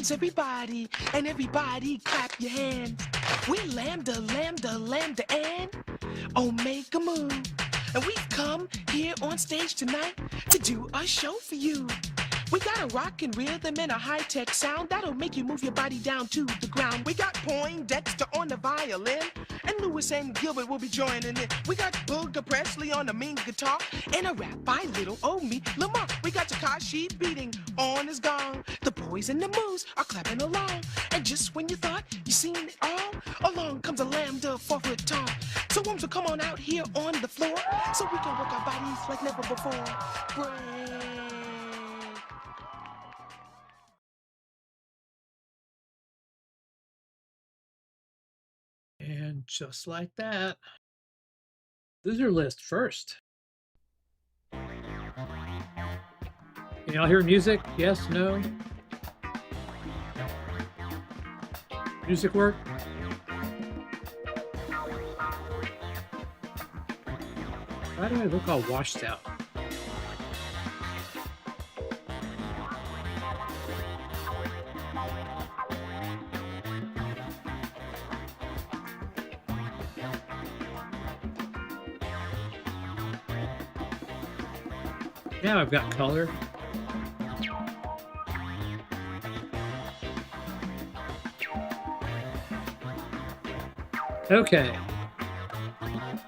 hands, everybody, and everybody clap your hands. We lambda, lambda, lambda, and omega mu. And we've come here on stage tonight to do a show for you. We got a rockin' rhythm and a high-tech sound that'll make you move your body down to the ground. We got Poindexter on the violin, and Lewis and Gilbert will be joining in. We got Booger Presley on the mean guitar, and a rap by little old me, Lamar. We got Takashi beating on his gong. The boys and the moves are clapping along. And just when you thought you seen it all, along comes a lambda 4-foot tall. So won't you come on out here on the floor, so we can work our bodies like never before. Break. And just like that, loser list first. Can y'all hear music? Yes, no? Music work? Why do I look all washed out? Now I've got color. Okay.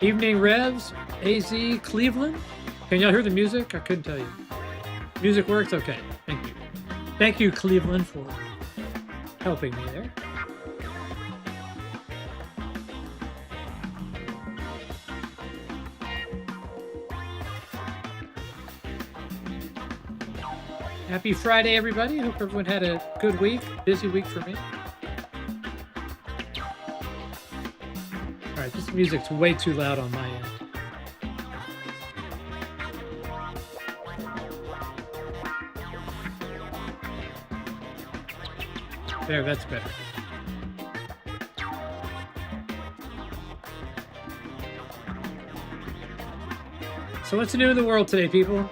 Evening Revs, AZ, Cleveland. Can y'all hear the music? I couldn't tell you. Music works? Okay. Thank you. Thank you, Cleveland, for helping me there. Happy Friday, everybody. Hope everyone had a good week, busy week for me. All right, this music's way too loud on my end. There, that's better. So what's new in the world today, people?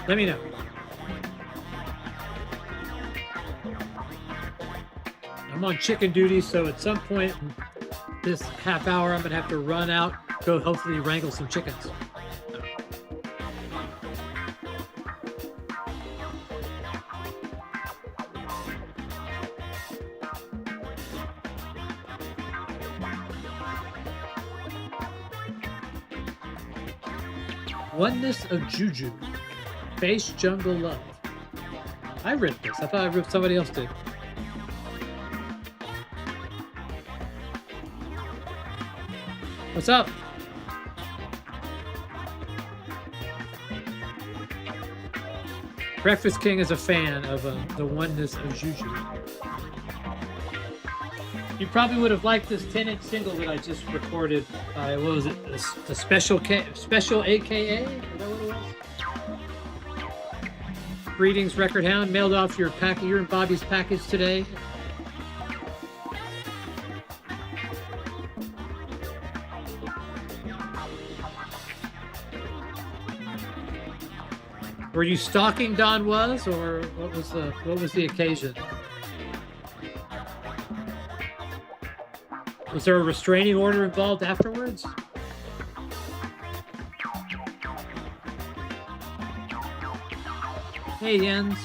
Let me know. I'm on chicken duty, so at some point this half hour I'm gonna have to run out, go hopefully wrangle some chickens. Oneness of Juju. Face Jungle Love. I read this. I thought somebody else did. What's up? Breakfast King is a fan of the Oneness of Juju. You probably would have liked this 10-inch single that I just recorded by, what was it? The Special AKA? Is that what it was? Greetings, Record Hound. Mailed off your and Bobby's package today. Were you stalking Don Was, or what was the occasion? Was there a restraining order involved afterwards? Hey, Jens.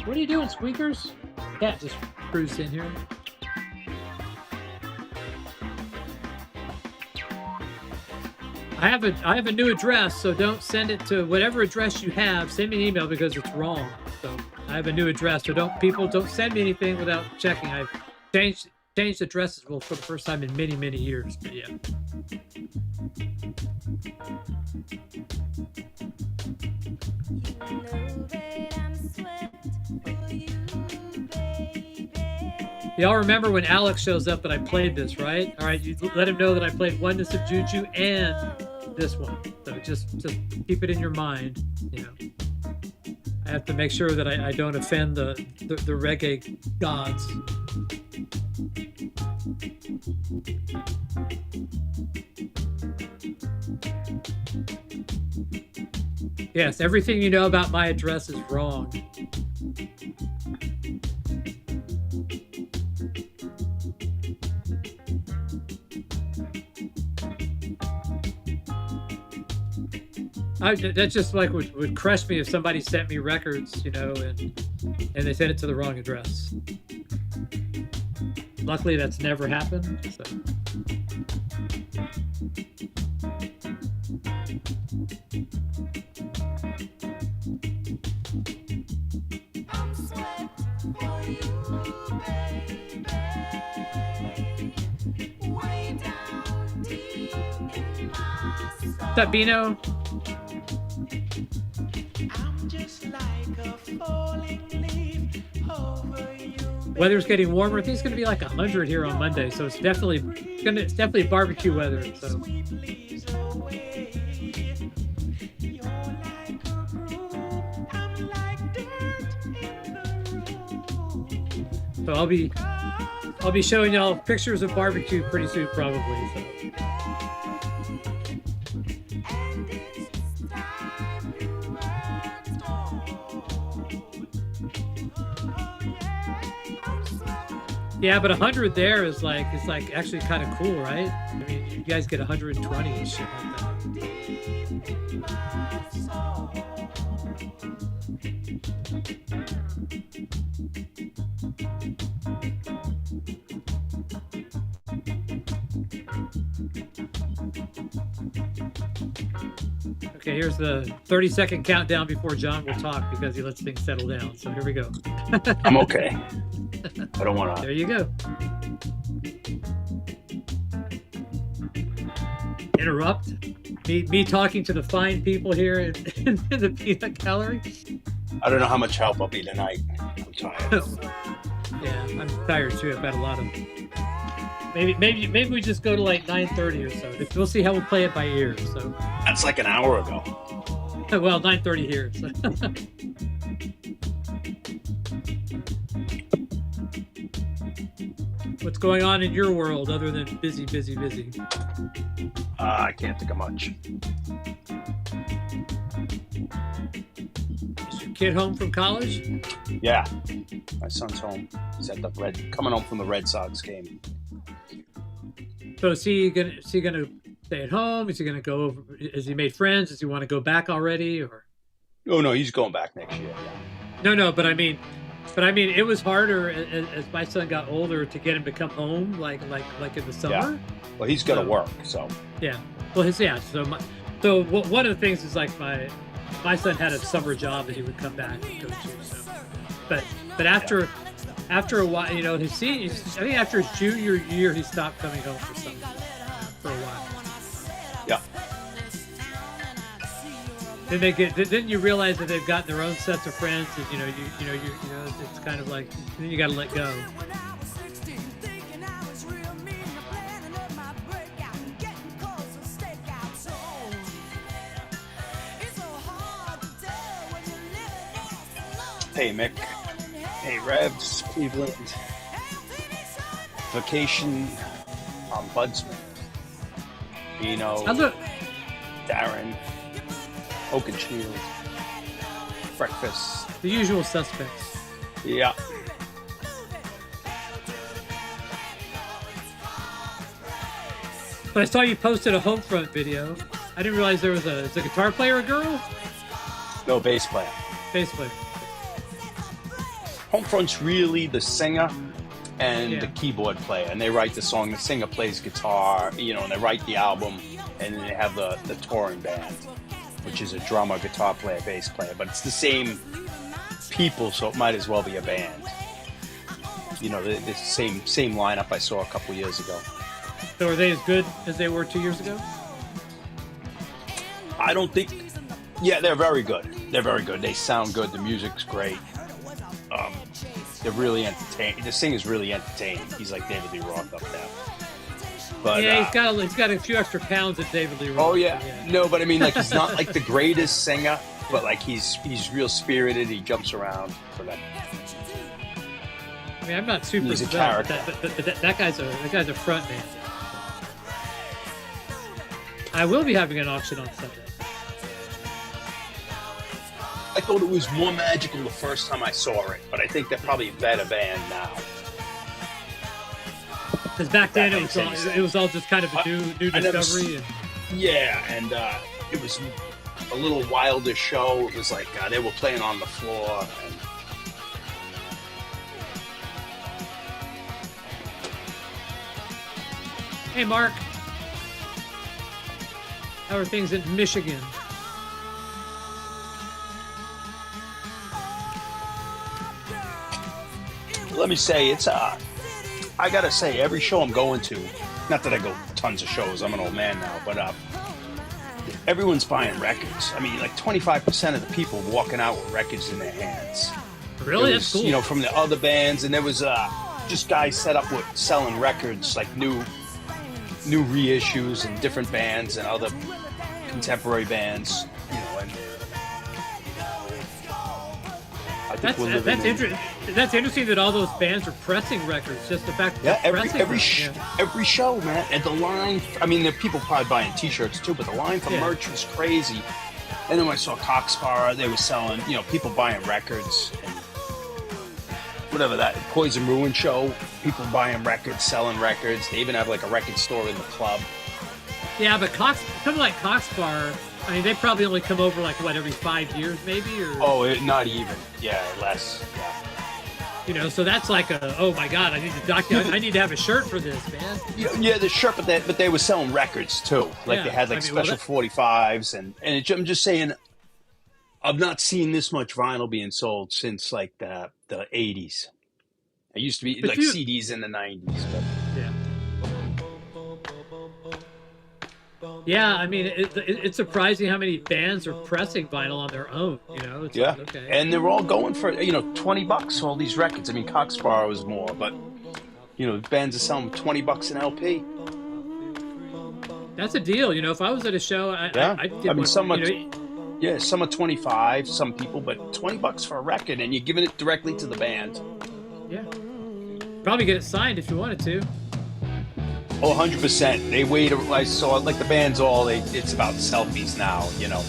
What are you doing, Squeakers? Cat just cruised in here. I have a new address, so don't send it to whatever address you have. Send me an email because it's wrong. So I have a new address, so don't send me anything without checking. I've changed addresses for the first time in many years. But yeah. Y'all remember when Alex shows up that I played this, right? All right, you let him know that I played Oneness of Juju and this one. So just keep it in your mind, you know. I have to make sure that I don't offend the reggae gods. Yes, everything you know about my address is wrong. That just like would crush me if somebody sent me records, you know, and they sent it to the wrong address. Luckily, that's never happened. So. What's up, Bino? Weather's getting warmer. I think it's going to be like 100 here on Monday, so it's definitely barbecue weather. So. So I'll be showing y'all pictures of barbecue pretty soon, probably. So. Yeah, but 100 there is like actually kind of cool, right? I mean, you guys get 120 and shit like that. Okay, here's the 30-second countdown before John will talk because he lets things settle down. So here we go. I'm okay. I don't want to. There you go. Interrupt me talking to the fine people here in the peanut gallery. I don't know how much help I'll be tonight. I'm tired. Yeah, I'm tired too. I've had a lot of. Maybe we just go to like 9:30 or so. We'll see how we'll play it by ear. So that's like an hour ago. Well, 9:30 here. So. What's going on in your world other than busy? I can't think of much. Is your kid home from college? Yeah, my son's home. He's at coming home from the Red Sox game. So is he gonna stay at home? Is he gonna go over? Has he made friends? Does he want to go back already? Or? Oh no, he's going back next year. Yeah. No, but I mean, it was harder as my son got older to get him to come home, like in the summer. Yeah. Well, he's got to work, so. Yeah. Well, So one of the things is like my son had a summer job that he would come back and go to. So, but after a while, you know, I think after his junior year, he stopped coming home for summer for a while. Yeah. Then you realize that they've got their own sets of friends, and you know, it's kind of like then you got to let go. Hey Mick. Hey Revs, Cleveland. Vacation Ombudsman. Darren. Oakenshield. Breakfast. The usual suspects. Yeah. But I saw you posted a Homefront video. I didn't realize there was a guitar player, a girl? No, bass player. Bass player. Homefront's really the singer and the keyboard player, and they write the song. The singer plays guitar, and they write the album, and then they have the touring band, which is a drummer, guitar player, bass player. But it's the same people, so it might as well be a band. The same lineup I saw a couple years ago. So are they as good as they were 2 years ago? I don't think. Yeah, they're very good. They're very good. They sound good. The music's great. They're really entertaining. The singer's really entertaining. He's like David Lee Roth up there. But yeah, he's got a few extra pounds than David Lee Roth. Oh yeah. No, but I mean, like, he's not like the greatest singer, but like he's real spirited. He jumps around for that. I mean, I'm not super. He's a character. But that guy's a front man. I will be having an auction on Sunday. I thought it was more magical the first time I saw it, but I think they're probably a better band now. Because back then it was all just kind of a new discovery. Yeah, and it was a little wilder show. It was like they were playing on the floor. And Hey, Mark. How are things in Michigan? let me say, it's I gotta say, every show I'm going to, not that I go tons of shows, I'm an old man now, but everyone's buying records. I mean, like 25% of the people walking out with records in their hands. Really? That's cool. You know, from the other bands, and there was just guys set up with selling records, like new reissues and different bands and other contemporary bands. You know, and I think that's interesting that all those bands are pressing records. Just the fact that every show, man, and the line. I mean, there are people probably buying T-shirts too, but the line for merch was crazy. And then when I saw 𝐶𝐽𝐫𝐫, they were selling, you know, people buying records and whatever that Poison Ruin show. People buying records, selling records. They even have like a record store in the club. Yeah, but something like 𝐶𝐽𝐫𝐫, I mean, they probably only come over like what, every 5 years, maybe, or not even, less, yeah. You know, so that's like oh my God, I need to I need to have a shirt for this, man. Yeah, the shirt, but they were selling records too. Like they had like special 45s, and I'm just saying, I've not seen this much vinyl being sold since like the 80s. It used to be like CDs in the 90s, but yeah. Yeah, I mean, it's surprising how many bands are pressing vinyl on their own. You know, it's like, okay. And they're all going for $20 for all these records. I mean, 𝐶𝐽𝐫𝐫 was more, but bands are selling $20 an LP. That's a deal. You know, if I was at a show, I'd get some are 25, some people, but $20 for a record, and you're giving it directly to the band. Yeah, probably get it signed if you wanted to. Oh, 100%. They wait. I saw like the band's it's about selfies now, you know.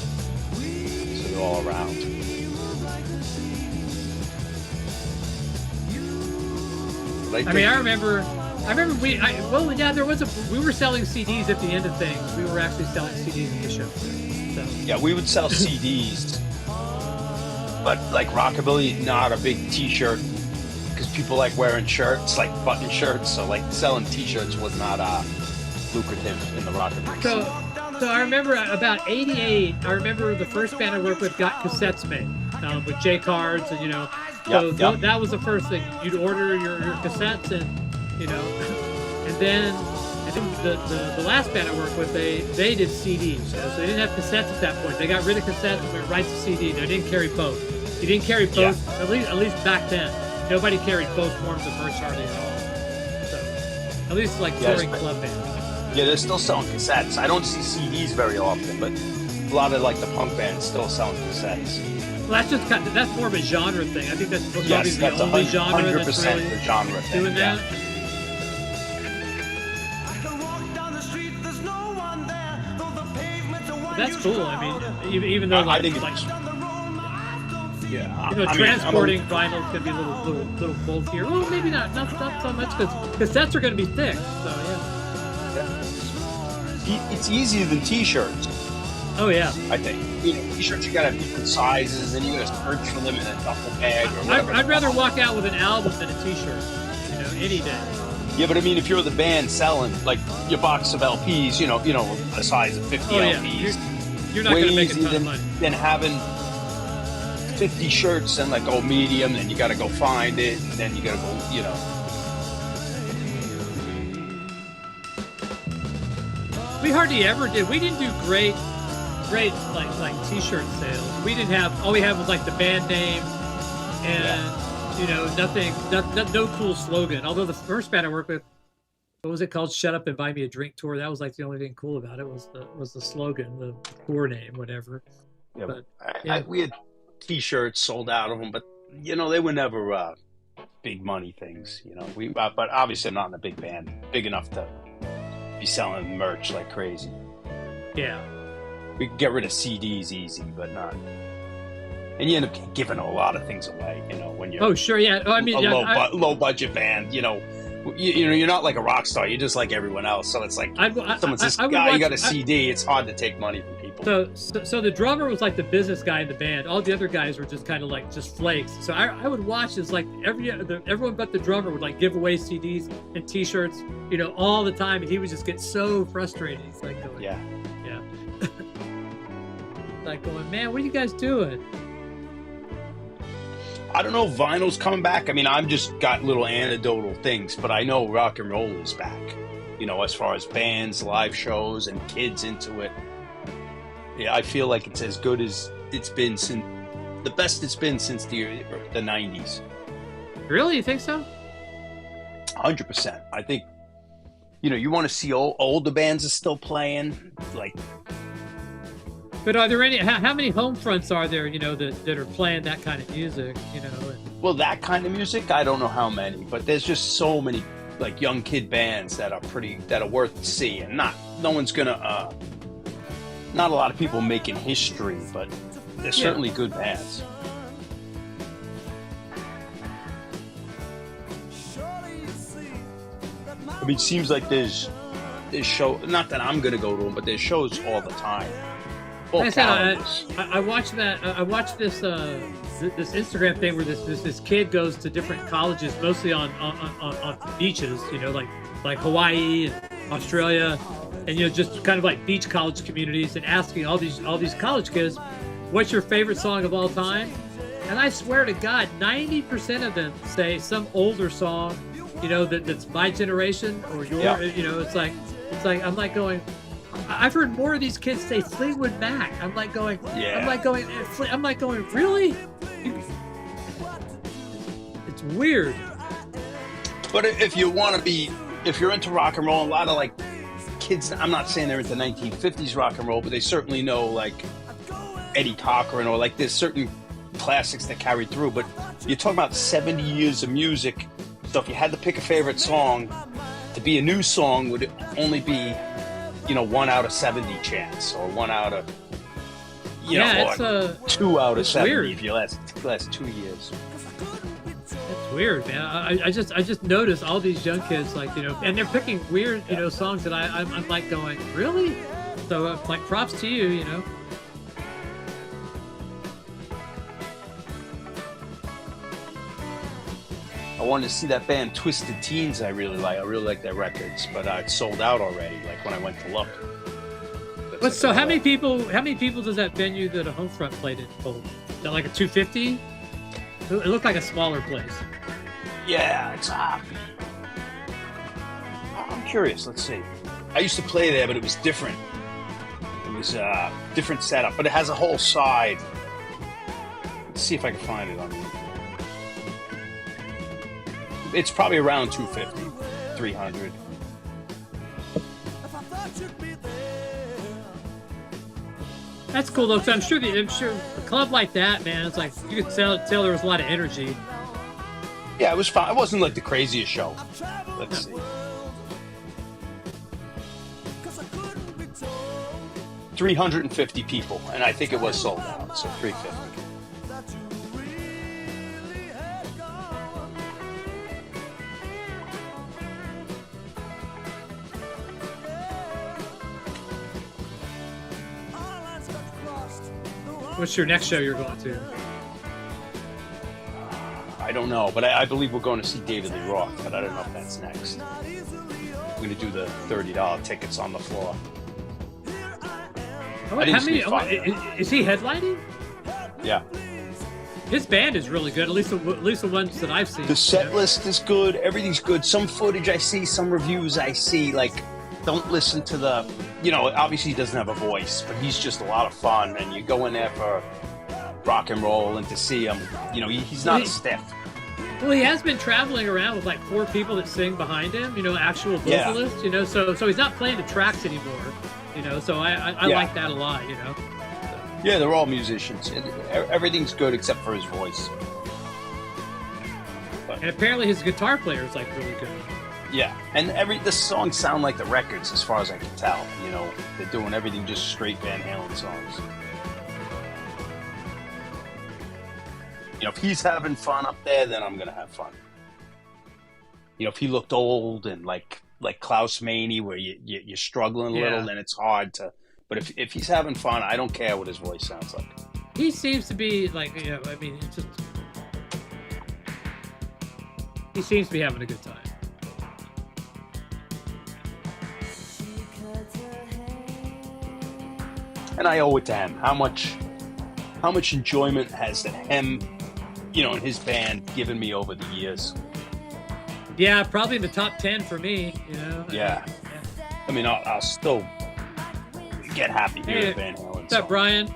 So they're all around. I remember we were selling CDs at the end of things. We were actually selling CDs at the show. So. Yeah, we would sell CDs, but like rockabilly, not a big T-shirt. Because people like wearing shirts, like button shirts, so like selling T-shirts was not lucrative in the rockabilly scene. So I remember about '88. I remember the first band I worked with got cassettes made with J cards, and that was the first thing. You'd order your cassettes, and and then the last band I worked with, they did CDs, so they didn't have cassettes at that point. They got rid of cassettes and went right to CD. They didn't carry both. You didn't carry both, at least back then. Nobody carried both forms of merch hardly at all. So, at least like touring club bands. Yeah, they're still selling cassettes. I don't see CDs very often, but a lot of like the punk bands still selling cassettes. Well, that's more of a genre thing. I think that's probably the only genre that's really the genre thing. Doing that. But that's cool. I mean, even though I think transporting vinyl can be a little bulkier. Well, maybe not so much because cassettes are going to be thick. So it's easier than T-shirts. Oh yeah, I think T-shirts you got to have different sizes, and you got to search for them in a duffel bag or whatever. I'd rather walk out with an album than a T-shirt. Any day. Yeah, but I mean, if you're the band selling like your box of LPs, a size of 50 LPs, you're not going to make a ton of money. Than having 50 shirts and like medium, then you got to go find it, and then you got to go, We hardly ever did. We didn't do great like T-shirt sales. We didn't have. All we had was like the band name, and nothing, no cool slogan. Although the first band I worked with, what was it called? Shut Up and Buy Me a Drink Tour. That was like the only thing cool about it was the slogan, the tour name, whatever. Yeah, but we had T-shirts sold out of them, but they were never big money things. But obviously I'm not in a big band, big enough to be selling merch like crazy. Yeah, we could get rid of CDs easy, but not. And you end up giving a lot of things away, when you're. Oh sure, yeah. Oh, I mean, low budget band, you're not like a rock star. You're just like everyone else. So it's like someone says, "You got a CD." It's hard to take money from people. So the drummer was like the business guy in the band. All the other guys were just kind of like just flakes. So I would watch this, like everyone but the drummer would like give away CDs and T-shirts, you know, all the time, and he would just get so frustrated. He's like going, yeah. Like going, man, what are you guys doing? I don't know if vinyl's coming back. I mean, I've just got little anecdotal things, but I know rock and roll is back. You know, as far as bands, live shows, and kids into it. Yeah, I feel like it's as good as it's been since the best it's been since the 90s. Really, you think so? 100%. I think, you know, you want to see older bands are still playing, like. But are there any? How many home fronts are there? You know, that are playing that kind of music. You know. Well, that kind of music, I don't know how many, but there's just so many like young kid bands that are worth seeing. No one's gonna. Not a lot of people making history, but they're certainly good bands. I mean, it seems like there's show. Not that I'm gonna go to them, but there's shows all the time. Like I said, I watched that. I watched this this Instagram thing where this kid goes to different colleges, mostly on beaches. You know, like Hawaii and Australia. And, you know, just kind of like beach college communities, and asking all these college kids, what's your favorite song of all time? And I swear to God, 90% of them say some older song, you know, that's my generation or your, you know, it's like I'm like going, I've heard more of these kids say Fleetwood Mac. I'm like going, really? It's weird. But if you want to be, if you're into rock and roll, a lot of like kids, I'm not saying they're into 1950s rock and roll, but they certainly know like Eddie Cochran, or like there's certain classics that carry through. But you're talking about 70 years of music, so if you had to pick a favorite song, to be a new song would only be, you know, 1 out of 70 chance, or 1 out of, you know, 2 out of 70 weird. If you last 2 years. That's weird, man. I just noticed all these young kids, like, you know, and they're picking weird, you know, songs that I'm like going, really? So like, props to you, you know. I wanted to see that band Twisted Teens. I really like their records, but it's sold out already. Like when I went to look. But like, so how many people does that venue that a Homefront played in hold? Is that like a 250? It looked like a smaller place. Yeah, it's I'm curious. Let's see. I used to play there, but it was different. It was a different setup, but it has a whole side. Let's see if I can find it on here. It's probably around 250, 300. That's cool though, because I'm sure a club like that, man, it's like you could tell there was a lot of energy. Yeah, it was fun. It wasn't like the craziest show. Let's see. 350 people, and I think it was sold out, so 350. What's your next show you're going to? I don't know, but I believe we're going to see David Lee Roth, but I don't know if that's next. We're going to do the $30 tickets on the floor. How many? Is he headlining? Yeah. His band is really good, at least the ones that I've seen. The set list is good. Everything's good. Some footage I see, some reviews I see, like, don't listen to the, you know, obviously he doesn't have a voice, but he's just a lot of fun, and you go in there for rock and roll and to see him, you know, he's not stiff. Well, he has been traveling around with like 4 people that sing behind him, you know, actual vocalists, you know, so he's not playing the tracks anymore, you know, so I like that a lot, you know. Yeah, they're all musicians. Everything's good except for his voice. But, and apparently his guitar player is like really good. Yeah, and the songs sound like the records as far as I can tell. You know, they're doing everything just straight Van Halen songs. You know, if he's having fun up there, then I'm gonna have fun. You know, if he looked old and like Klaus Meine, where you're struggling a little, then it's hard to But if he's having fun, I don't care what his voice sounds like. He seems to be like, you know, I mean, it's just, he seems to be having a good time. And I owe it to him. How much enjoyment has him, you know, and his band given me over the years? Yeah, probably in the top 10 for me, you know. Yeah. I mean, I'll still get happy hearing Van Halen. What's up, Brian?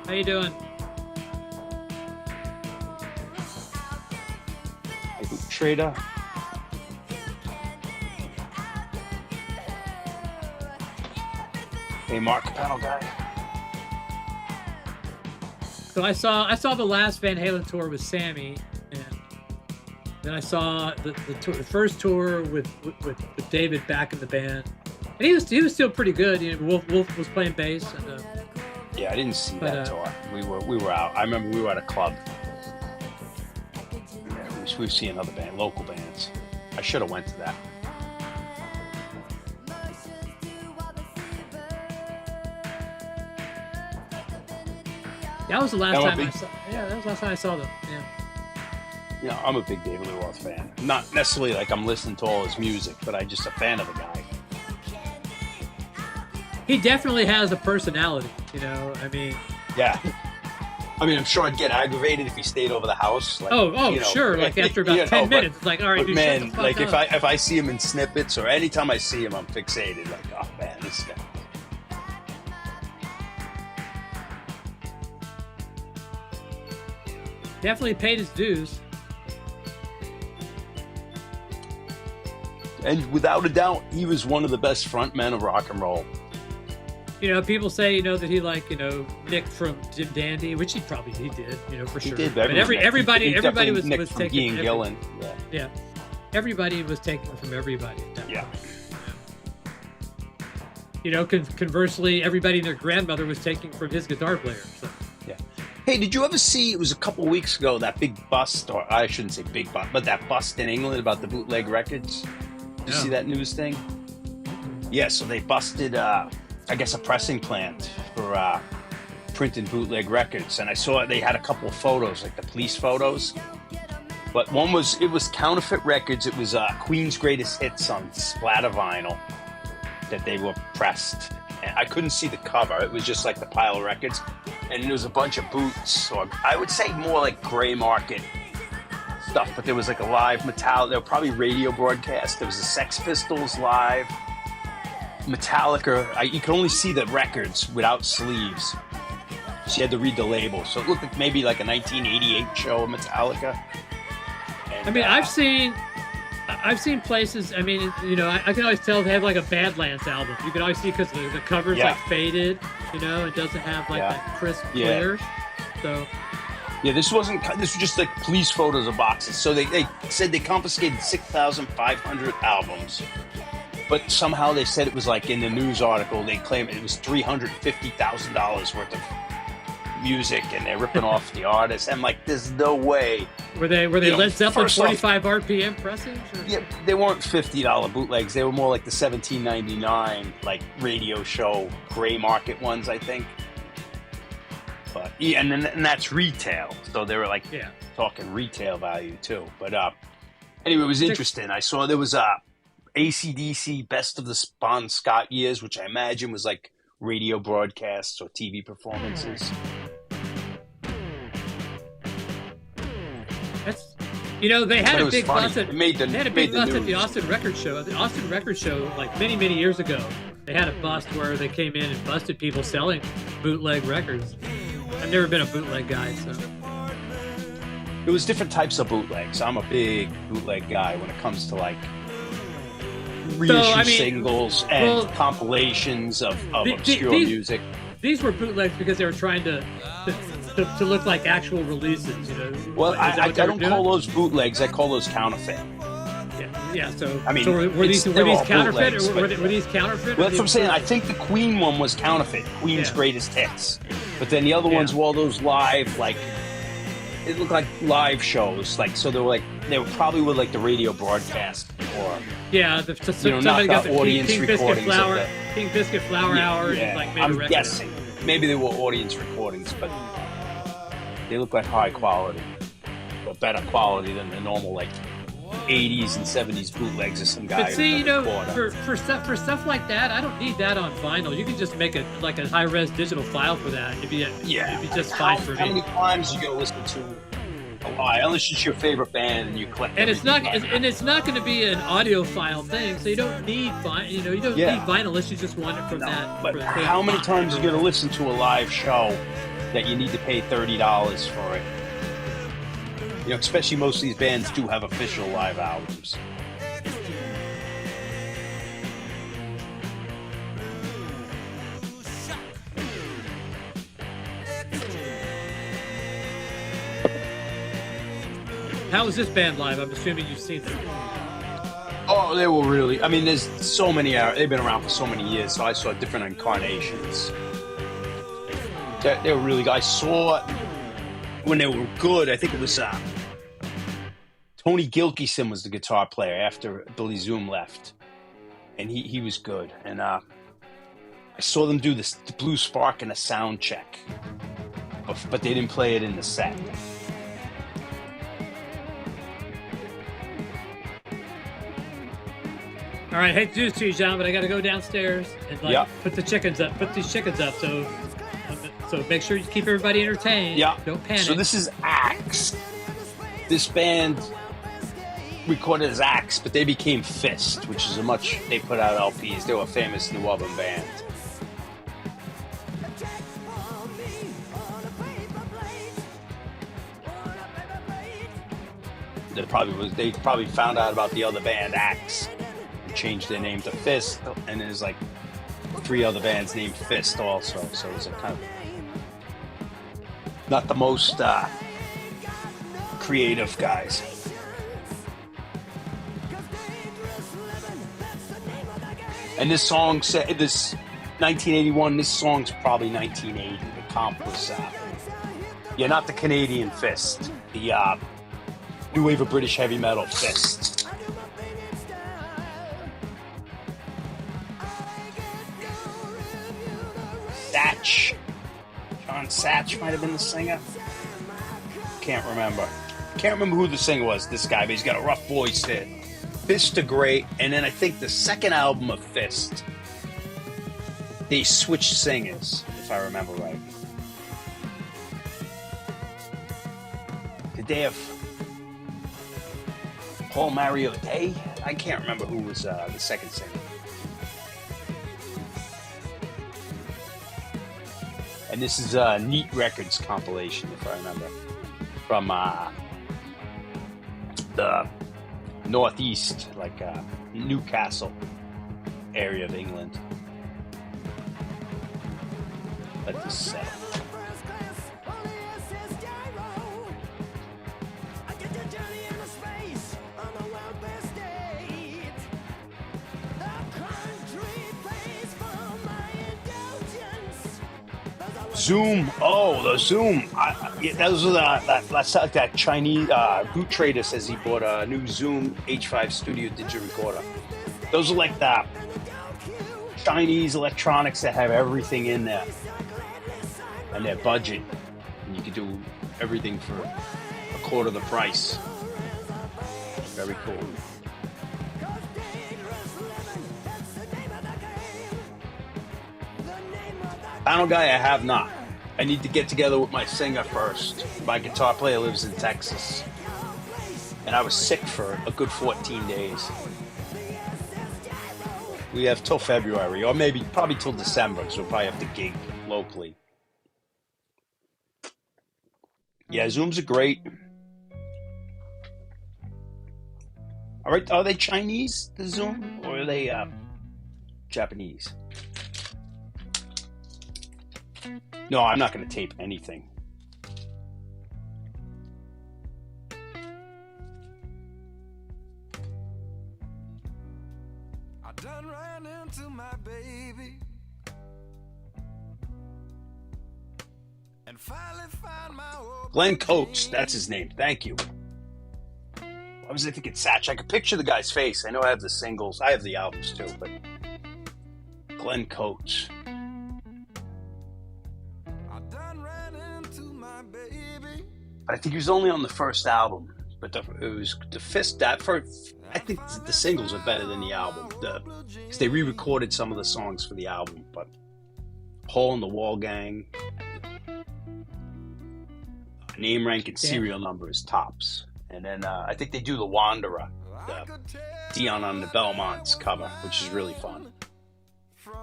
How you doing? Hey, Trader. Hey, Mark, panel guy. So I saw the last Van Halen tour with Sammy, and then I saw the first tour with David back in the band, and he was still pretty good. You know, Wolf was playing bass. And, yeah, I didn't see that tour. We were out. I remember we were at a club. Yeah, we've seen other local bands. I should have went to that. That was the last time I saw. Yeah, that was the last time I saw them. Yeah. You know, I'm a big David Lee Roth fan. Not necessarily like I'm listening to all his music, but I'm just a fan of the guy. He definitely has a personality. You know, I mean. Yeah. I mean, I'm sure I'd get aggravated if he stayed over the house. Like, you know, sure. Like after about 10 minutes, it's like, all right, dude, man, shut the fuck like up. if I see him in snippets or anytime I see him, I'm fixated. Like, oh man, this guy. Definitely paid his dues. And without a doubt, he was one of the best frontmen of rock and roll. You know, people say, you know, that he, like, you know, nicked from Jim Dandy, which he did, you know, for sure. He did. But everybody was Ian taking Gillan. Yeah. Everybody was taking from everybody. Yeah. You know, conversely, everybody and their grandmother was taking from his guitar player. So. Yeah. Hey, did you ever see, it was a couple weeks ago, that big bust, or I shouldn't say big bust, but that bust in England about the bootleg records? Did you see that news thing? Yeah, so they busted, I guess, a pressing plant for printing bootleg records. And I saw they had a couple of photos, like the police photos. But one was, it was counterfeit records. It was Queen's Greatest Hits on splatter vinyl that they were pressed. And I couldn't see the cover. It was just like the pile of records. And there was a bunch of boots, or I would say more like gray market stuff, but there was like a live metal, there were probably radio broadcasts. There was a Sex Pistols live, Metallica. You could only see the records without sleeves. So you had to read the label. So it looked like maybe like a 1988 show of Metallica. And, I mean, I've seen places, I mean, you know, I can always tell they have like a Badlands album. You can always see because the cover's like faded, you know, it doesn't have like that crisp clear. So yeah, this was just like police photos of boxes. So they said they confiscated 6,500 albums, but somehow they said it was like in the news article, they claim it was $350,000 worth of music, and they're ripping off the artists. I'm like, there's no way. Were they Led Zeppelin 45 RPM pressings? Or? Yeah, they weren't $50 bootlegs. They were more like the $17.99 like radio show gray market ones, I think. But yeah, and that's retail. So they were like talking retail value too. But anyway, it was interesting. I saw there was AC/DC Best of the Bon Scott years, which I imagine was like radio broadcasts or TV performances. That's, you know, they had a big bust at the Austin Record Show. The Austin Record Show, like many years ago, they had a bust where they came in and busted people selling bootleg records. I've never been a bootleg guy, so. It was different types of bootlegs. I'm a big bootleg guy when it comes to like reissue singles and compilations of obscure music. These were bootlegs because they were trying to look like actual releases, you know. Well, I don't call those bootlegs. I call those counterfeit. Yeah. So I mean, so were these counterfeit, or were these counterfeit? Well, that's what I'm saying. I think the Queen one was counterfeit. Queen's Greatest Hits, but then the other ones were all those live, like it looked like live shows. Like, so they were probably with like the radio broadcast or Yeah, not somebody got the the audience King Biscuit recordings of Flour, the- King Biscuit Flour Hour, and like made a I'm record. guessing. Maybe they were audience recordings, but they look like high quality, or better quality than the normal like 80s and 70s bootlegs of some guy. But see, you know, recorder. for stuff like that, I don't need that on vinyl. You can just make a high res digital file for that. It'd be just fine for How me. many times you gonna listen to a lie? Unless it's your favorite band and you collect. And it's everything not going to be an audiophile thing, so you don't need vinyl. You know, you don't need vinyl unless you just want it from that. But for the how many times you gonna listen to a live show that you need to pay $30 for it? You know, especially most of these bands do have official live albums. How is this band live? I'm assuming you've seen them. Oh, they were really. I mean, there's so many. They've been around for so many years, so I saw different incarnations. They were really. I saw when they were good. I think it was Tony Gilkyson was the guitar player after Billy Zoom left, and he was good. And I saw them do the Blue Spark in a sound check, but they didn't play it in the set. All right, hate to do this to you, John, but I got to go downstairs and put these chickens up. So make sure you keep everybody entertained. Yeah. Don't panic. So this is Axe. This band recorded as Axe, but they became Fist, which is they put out LPs. They were a famous New Orleans band. They probably found out about the other band Axe, and changed their name to Fist, and there's like 3 other bands named Fist also. So it's a kind of not the most creative guys. And this song, this 1981, this song's probably 1980. The comp was, not the Canadian Fist, the new wave of British heavy metal Fist. John Satch might have been the singer. Can't remember who the singer was, this guy, but he's got a rough voice there. Fist are great, and then I think the second album of Fist, they switched singers, if I remember right. Did they have Paul Mario Day? I can't remember who was the second singer. And this is a Neat Records compilation, if I remember, from the northeast, like Newcastle area of England. Let this set. Zoom. Oh, the Zoom. Those are that's like that Chinese boot trader says he bought a new Zoom H5 Studio digital recorder. Those are like the Chinese electronics that have everything in there and their budget, and you can do everything for a quarter of the price. Very cool. Final guy, I have not. I need to get together with my singer first. My guitar player lives in Texas. And I was sick for a good 14 days. We have till February, or probably till December, because we'll probably have to gig locally. Yeah, Zooms are great. All right, are they Chinese, the Zoom, or are they Japanese? No, I'm not going to tape anything. I done ran into my baby Glenn Coates, that's his name. Thank you. Why was I thinking Satch? I could picture the guy's face. I know I have the singles. I have the albums too, but Glenn Coates. I think he was only on the first album, but it was the fifth. That first, I think the singles are better than the album, because they re-recorded some of the songs for the album. But Hole in the Wall Gang, Name, Rank, and Serial Number is tops, and then I think they do The Wanderer, the Dion on the Belmonts cover, which is really fun.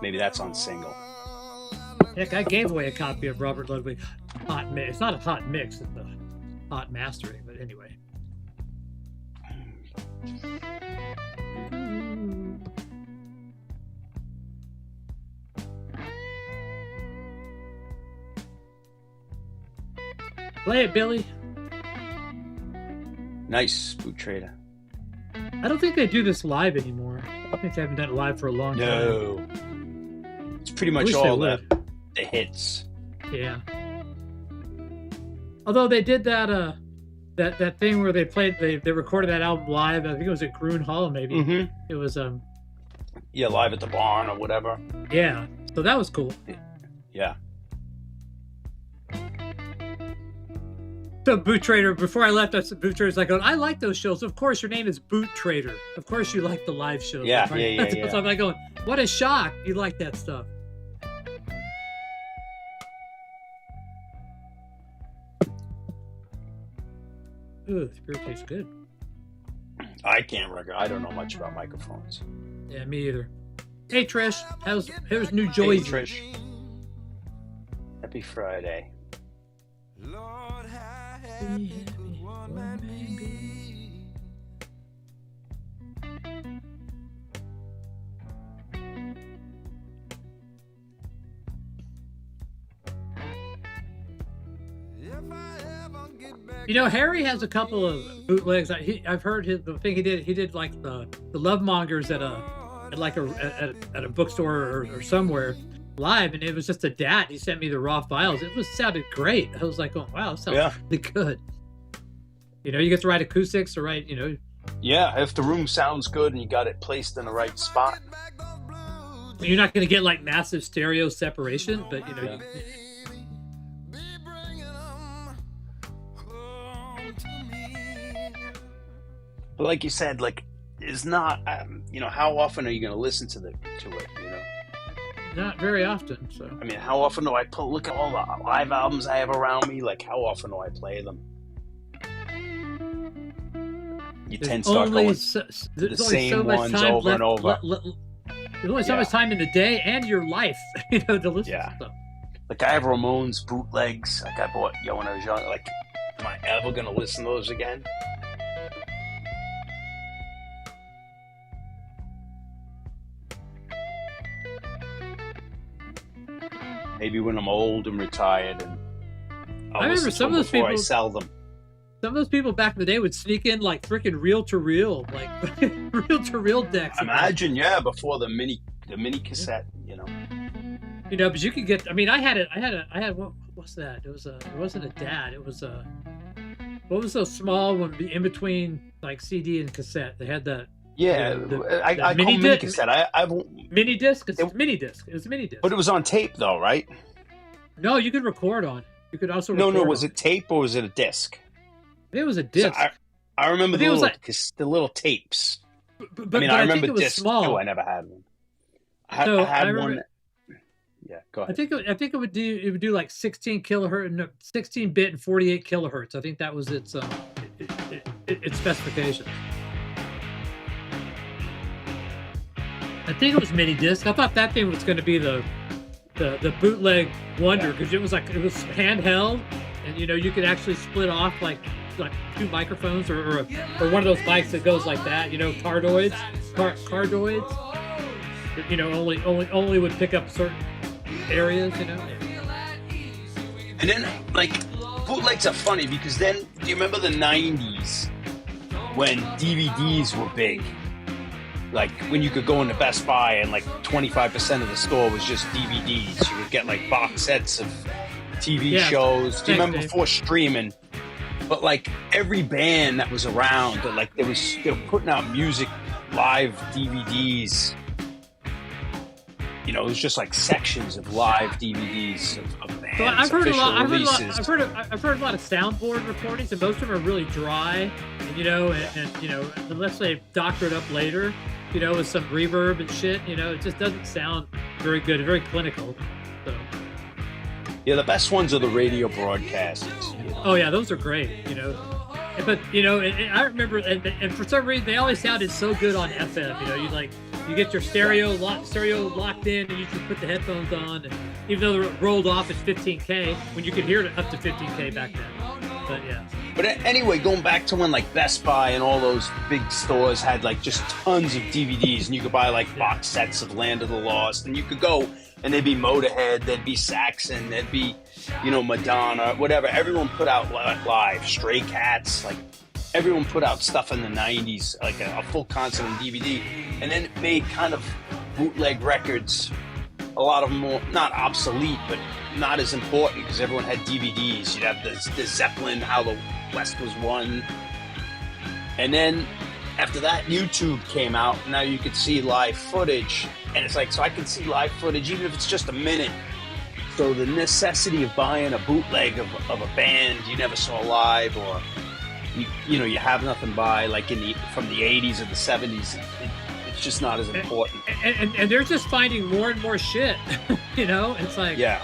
Maybe that's on single. Heck, I gave away a copy of Robert Ludwig Hot Mix. It's not a hot mix, it's a hot mastering, but anyway. Play it, Billy. Nice, Boot Trader. I don't think they do this live anymore. I think they haven't done it live for a long time. No. It's pretty much all the hits. Yeah. Although they did that that thing where they recorded that album live. I think it was at Groon Hall, maybe. Mm-hmm. It was live at the barn or whatever. Yeah. So that was cool. Yeah. So Boot Trader, before I left, Boot Trader's like, I like those shows. Of course, your name is Boot Trader. Of course, you like the live shows. Yeah, right? yeah. So I'm like going, what a shock! You like that stuff. Ooh, this beer tastes good. I can't record. I don't know much about microphones. Yeah, me either. Hey Trish, how's New Jersey? Hey Trish. Happy Friday. Lord, how happy could one man be? You know, Harry has a couple of bootlegs. I've heard the thing he did like the Love Mongers at a bookstore or somewhere live, and it was just a DAT. He sent me the raw files. It sounded great. I was like, oh wow, it sounds really good. You know, you get the right acoustics, the right, you know. Yeah, if the room sounds good and you got it placed in the right spot. You're not going to get like massive stereo separation, but you know. Yeah. But like you said, like, it's not, you know, how often are you going to listen to it, you know? Not very often, so. I mean, how often do I look at all the live albums I have around me? Like, how often do I play them? You tend to start going the same ones over and over. There's only so much time in the day and your life, you know, to listen to stuff. Like, I have Ramones bootlegs. Like, I bought when I was young. Like, am I ever going to listen to those again? Maybe when I'm old and retired, and I remember some of those people. I sell them. Some of those people back in the day would sneak in like freaking reel-to-reel, like reel-to-reel decks. Imagine, before the mini cassette, you know. You know, but you could get. I mean, I had what was that? It wasn't a DAT. It was a. What was those small one in between like CD and cassette? They had that. Yeah, I call mini cassette. Mini disc. It's mini disc. It was a mini disc. But it was on tape, though, right? No, you could record on. You could also. No. Was it tape or was it a disc? It was a disc. So I remember the little tapes. But I remember discs too. I never had one. I had one. Yeah, go ahead. I think it would do like 16 kilohertz, no, 16-bit and 48 kilohertz. I think that was its specifications. I think it was mini disc. I thought that thing was going to be the bootleg wonder, because it was handheld, and you know you could actually split off like two microphones or one of those mics that goes like that. You know, cardoids. You know, only would pick up certain areas. You know. And then like bootlegs are funny because then do you remember the 90s when DVDs were big? Like when you could go into Best Buy and like 25% of the store was just DVDs. You would get like box sets of TV Yeah. shows. Do you Thanks, remember Dave. before streaming? But like every band that was around, like they were putting out music, live DVDs. You know, it was just like sections of live DVDs of bands. So I've heard a official lot. releases. I've heard a lot of soundboard recordings, and most of them are really dry. And you know, and you know, unless they doctor it up later, you know, with some reverb and shit, you know, it just doesn't sound very good, very clinical. So. Yeah, the best ones are the radio broadcasts. Oh yeah, those are great. You know, but you know, and I remember, and for some reason they always sounded so good on FM. You know, you get your stereo locked in, and you just put the headphones on, and even though they're rolled off at 15K, when you could hear it up to 15K back then. But yeah. But anyway, going back to when like Best Buy and all those big stores had like just tons of DVDs, and you could buy like box sets of Land of the Lost, and you could go and there'd be Motorhead, there'd be Saxon, there'd be, you know, Madonna, whatever. Everyone put out live, Stray Cats, like everyone put out stuff in the 90s, like a full concert on DVD, and then it made kind of bootleg records, a lot of them more, not obsolete, but not as important because everyone had DVDs. You'd have the Zeppelin, How the West Was Won. And then after that, YouTube came out. Now you could see live footage. And it's like, so I can see live footage, even if it's just a minute. So the necessity of buying a bootleg of a band you never saw live, or you know, you have nothing by, like from the 80s or the 70s, it's just not as important. And they're just finding more and more shit. You know, it's like, yeah.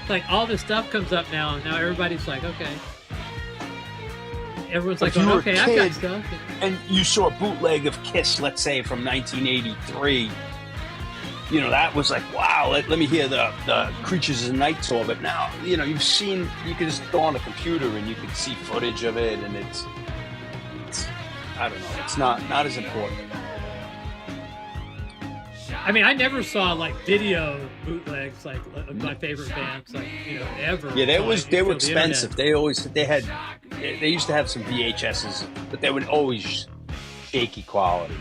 It's like all this stuff comes up now, and now everybody's like, okay. Everyone's like, oh, okay, I've got stuff. And you saw a bootleg of Kiss, let's say from 1983. You know, that was like, wow, let me hear the Creatures of the Night tour. But now, you know, you can just go on a computer and you can see footage of it, and it's I don't know, it's not as important. I mean, I never saw like video bootlegs like of my favorite bands, like, you know, ever. Yeah, they were expensive. They used to have some VHSs, but they would always shaky quality.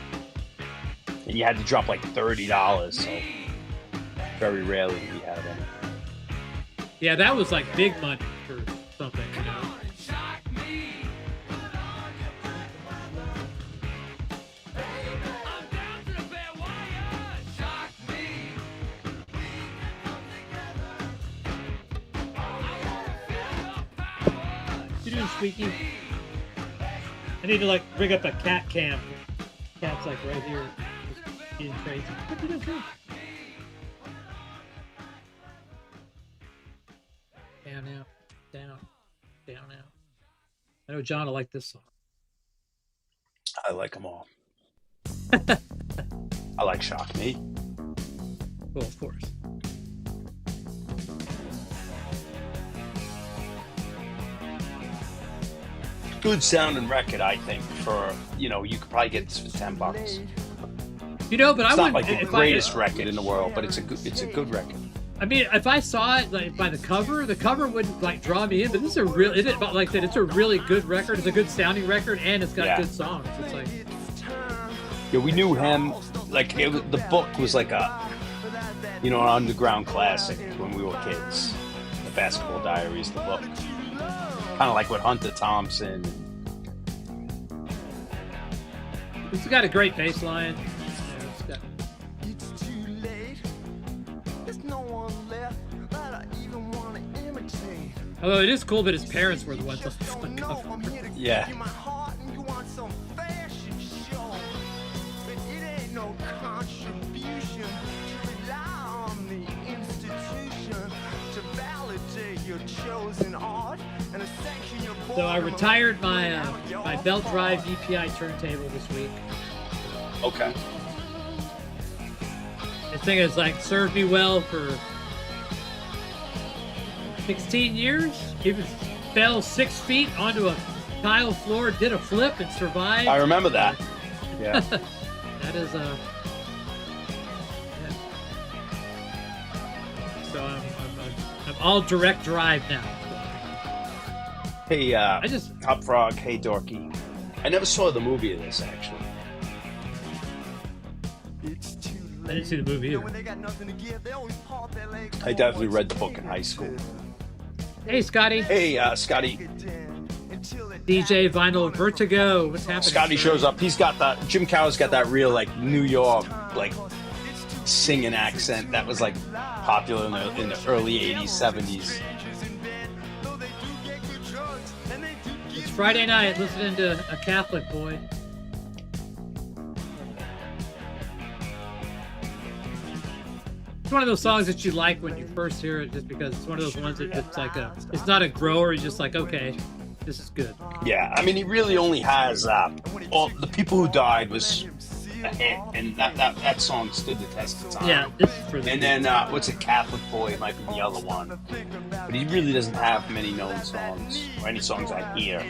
And you had to drop like $30, so very rarely did we have any. Yeah, that was like big money for something, you know. You doing, Squeaky? I need to like bring up a cat cam. Cat's like right here. Being crazy. What did I do? Down out, down out. I know John will like this song. I like them all. I like Shock Me. Well, of course. Good sounding record, I think. For, you know, you could probably get this for $10. You know, but it's I not wouldn't. like the greatest record in the world, but it's a good record. I mean, if I saw it like by the cover wouldn't like draw me in. But this is a real. Is it like that? It's a really good record. It's a good sounding record, and it's got good songs. It's like. Yeah, we knew him. Like the book was like a, you know, an underground classic when we were kids. The Basketball Diaries, the book. Kind of like with Hunter Thompson. It's got a great bass line. Although it is cool that his parents were the ones on the cover. Yeah. So I retired my my belt drive EPI turntable this week. Okay. This thing has like served me well for 16 years. Even fell 6 feet onto a tile floor, did a flip, and survived. I remember that. Yeah. That is yeah. So I'm all direct drive now. Hey, Top Frog. Hey, Dorky. I never saw the movie of this, actually. I didn't see the movie either. I definitely read the book in high school. Hey, Scotty. Hey, Scotty. DJ Vinyl Vertigo. What's happening? Scotty shows up. He's got that. Jim Cow's got that real like New York like singing accent that was like popular in the early '80s, '70s. It's Friday night, listening to a Catholic boy. It's one of those songs that you like when you first hear it, just because it's one of those ones that it's like it's not a grower. You're just like, okay, this is good. Yeah, I mean, he really only has all the people who died was a hit, and that song stood the test of time. Yeah, this is for the. And then what's a Catholic Boy might be the other one, but he really doesn't have many known songs or any songs I hear.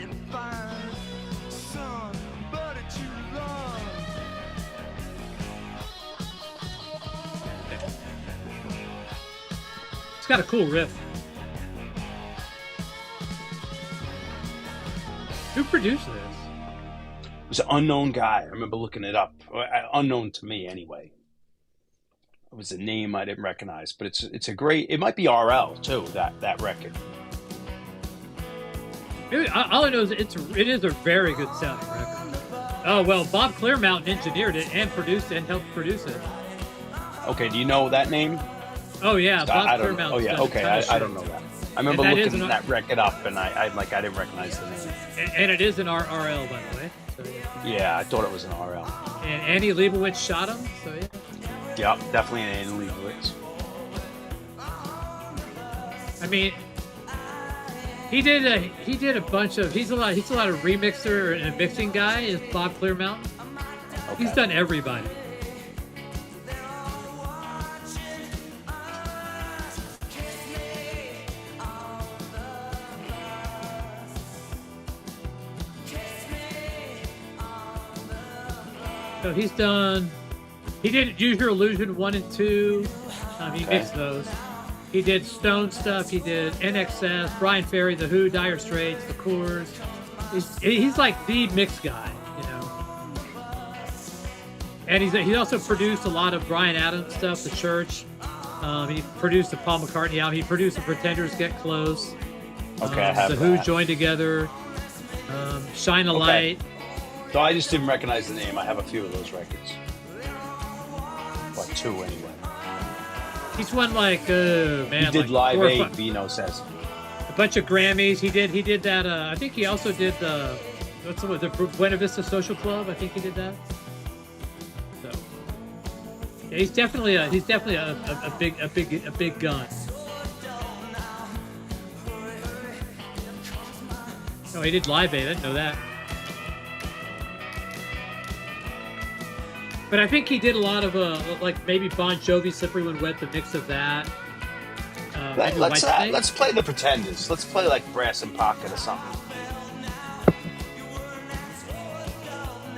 It's got a cool riff. Who produced this? It was an unknown guy. I remember looking it up. Unknown to me, anyway. It was a name I didn't recognize, but it's a great. It might be RL too. That record. All I know is it is a very good sounding record. Oh well, Bob Clearmountain engineered it and produced it and helped produce it. Okay, do you know that name? Oh yeah, Bob Clearmountain. Oh yeah, okay. I don't know that. I remember looking that record up, and I didn't recognize the name. And it is an RL, by the way. So, yeah, I thought it was an RL. And Annie Leibovitz shot him. So yeah. Yep, definitely an Annie Leibovitz. I mean, he did a bunch of. He's a lot of remixer and a mixing guy. Is Bob Clearmountain? Okay. He's done everybody. So he did Use Your Illusion 1 and 2. He mixed those. He did Stone stuff. He did NXS, Brian Ferry, The Who, Dire Straits, The Coors. He's like the mix guy, you know. And he also produced a lot of Bryan Adams stuff, The Church. He produced the Paul McCartney album. He produced the Pretenders Get Close. Okay, I have The Who Joined Together. Shine a Light. So I just didn't recognize the name. I have a few of those records. Or two, anyway. He's won like, man. He did like Live Aid, Vino says. A bunch of Grammys. He did that. I think he also did the Buena Vista Social Club. I think he did that. So yeah, he's definitely a big gun. Oh, he did Live Aid. I didn't know that. But I think he did a lot of like maybe Bon Jovi, Slippery When Wet, the mix of that. Let's play the Pretenders. Let's play like Brass and Pocket or something,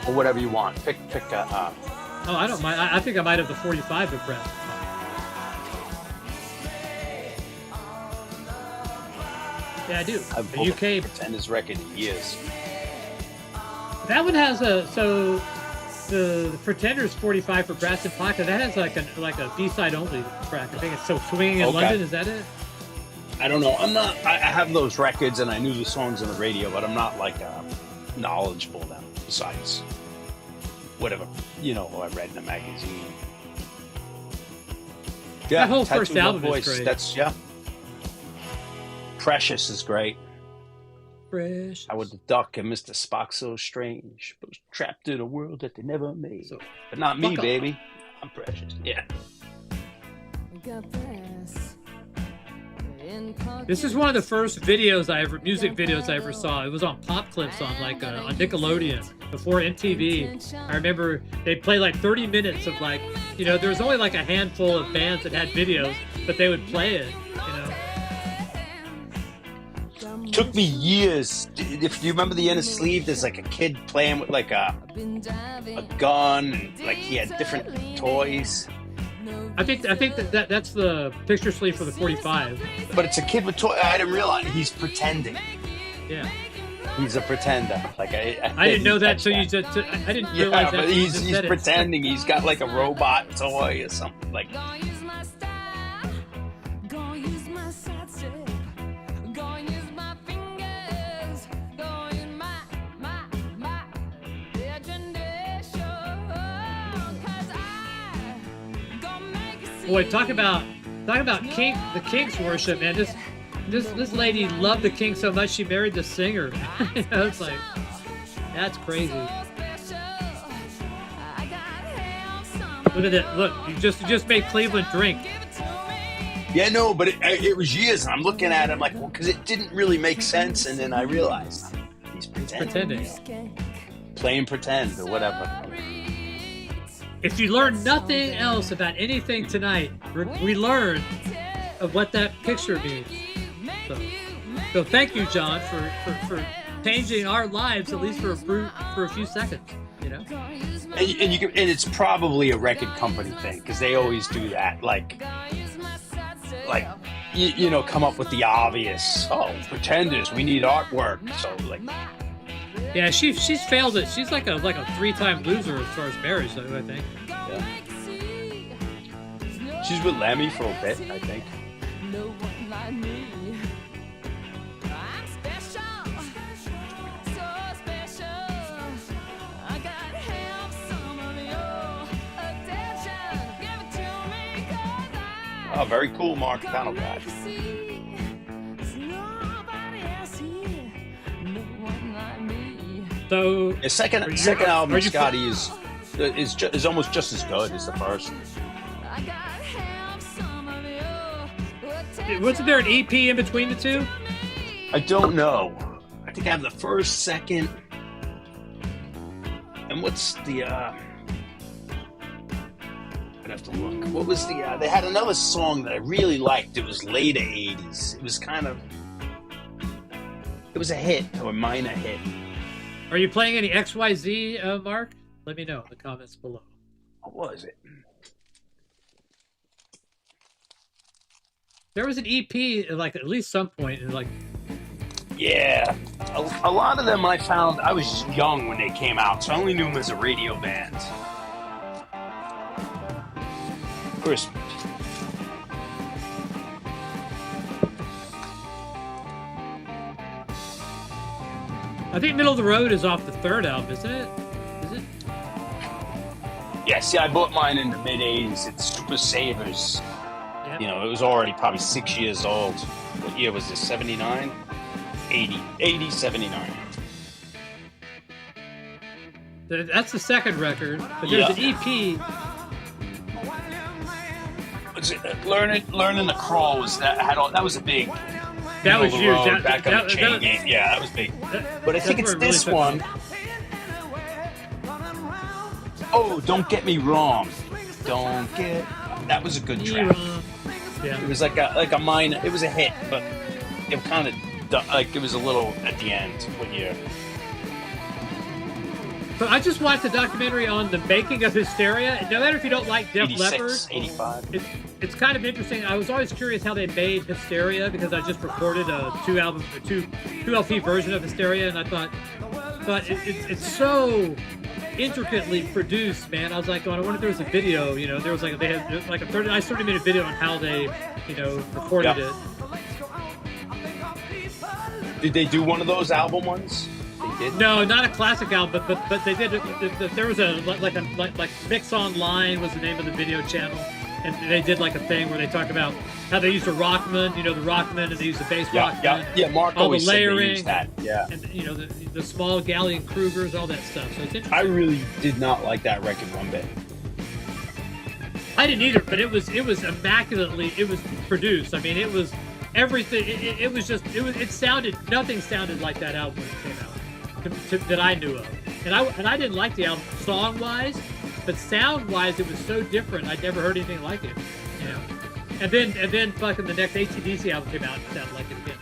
or whatever you want. Pick. Oh, I don't mind. I think I might have the 45 of Brass. Yeah, I do. I've the UK Pretenders record in years. That one has the Pretenders 45 for Brass and Pocket. That has like a B-side only track. I think it's So Swinging in London. Is that it? I don't know. I'm not. I have those records and I knew the songs on the radio, but I'm not like knowledgeable them. Besides whatever I read in a magazine. Yeah, that whole first album is great. That's Precious is great. Precious. I was the duck and Mr. Spock so strange, but was trapped in a world that they never made. But not me, baby. I'm precious. Yeah. This is one of the first music videos I ever saw. It was on Pop Clips on Nickelodeon before MTV. I remember they'd play like 30 minutes of there was only like a handful of bands that had videos, but they would play it, Took me years. If you remember the inner sleeve, there's like a kid playing with like a gun, and like he had different toys. I think that's the picture sleeve for the 45. But it's a kid with toys. I didn't realize he's pretending. Yeah. He's a pretender. Like I didn't know that, so I didn't realize that. But he's pretending. He's got like a robot toy or something like. Boy, talk about King, the King's worship, man. This lady loved the King so much she married the singer. You know, it's like, that's crazy. Look at that! Look, you just made Cleveland drink. Yeah, no, but it was years. I'm looking at it, I'm like, well, because it didn't really make sense, and then I realized he's pretending. Playing pretend or whatever. If you learn nothing else about anything tonight, we learned of what that picture means. So thank you, John, for changing our lives, at least for a few seconds. You know, and it's probably a record company thing because they always do that. Like you know, come up with the obvious. Oh, pretenders, we need artwork. So like, yeah, she's failed it. She's like a 3-time loser as far as marriage, though, I think. Yeah. She's with Lemmy for a bit, I think. Oh, very cool, Mark. Panel guy. So the second album, Scotty, is almost just as good as the first. Wasn't there an EP in between the two? I don't know. I think I have the first, second, and what's the? I'd have to look. What was the? They had another song that I really liked. It was later '80s. It was it was a hit or a minor hit. Are you playing any XYZ, Mark? Let me know in the comments below. What was it? There was an EP, like at least some point, in like. Yeah, a lot of them I found. I was young when they came out, so I only knew them as a radio band. First. I think Middle of the Road is off the third album, isn't it? Is it? Yeah, see, I bought mine in the mid-'80s. It's Super Savers. Yep. You know, it was already probably 6 years old. What year was this? 79? 80, 79. That's the second record, but there's an EP. What's it? Learning to Crawl was that was a big. That was huge. Back on the chain game. Yeah, that was big. But I think it's this one. Oh, Don't Get Me Wrong. That was a good track. Yeah. It was like a minor. It was a hit, but it kind of like it was a little at the end. What year? But I just watched the documentary on the making of Hysteria. No matter if you don't like Def 86, Leppard, 85. It's kind of interesting. I was always curious how they made Hysteria because I just recorded a two LP version of Hysteria, and I thought it's so intricately produced, man. I was like, I wonder if there was a video. You know, there was like they had like a 30-minute video on how they, recorded it. Did they do one of those album ones? They did? No, not a classic album, but they did. There was like Mix Online was the name of the video channel, and they did like a thing where they talk about how they used a Rockman, the Rockman, and they used the bass Rockman. Yeah. Mark all always the layering, said they used that. Yeah, and the small Galleon Krugers, all that stuff. So it's interesting. I really did not like that record one bit. I didn't either, but it was immaculately produced. I mean, it was everything. Nothing sounded like that album when it came out. That I knew of, and I didn't like the album song-wise, but sound-wise it was so different. I'd never heard anything like it, And then fucking the next AC/DC album came out and it sounded like it again.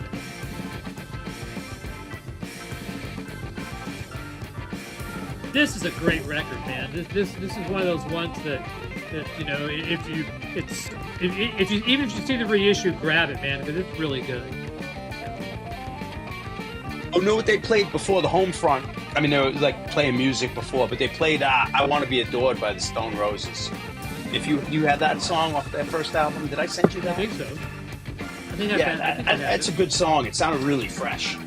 This is a great record, man. This is one of those ones that if you see the reissue, grab it, man, because it's really good. Oh, know what they played before the home front? I mean, they were like playing music before, but they played "I Want to Be Adored" by the Stone Roses. If you had that song off their first album, did I send you that? I think so. That's a good song. It sounded really fresh.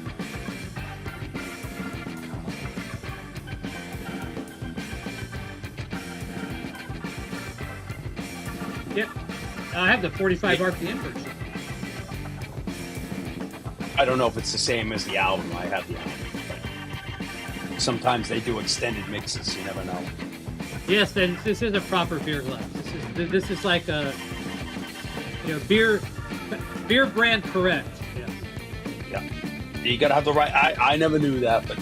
Yep. I have the 45 RPM version. I don't know if it's the same as the album. I have the album. Sometimes they do extended mixes. You never know. Yes, then this is a proper beer glass. This is like a beer brand correct. Yes. Yeah. You gotta have the right. I never knew that, but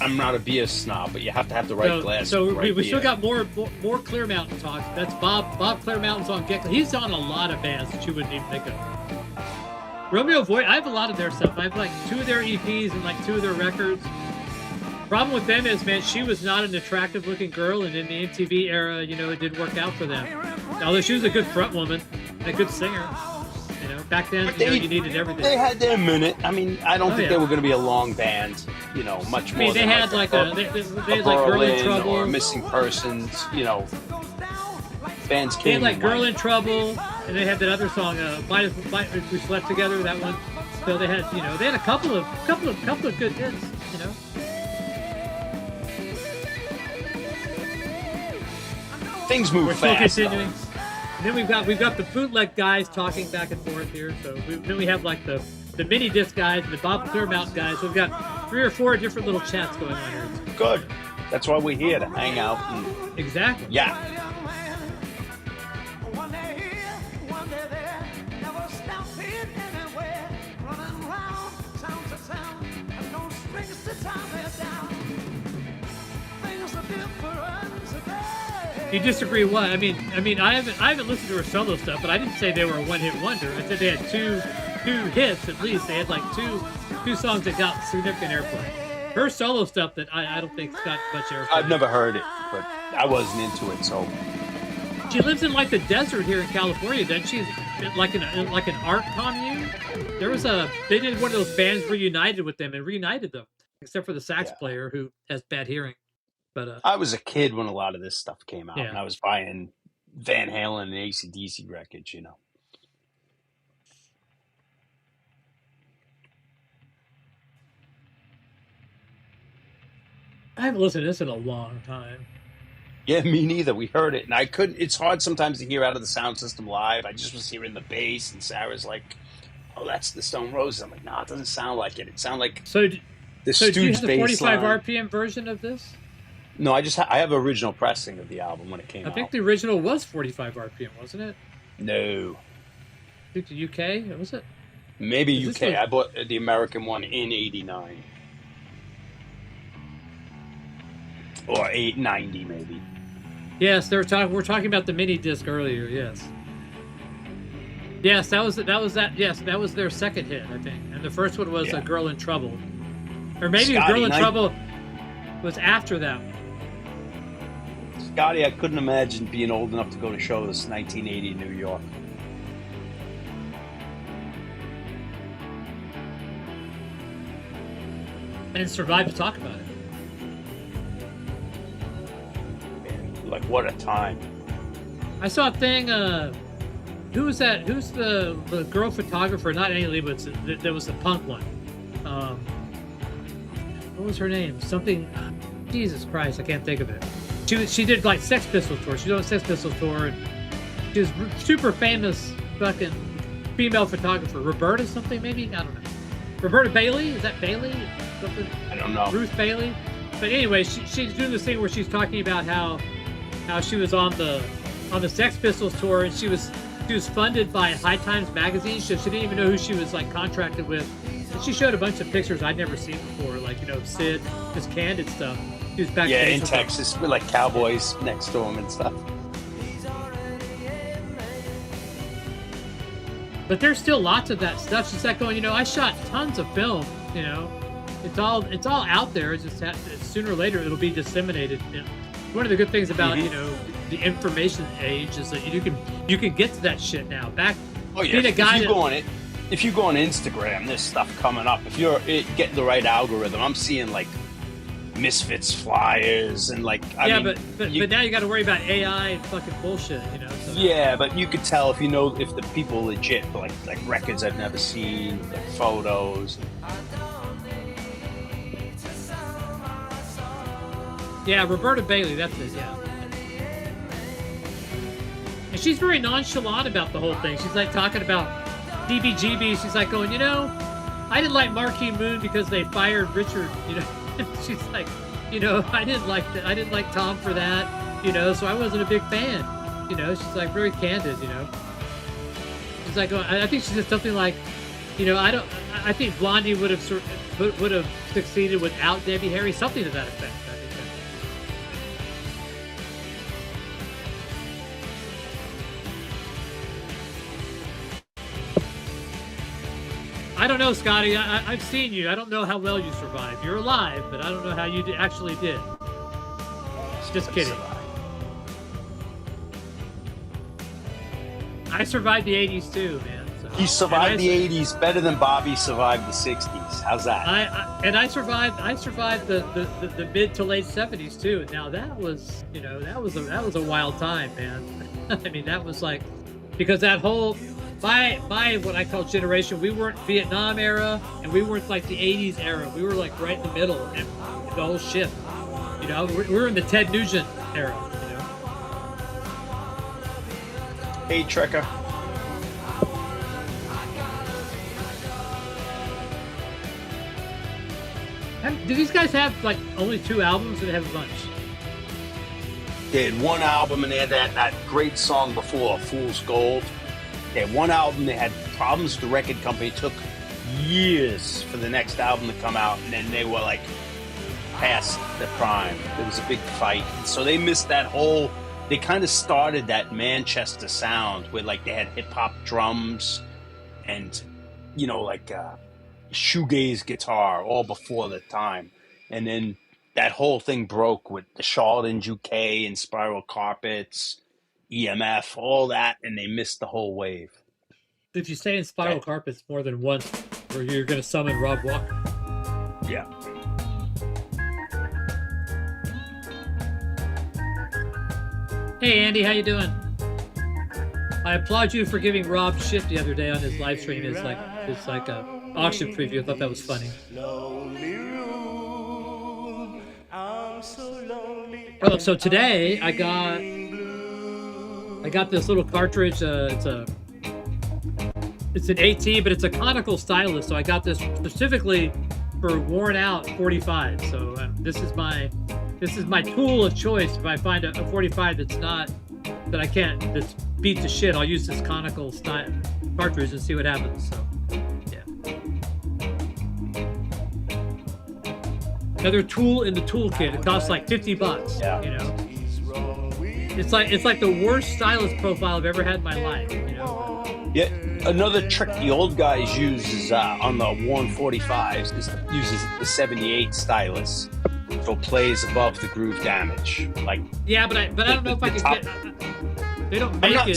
I'm not a beer snob. But you have to have the right glass. So right we still got more Clear Mountain talks. That's Bob Clear Mountain's on Get. He's on a lot of bands that you wouldn't even think of. Romeo Void. I have a lot of their stuff. I have like 2 of their EPs and like 2 of their records. Problem with them is, man, she was not an attractive looking girl, and in the MTV era, it didn't work out for them. Although she was a good front woman and a good singer. Back then, you needed everything. They had their minute. I mean, I don't think they were going to be a long band, much more. They had like they had like Girl in Trouble or Missing Persons, bands came. They had like Girl in Trouble, and they had that other song, Might If We Slept Together, that one. So they had, they had a couple of good hits, Things move We're fast. Still continuing. And then we've got the bootleg guys talking back and forth here. So then we have like the mini disc guys and the Bob Clear Mountain guys. So we've got 3 or 4 different little chats going on here. Good. That's why we're here, to hang out. Exactly. Yeah. You disagree? What? I mean, I haven't listened to her solo stuff, but I didn't say they were a one-hit wonder. I said they had two hits at least. They had like two songs that got significant airplay. Her solo stuff that I don't think's got much airplay. I've never heard it, but I wasn't into it. So she lives in like the desert here in California. Then she's like an art commune. They did one of those bands reunited with them and reunited them, except for the sax player who has bad hearing. But I was a kid when a lot of this stuff came out, Yeah. and I was buying Van Halen and AC/DC records, I haven't listened to this in a long time. Yeah, me neither. We heard it, and I couldn't. It's hard sometimes to hear out of the sound system live. I just was hearing the bass, and Sarah's like, "Oh, that's the Stone Roses." I'm like, "No, it doesn't sound like it. It sounds like So the do you Stooge have the bass 45 line." RPM version of this? No, I have an original pressing of the album when it came I out. think the original was 45 RPM, wasn't it? No, I think the UK, was it? maybe Is UK. this I bought the American one in '89 or 890, maybe. Yes, we're talking about the mini disc earlier. Yes, that was their second hit, I think, and the first one was Yeah. "A Girl in Trouble," or maybe Scotty, "A Girl in Trouble" was after that one. Scotty, I couldn't imagine being old enough to go to shows 1980 in New York. And survived to talk about it. Man, like, what a time. I saw a thing. Who was that? Who's the girl photographer? Not Annie Leibovitz. There was the punk one. What was her name? Something. Jesus Christ, I can't think of it. She did like Sex Pistols tour. She did a Sex Pistols tour, and she was super famous fucking female photographer. Roberta something maybe, I don't know. Roberta Bailey, is that Bailey? Something? I don't know. Ruth Bailey. But anyway, she's doing this thing where she's talking about how she was on the Sex Pistols tour, and she was funded by High Times magazine, so she didn't even know who she was like contracted with. And she showed a bunch of pictures I'd never seen before, like Sid, just candid stuff. She was backstage. Yeah, in with Texas, with like cowboys next to him and stuff. But there's still lots of that stuff. She's like going, I shot tons of film. It's all out there. It's just sooner or later it'll be disseminated. And one of the good things about the information age is that you can get to that shit now. Oh yeah, if you go on Instagram, there's stuff coming up. If you're getting the right algorithm, I'm seeing like Misfits flyers and like but now you got to worry about AI and fucking bullshit. So. Yeah, but you could tell if the people are legit, like records I've never seen, the photos. Yeah, Roberta Bailey, that's it. Yeah. And she's very nonchalant about the whole thing. She's like talking about DBGB. She's like going, you know, I didn't like Marquee Moon because they fired Richard, you know. She's like, you know, I didn't like Tom for that, you know, so I wasn't a big fan, you know. She's like very candid, you know. She's like, I think she said something like, you know, I think Blondie would have succeeded without Debbie Harry, something to that effect. I think I don't know, Scotty. I've seen you. I don't know how well you survived. You're alive, but I don't know how you actually did. Just kidding. I survived the 80s too, man. So. He survived the 80s better than Bobby survived the 60s. How's that? I survived the mid to late 70s too. Now that was, you know, that was a wild time, man. I mean, that was like, because that whole my what I call generation, we weren't Vietnam era and we weren't like the 80s era. We were like right in the middle and the whole shift. You know, we were in the Ted Nugent era. You know. Hey, Trekker. Do these guys have like only 2 albums, or they have a bunch? They had 1 album and they had that great song before, Fool's Gold. They had 1 album, they had problems with the record company. It took years for the next album to come out, and then they were like past the prime. There was a big fight. So they missed that whole, they kind of started that Manchester sound where like they had hip hop drums and, you know, like shoegaze guitar all before the time. And then that whole thing broke with the Charlatans UK and Spiral Carpets, EMF, all that, and they missed the whole wave. If you stay in Spiral Carpets more than once, or you're going to summon Rob Walker. Yeah. Hey Andy, how you doing? I applaud you for giving Rob shit the other day on his live stream. It's like a auction preview. I thought that was funny. Oh, so today I got this little cartridge. It's an AT, but it's a conical stylus. So I got this specifically for worn out 45. So this is my tool of choice. If I find a 45 that's beat to shit, I'll use this conical style cartridge and see what happens. So yeah, another tool in the toolkit. It costs like $50. Yeah. You know, it's like the worst stylus profile I've ever had in my life. You know. Yeah. Another trick the old guys use is on the worn 45s uses the 78 stylus. So it plays above the groove damage. Like yeah, but I don't know if I could get. They don't make it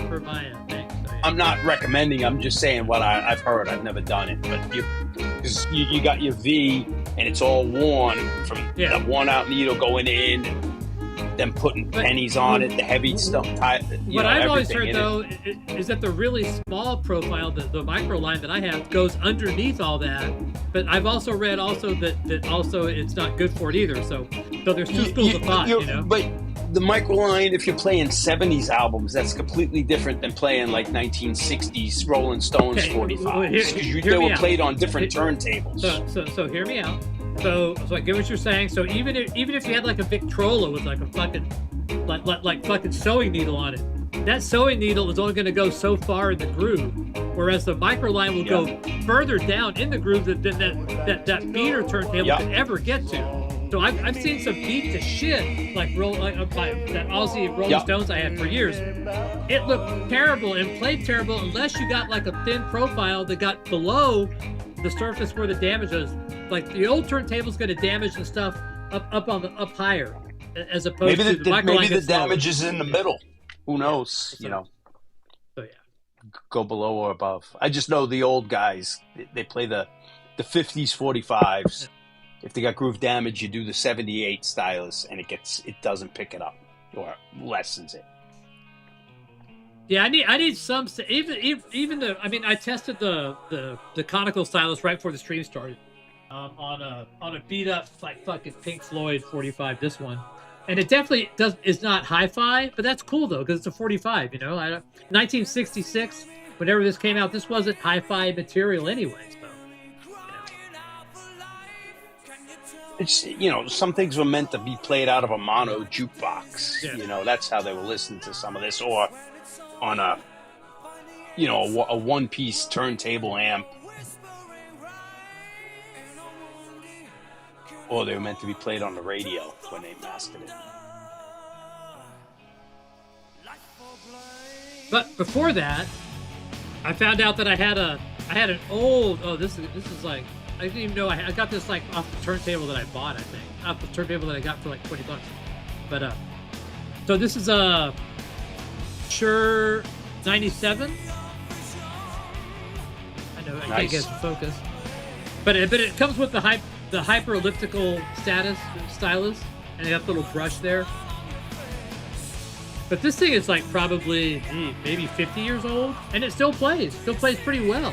for my thing. So yeah. I'm not recommending. I'm just saying what I've heard. I've never done it, but because you got your V and it's all worn from the worn out needle going in, and then putting pennies on it, the heavy stuff. What I've always heard though is that the really small profile, the micro line that I have, goes underneath all that. But I've also read that also it's not good for it either. So there's 2 schools of thought, you know. But the micro line, if you're playing 70s albums, that's completely different than playing like 1960s Rolling Stones 45s, because they were played on different turntables. So hear me out. So I get what you're saying. So even if you had like a Victrola with like a fucking like fucking sewing needle on it, that sewing needle is only going to go so far in the groove, whereas the micro line will go further down in the groove than that beater turntable can ever get to. So I've seen some beat to shit like that Aussie Rolling Stones I had for years. It looked terrible and played terrible unless you got like a thin profile that got below the surface where the damage is. Like the old turntable's going to damage the stuff up higher, as opposed to the micro line. Maybe the damage is in the middle. Who knows? You know. So yeah. Go below or above. I just know the old guys. They play the 50s 45s. If they got groove damage, you do the 78 stylus, and it doesn't pick it up or lessens it. Yeah, I need some even the. I mean, I tested the conical stylus right before the stream started on a beat up like fucking Pink Floyd 45. This one, And it definitely is not hi-fi, but that's cool though, because it's a 45. You know, 1966, whenever this came out, this wasn't hi-fi material anyway. So, it's, you know, some things were meant to be played out of a mono jukebox. Yeah. You know, that's how they were listening to some of this, or on a, you know, a one-piece turntable amp. Or they were meant to be played on the radio when they mastered it. But before that, I found out that I had an old, this is like, I didn't even know I got this like off the turntable that I bought, I think. Off the turntable that I got for like $20. But so this is a Shure 97. I know I can't get the focus. But it comes with the hyper elliptical stylus, and they have a little brush there. But this thing is like probably maybe 50 years old, and it still plays pretty well.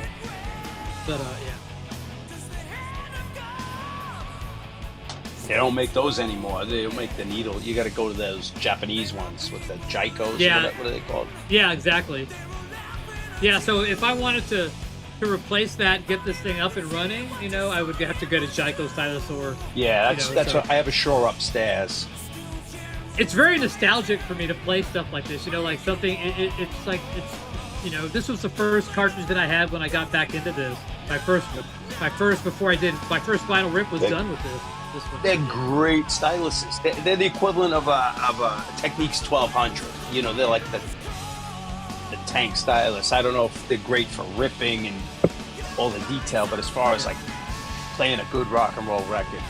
But yeah. They don't make those anymore. They don't make the needle. You got to go to those Japanese ones with the 𝐿𝐞𝐫𝐲'𝐬. Yeah. What are they called? Yeah, exactly. Yeah, so if I wanted to replace that, get this thing up and running, you know, I would have to get a 𝐿𝐞𝐫𝐲 stylus or. Yeah, that's what I have a Shure upstairs. It's very nostalgic for me to play stuff like this. You know, like something. It's like you know, this was the first cartridge that I had when I got back into this. My first before I did my first vinyl rip was done with this. They're great styluses. They're the equivalent of a Technics 1200. You know, they're like the tank stylus. I don't know if they're great for ripping and all the detail, but as far as like playing a good rock and roll record,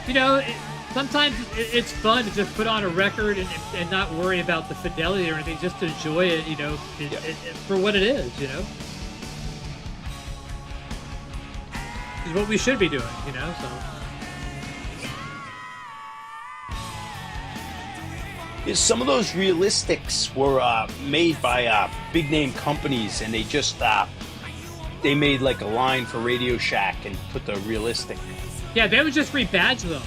you know, sometimes it's fun to just put on a record and not worry about the fidelity or anything, just to enjoy it. You know, for what it is. You know. Is what we should be doing, you know. So yeah, some of those realistics were made by big name companies, and they just they made like a line for Radio Shack and put the realistic. Yeah, they would just rebadge them.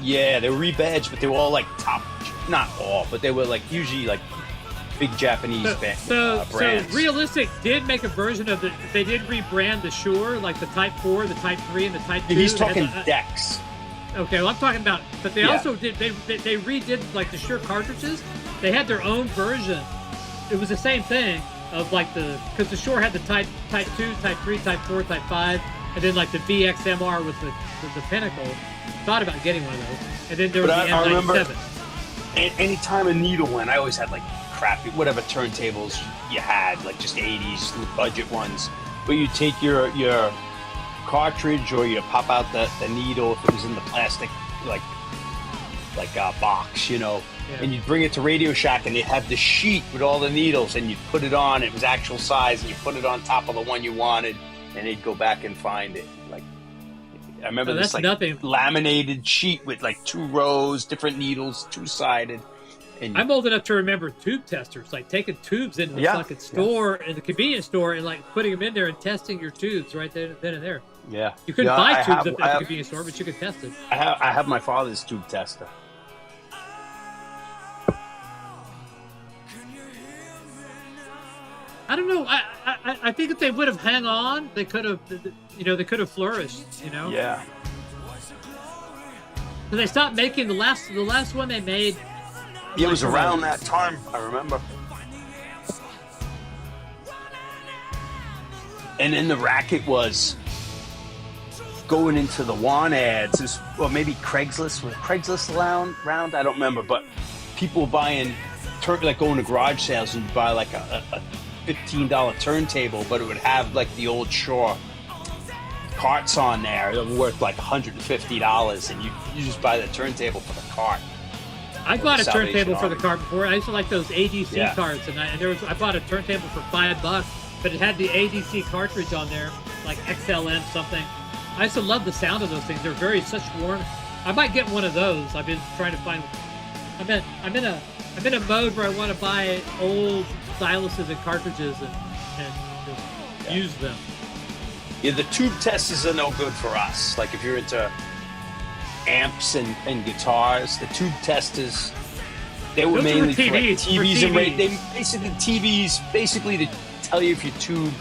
Yeah, they were rebadged, but they were all like top, not all, but they were like usually like big Japanese brands. So Realistic did make a version of they did rebrand the Shure, like the Type 4, the Type 3, and the Type 2. He's talking decks. Okay, well I'm talking about, but they also did, they redid like the Shure cartridges. They had their own version. It was the same thing of like because the Shure had the Type 2, Type 3, Type 4, Type 5, and then like the VXMR with the Pinnacle. Thought about getting one of those. And then there was the M97. I remember anytime a needle went, I always had like crappy, whatever turntables you had, like just 80s budget ones, where you take your cartridge or you pop out the needle if it was in the plastic like box, you know, and you'd bring it to Radio Shack and they'd have the sheet with all the needles and you'd put it on, it was actual size, and you put it on top of the one you wanted, and they'd go back and find it. Like I remember this like laminated sheet with like 2 rows, different needles, 2-sided. And I'm old enough to remember tube testers, like taking tubes into the fucking store, in the convenience store, and like putting them in there and testing your tubes right then and there. Yeah. You couldn't buy tubes at the convenience store, but you could test it. I have my father's tube tester. I don't know. I think if they would have hung on, they could have, you know, they could have flourished, you know? Yeah. But they stopped making the last one they made. It was around that time, I remember. And then the racket was going into the want ads, or maybe Craigslist. Was Craigslist around? I don't remember, but people were buying, like going to garage sales and you buy like a $15 turntable, but it would have like the old Shure carts on there that were worth like $150, and you just buy the turntable for the cart. I bought a turntable for the cart before. I used to like those ADC carts, and I bought a turntable for $5, but it had the ADC cartridge on there, like XLM something. I used to love the sound of those things. They're such warm. I might get one of those. I've been trying to find. I'm in a mode where I want to buy old styluses and cartridges and just use them. Yeah, the tube testers are no good for us. Like if you're into amps and guitars. The tube testers, they were Those mainly were TVs, for TVs and TVs. they basically TVs basically to tell you if your tube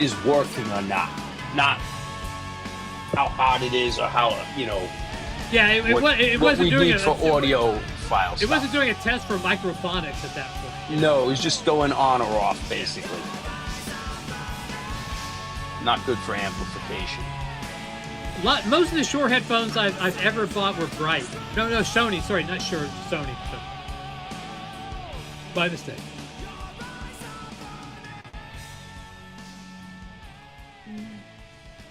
is working or not how hard it is or how Yeah, it what wasn't we doing need it for audio files. It wasn't doing a test for microphonics at that point. No, it was just going on or off basically. Not good for amplification. Most of the Shure headphones I've ever bought were bright. No, Sony. Sorry, not Shure. Sony. By mistake.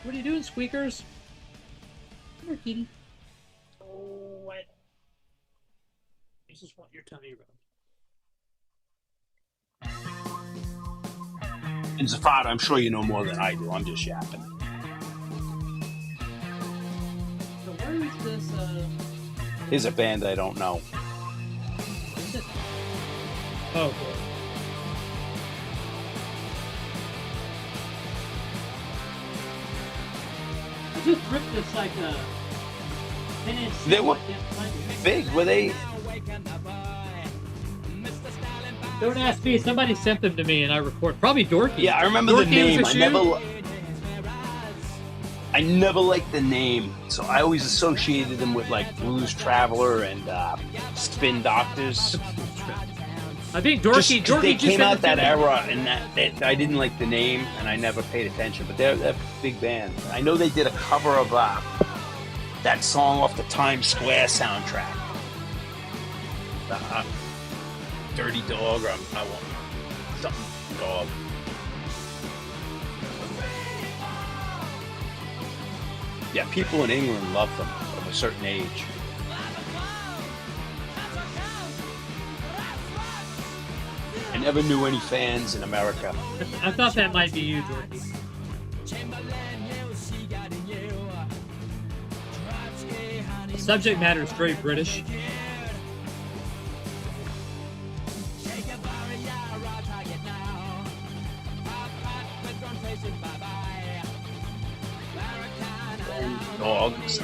What are you doing, squeakers? Come here, kitty. Oh, what? I just want your tummy rubbed. And Zafata, I'm sure you know more than I do. I'm just yapping. So where is this? Here's a band I don't know. Is it? Oh, boy. I just ripped this like a 10-inch. They were big, were they? Don't ask me. Somebody sent them to me, and I record. Probably Dorky. Yeah, I remember Dorky the name. was a shoe? I never liked the name, so I always associated them with like Blues Traveler and Spin Doctors. I think Dorky. Dorky they just came sent out it that to me. era, and I didn't like the name, and I never paid attention. But they're a big band. I know they did a cover of that song off the Times Square soundtrack. Dirty Dog, or I want something dog. Yeah, people in England love them of a certain age. I never knew any fans in America. I thought that might be you, Dorky. The subject matter is very British. Dogs.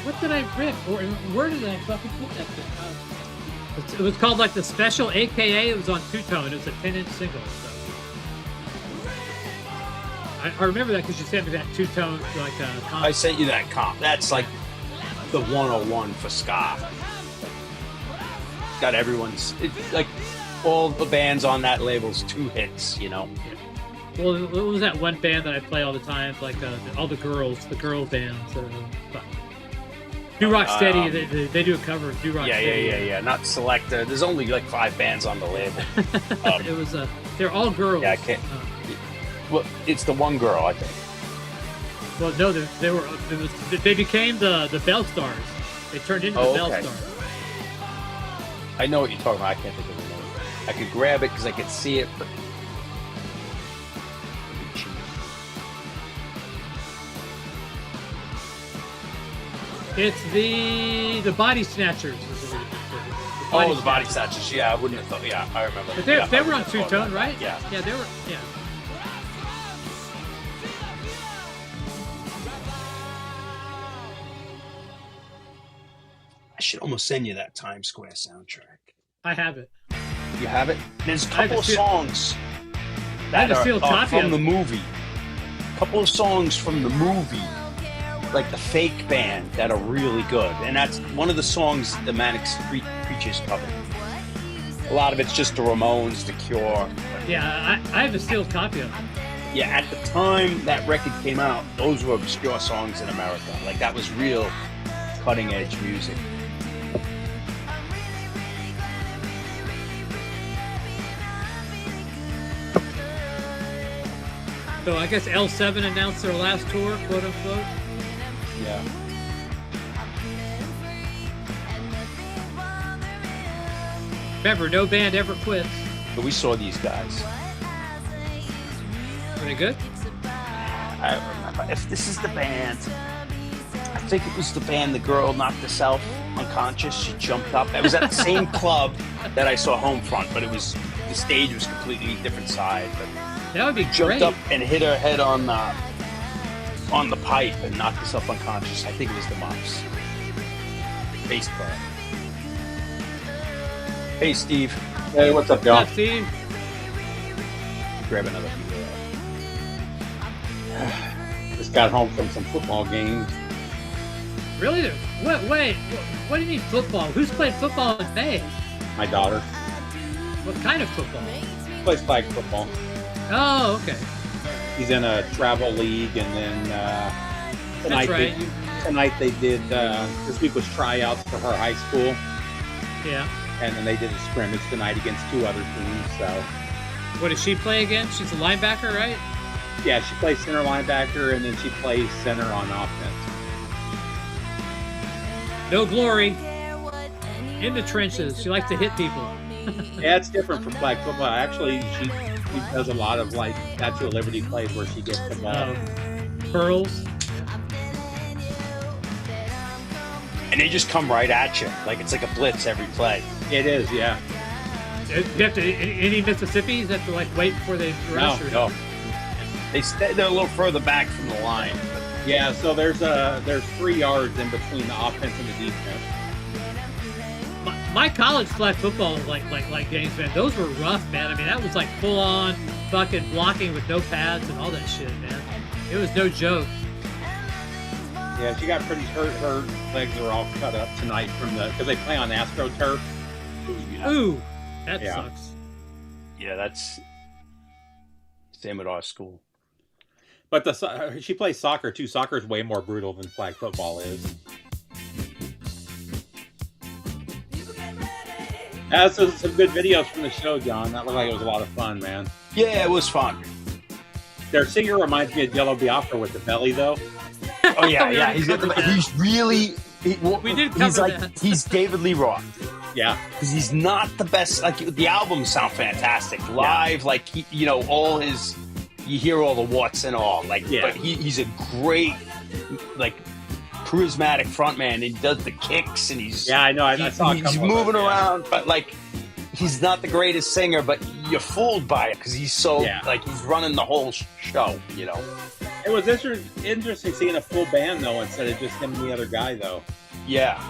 What did I rip? Or where did I fucking put that thing? It was called like the Special, aka it was on two-tone. It was a 10-inch single. So. I remember that because you sent me that two-tone like comp. I sent you that comp. That's like the 101 for ska. Got everyone's like all the bands on that label's 2 hits, you know. Well, it was that one band that I play all the time, like all the girl bands. Do Rock Steady, they do a cover of Do Rock Steady. Yeah. Not Selector. There's only like 5 bands on the label. It was they're all girls. Yeah, I can't. Well, it's the one girl, I think. Well, no, they became the Bell Stars. They turned into the Bell Stars. I know what you're talking about. I can't think of the name. I could grab it because I could see it, but it's the Body Snatchers. The Body Snatchers. Yeah, I wouldn't have thought. Yeah, I remember. But they were on two-tone, right? Yeah. Yeah, they were. Yeah. I should almost send you that Times Square soundtrack. I have it. You have it? There's a couple of songs that are copy from the movie. A couple of songs from the movie, like the fake band, that are really good. And that's one of the songs the Manic Street Preachers covered. A lot of it's just the Ramones, the Cure. Yeah, I have a sealed copy of it. Yeah, at the time that record came out, those were obscure songs in America. Like, that was real cutting-edge music. So I guess L7 announced their last tour, quote unquote. Yeah. Remember, no band ever quits. But we saw these guys. Were they good? I remember. If this is the band, I think it was the band. The girl knocked herself unconscious. She jumped up. It was at the same club that I saw Homefront, but it was the stage was completely different side. But That would be jumped great. up and hit her head on the pipe and knocked herself unconscious. I think it was the mops. Bass player. Hey, Steve. Hey, what's up, y'all? What's up, Steve? Grab another beer. Just got home from some football games. Really? Wait. What do you mean football? Who's played football in May? My daughter What kind of football? plays flag football. Oh, okay. He's in a travel league, and then tonight, That's right. tonight they did. This week was tryouts for her high school, Yeah. and then they did a scrimmage tonight against 2 other teams. So, What does she play again? She's a linebacker, right? yeah, she plays center linebacker, and then she plays center on offense. No glory. In the trenches. She likes to hit people. Yeah, it's different from flag football. Actually, she does a lot of like Statue of Liberty plays where she gets the ball. Curls. And they just come right at you. Like it's like a blitz every play. It is, yeah. You have to, any Mississippi's have to like wait before they rush? or- No. They're a little further back from the line. Yeah, so there's 3 yards in between the offense and the defense. My college flag football like games, man. Those were rough, man. I mean, that was like full on fucking blocking with no pads and all that shit, man. It was no joke. Yeah, she got pretty hurt. Her legs are all cut up tonight because they play on AstroTurf. Ooh, that Yeah. sucks. Yeah, that's same at our school. But she plays soccer too. Soccer is way more brutal than flag football is. That's some good videos from the show, John. That looked like it was a lot of fun, man. Yeah, it was fun. Their singer reminds me of Jello Biafra with the belly, though. Oh yeah, We yeah. already He's got covered that. he's really. We did He's cover like that. he's David Lee Roth Yeah, because he's not the best. Like the albums sound fantastic live. Like all his. You hear all the what's and all. Like, Yeah. but he's a great like charismatic frontman. And he does the kicks and he's yeah, I know. I saw a he's couple of moving those, yeah. around, but like he's not the greatest singer. But you're fooled by it because he's so like he's running the whole show. It was interesting seeing a full band though instead of just him and the other guy though. Yeah.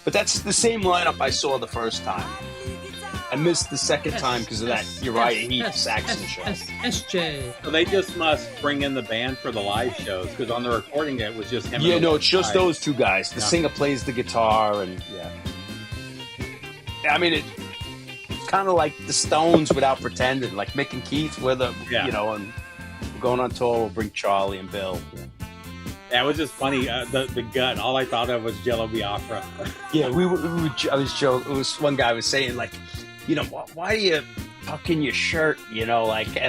But that's the same lineup I saw the first time. I missed the second time because of that Uriah Heep Saxon show. SJ. So they just must bring in the band for the live shows because on the recording it was just him. Yeah, and no, the it's just guy. those two guys. The singer plays the guitar, and I mean, it's kind of like the Stones without pretending. Like Mick and Keith, and we're going on tour. We'll bring Charlie and Bill. Yeah, it was just funny. The gut. All I thought of was Jello Biafra. Yeah, I was joking. It was one guy was saying like, why do you tuck in your shirt? And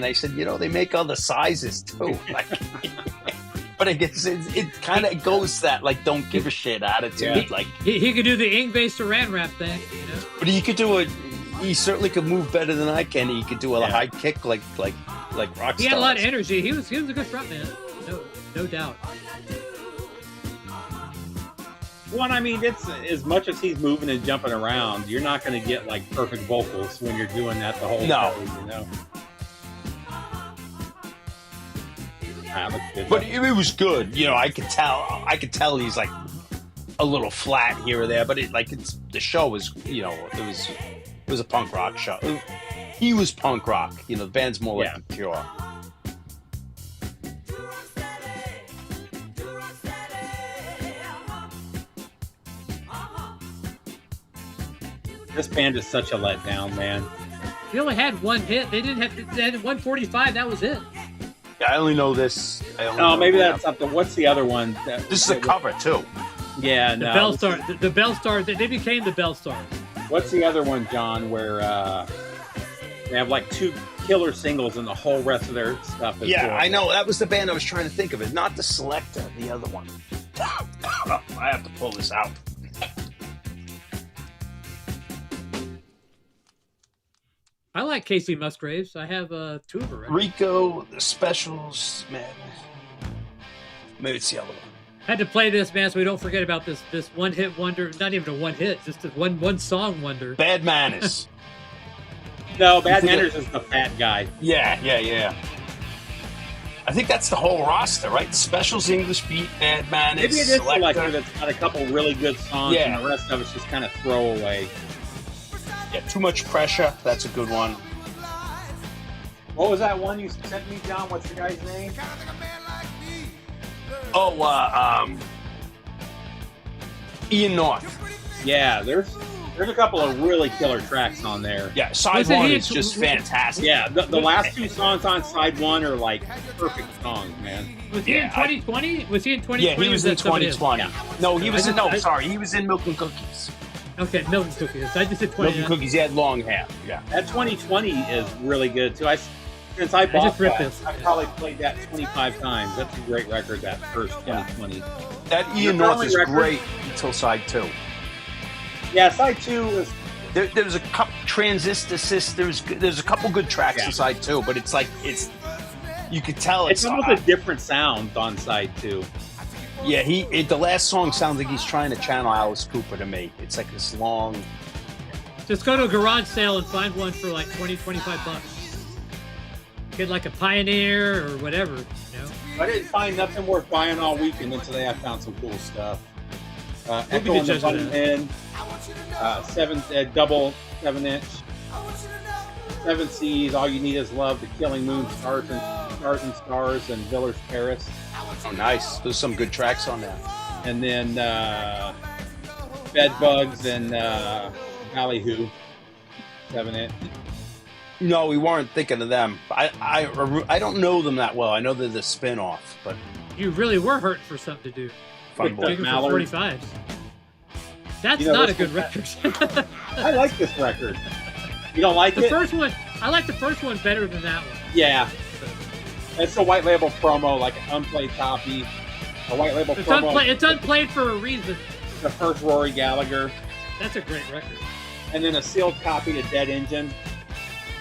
I said, they make other sizes too. Like, but I guess it kind of goes to that like don't give a shit attitude. Yeah. Like He could do the Ing-based Saran wrap thing, but he could do it. He certainly could move better than I can. He could do a high kick like rock He had a lot of stars. energy. He was a good frontman. No doubt. Well, I mean, it's as much as he's moving and jumping around, you're not going to get like perfect vocals when you're doing that the whole No. show, Good But it was good. I could tell he's like a little flat here or there. But the show was it was a punk rock show. He was punk rock. The band's more like The Cure. This band is such a letdown, man. He only had one hit. They didn't have. They had 145. That was it. Yeah, I only know this. Oh, maybe that's something. What's the other one? This is a cover too. Yeah, The no. Bell Star. The Bell Star. They became the Bell Stars. What's the other one, John? Where they have like 2 killer singles and the whole rest of their stuff is Yeah, horrible. I know. That was the band I was trying to think of. It not the Selector, the other one. I have to pull this out. I like Casey Musgraves. I have 2 of her. Right? Rico, the Specials, man. Maybe it's the other one. Had to play this, man, so we don't forget about this one hit wonder. Not even a one hit, just a one song wonder. Bad Manners. No, Bad Manners is the fat guy. Yeah. I think that's the whole roster, right? Specials, English Beat, Bad Manners, Maybe it is Selector that's got a couple really good songs, and the rest of it's just kind of throwaway. Yeah, Too Much Pressure. That's a good one. What was that one you sent me, John? What's the guy's name? Oh, Ian North. Yeah, there's a couple of really killer tracks on there. Yeah, side one is just fantastic. Yeah, the last two songs on side one are like perfect songs, man. Was he in 2020? Was he in 2020? Yeah, he was in 2020. Yeah. No, he was he was in Milk and Cookies. Okay, Milk and Cookies. I just said 20. Milk and Cookies, he had long hair. Yeah. That 2020 is really good too. Since I bought that, I've probably played that 25 times. That's a great record, that first 2020. That Ian North is great until side 2. Yeah, side 2 is... There's a couple Transistor Sisters. There's a couple good tracks on side 2, but it's like you could tell it's almost a different sound on side 2. Yeah, the last song sounds like he's trying to channel Alice Cooper to me. It's like this long. Just go to a garage sale and find one for like 20, 25 bucks. Get like a Pioneer or whatever, you know. I didn't find nothing worth buying all weekend until I found some cool stuff. Echo and the Bunnymen, double 7-inch, 7 C's, All You Need Is Love, The Killing Moon, Stars and Stars, and Villar's Paris. Oh, nice. There's some good tracks on that. And then Bedbugs and Ballyhoo, 7-inch. No, we weren't thinking of them. I don't know them that well. I know they're the spin-off, but you really were hurting for something to do. Fun boy. 45s. That's not a good record. I like this record. You don't like it? The first one. I like the first one better than that one. Yeah. It's a white label promo, like an unplayed copy. A white label promo. It's unplayed for a reason. The first Rory Gallagher. That's a great record. And then a sealed copy to Dead Engine.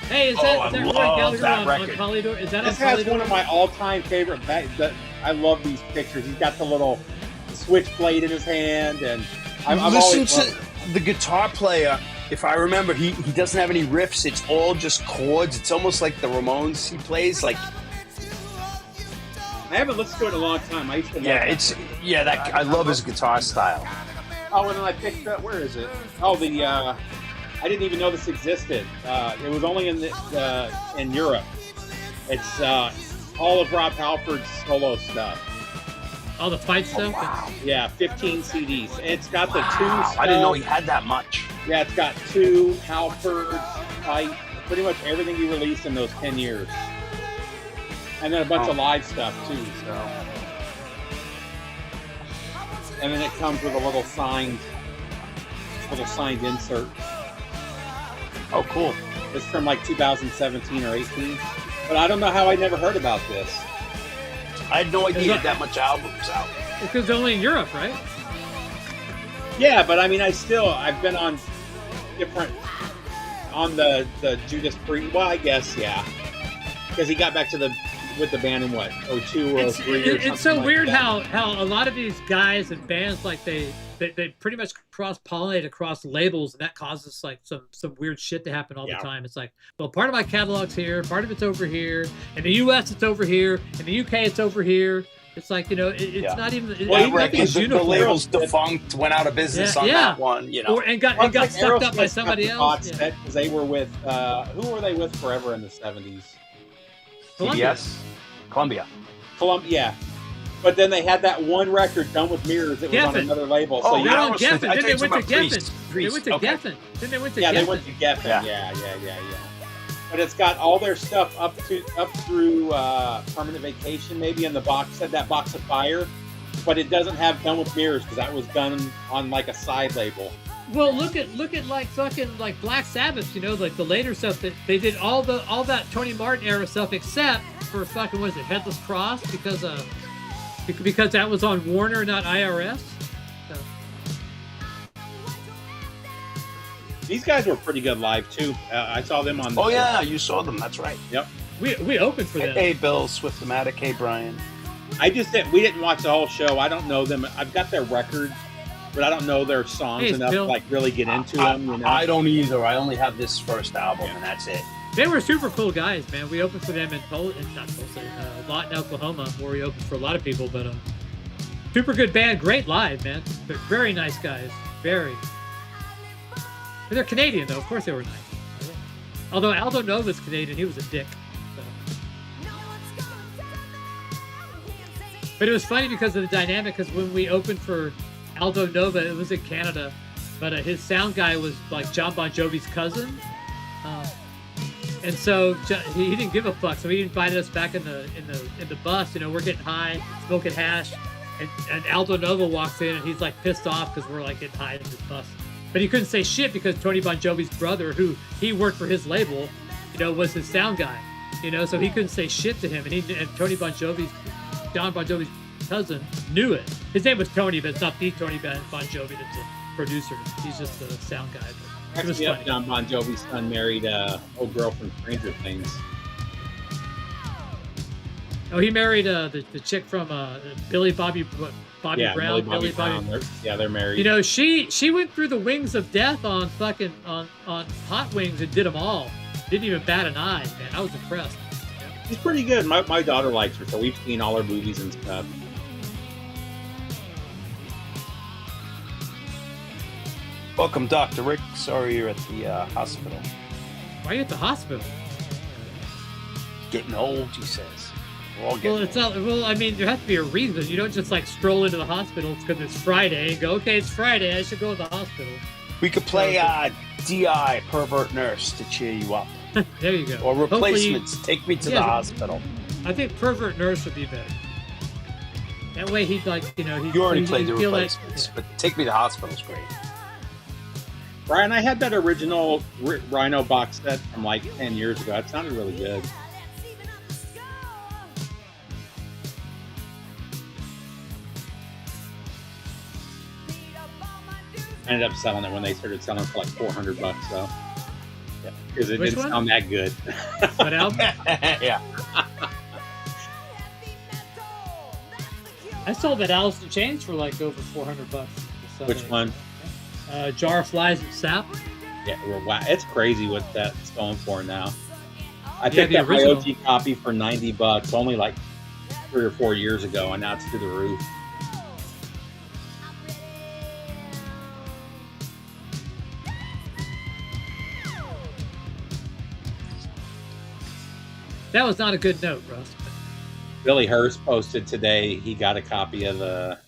Hey, is that Rory Gallagher on Polydor? Is that this has one of my all-time favorite. I love these pictures. He's got the little switchblade in his hand, and I've listen always to the guitar player. If I remember, he doesn't have any riffs. It's all just chords. It's almost like the Ramones he plays. Like I haven't listened to it in a long time. I used to. I love his guitar style. Oh, and then I picked up. Where is it? Oh, I didn't even know this existed. It was only in Europe. It's all of Rob Halford's solo stuff. All the fight stuff? Wow. Yeah, 15 CDs. It's got the 2 stuff. I didn't know he had that much. Yeah, it's got 2 Halfords, fight, pretty much everything he released in those 10 years. And then a bunch of live stuff, too, so. And then it comes with a little signed insert. Oh, cool. It's from like 2017 or 18. But I don't know how I never heard about this. I had no idea that much albums out. Because it's only in Europe, right? Yeah, but I mean, I've been on the Judas Priest. Well, I guess, yeah. Because he got back with the band in what, 02 or 03 or something. It's so like weird that. how a lot of these guys and bands, like they pretty much cross-pollinate across labels, and that causes like some weird shit to happen all the time. It's like, well, part of my catalog's here, part of it's over here. In the U.S. it's over here. In the U.K. it's over here. It's like, it's not even. Nothing's the uniform. label's defunct, went out of business on that one, and got sucked up by somebody else. Because they were with who were they with forever in the 70s? Columbia. Yeah. But then they had that one record, Done with Mirrors, that was on another label. Oh, so they're on Geffen. Then they went to Geffen. They went to Geffen. Then they went to Geffen. They went to Geffen. Yeah. But it's got all their stuff up through Permanent Vacation, maybe in the box set, that Box of Fire. But it doesn't have Done with Mirrors because that was done on like a side label. Well, look at like fucking like Black Sabbath, like the later stuff that they did all that Tony Martin era stuff except for fucking Headless Cross because that was on Warner, not IRS. So. These guys were pretty good live too. I saw them on. Oh yeah, you saw them. That's right. Yep. We opened for them. Hey, Bill Swift-O-Matic. Hey, Brian. We didn't watch the whole show. I don't know them. I've got their record, but I don't know their songs Hey, enough Bill. to like really get into them. You know, I don't either. I only have this first album, and that's it. They were super cool guys, man. We opened for them in Lawton, Oklahoma, where we opened for a lot of people. But super good band, great live, man. They're very nice guys, very. But they're Canadian, though. Of course, they were nice. Although Aldo Nova's Canadian, he was a dick. So. But it was funny because of the dynamic. Because when we opened for Aldo Nova, it was in Canada, but his sound guy was like Jon Bon Jovi's cousin. And so he didn't give a fuck. So he invited us back in the bus. You know, we're getting high, smoking hash, and Aldo Nova walks in and he's like pissed off because we're like getting high in this bus. But he couldn't say shit because Tony Bon Jovi's brother, who he worked for his label, you know, was his sound guy. You know, so he couldn't say shit to him. And Tony Bon Jovi's, Jon Bon Jovi's cousin, knew it. His name was Tony, but it's not the Tony Bon Jovi that's a producer. He's just the sound guy. It was funny. Jon Bon Jovi's son married old girl from Stranger Things. Oh, he married the chick from Bobby Brown. Billy Bobby Brown. They're married. You know, she went through the wings of death on fucking on Hot Wings and did them all. Didn't even bat an eye, man. I was impressed. She's pretty good. My daughter likes her, so we've seen all her movies and stuff. Welcome, Dr. Rick. Sorry you're at the hospital. Why are you at the hospital? Getting old, he says. We're all getting old. Well, I mean, there has to be a reason. You don't just like stroll into the hospital because it's Friday and go, okay, it's Friday, I should go to the hospital. We could play DI, Pervert Nurse, to cheer you up. There you go. Or Replacements, Take Me to the Hospital. I think Pervert Nurse would be better. That way he'd like, you know, You already played the feel Replacements, but Take Me to the Hospital is great. Brian, I had that original Rhino box set from like 10 years ago. It sounded really good. I ended up selling it when they started selling for like $400 though. Yeah, because it didn't sound that good. What album? Yeah. I sold that Alice in Chains for like over $400. Which one? Jar of Flies and Sap. Yeah, well, wow, it's crazy what that's going for now. I picked up my OG copy for $90 only like 3 or 4 years ago, and now it's through the roof. That was not a good note, Russ. Billy Hurst posted today he got a copy of the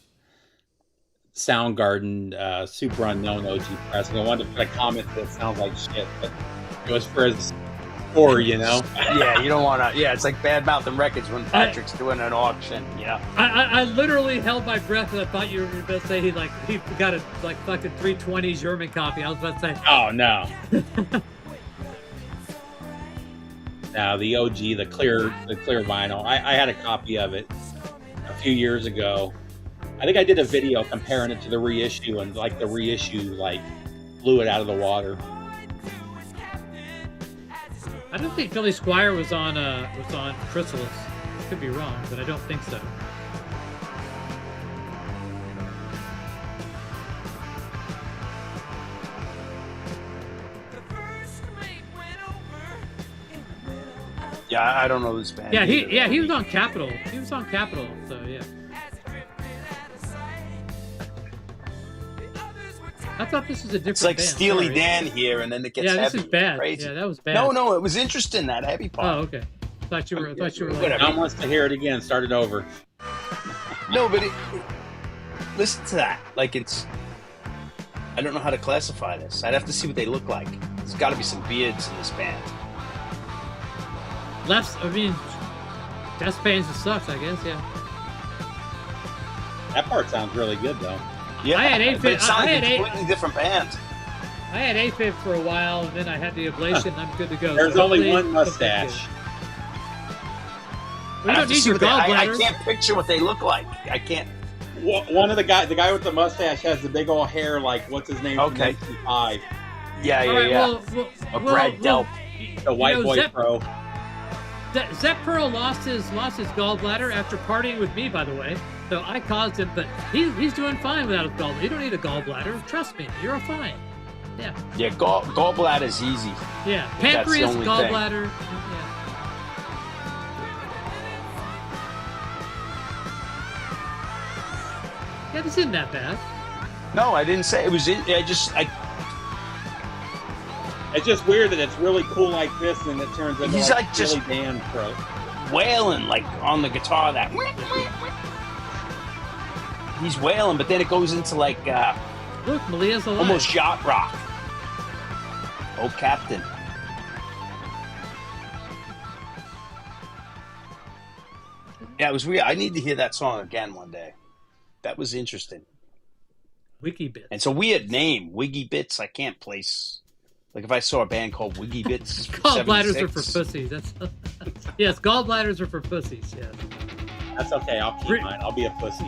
Soundgarden Super Unknown OG pressing. I wanted to put a comment that sounds like shit, but it was for his score, you know? Yeah, you don't want to. Yeah, it's like bad mouthing records when Patrick's doing an auction. Yeah. I literally held my breath and I thought you were about to say he got a like fucking 320 German copy. I was about to say, oh no. Now the OG, the clear vinyl. I had a copy of it a few years ago. I think I did a video comparing it to the reissue, and like the reissue like blew it out of the water. I don't think Billy Squier was on Chrysalis. Could be wrong, but I don't think so. Yeah, I don't know this band. Yeah, he was on Capitol. He was on Capitol, so yeah. I thought this was a different It's like band. Steely Sorry. Dan here, and then it gets heavy. This is bad. Crazy. Yeah, that was bad. No, it was interesting, that heavy part. Oh, okay. Thought you were like, Tom wants to hear it again. Start it over. No, but listen to that. Like, it's... I don't know how to classify this. I'd have to see what they look like. There's got to be some beards in this band. Death Pains it sucks, I guess, yeah. That part sounds really good, though. Yeah, I had AFib. but it sounds like a completely different band. I had AFib for a while, and then I had the ablation, and I'm good to go. There's only one mustache. We don't need your gallbladder. I can't picture what they look like. I can't. One of the guy with the mustache has the big old hair, like, what's his name? Okay. From 1985. Yeah. Brad Delp. The White Boy Pro. Zep Pearl lost his gallbladder after partying with me, by the way. So I caused him, but he's doing fine without his gallbladder. You don't need a gallbladder. Trust me, you're fine. Yeah. Yeah, gallbladder is easy. Yeah. That's the Pancreas, only gallbladder. Yeah, this isn't that bad. No, I didn't say it was. It's just weird that it's really cool like this, and it turns into He's like just really damn pro. wailing like on the guitar. That he's wailing, but then it goes into like Look, Malia's alive. almost yacht rock. Oh, Captain. Yeah, it was weird. I need to hear that song again one day. That was interesting. Wiki Bits. And so weird name, Wiggy Bits. I can't place. Like if I saw a band called Wiggy Bits. Gallbladders 76. are for pussies. That's yes, gallbladders are for pussies. Yes. That's okay. I'll keep mine. I'll be a pussy.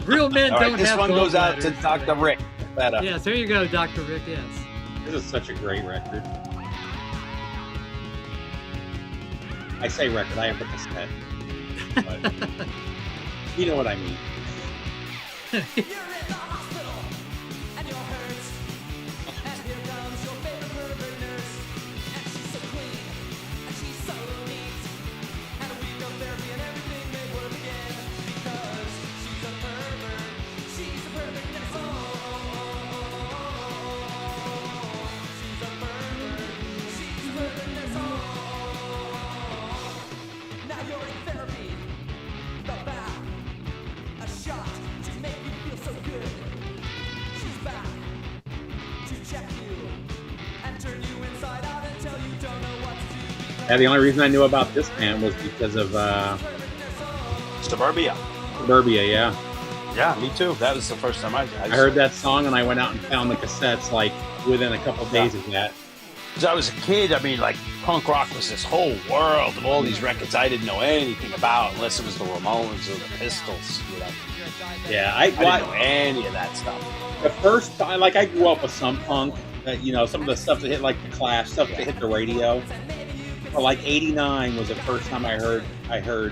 Real men All right, don't this have one goes out to gallbladders. Dr. Rick. Better. Yes, there you go, Dr. Rick. Yes. This is such a great record. I say record. I have the cassette. But you know what I mean. Yeah, the only reason I knew about this band was because of Suburbia. Suburbia, yeah. Yeah, me too. That was the first time I heard that song, and I went out and found the cassettes like within a couple days of that. Because I was a kid, I mean, like, punk rock was this whole world of all these records I didn't know anything about, unless it was the Ramones or the Pistols, you know. Yeah, I didn't know any of that stuff. The first time, like, I grew up with some punk, you know, some of the stuff that hit, like, the Clash, stuff that hit the radio. But, like, '89 was the first time I heard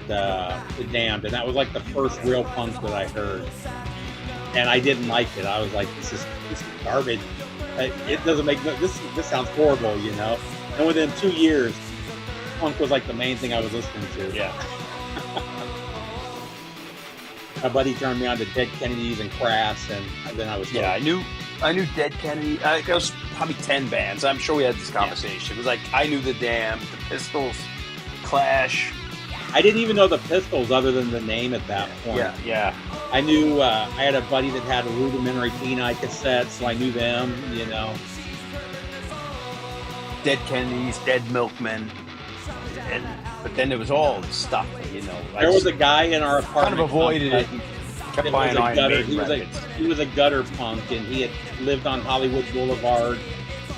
The Damned, and that was, like, the first real punk that I heard. And I didn't like it. I was like, this is garbage. It doesn't make this sounds horrible, you know. And within 2 years, punk was like the main thing I was listening to. Yeah. My buddy turned me on to Dead Kennedys and Crass, and then I was yeah. I knew Dead Kennedy. It was probably 10 bands. I'm sure we had this conversation. Yeah. It was like I knew the Damned, the Pistols, Clash. I didn't even know the Pistols other than the name at that point. Yeah. I knew I had a buddy that had Rudimentary Penile cassettes, so I knew them, you know. Dead Kennedys, Dead Milkmen, but then there was all this stuff, you know. There was a guy in our apartment. Kind of avoided it. Kept buying Iron Maiden records. He was a gutter punk, and he had lived on Hollywood Boulevard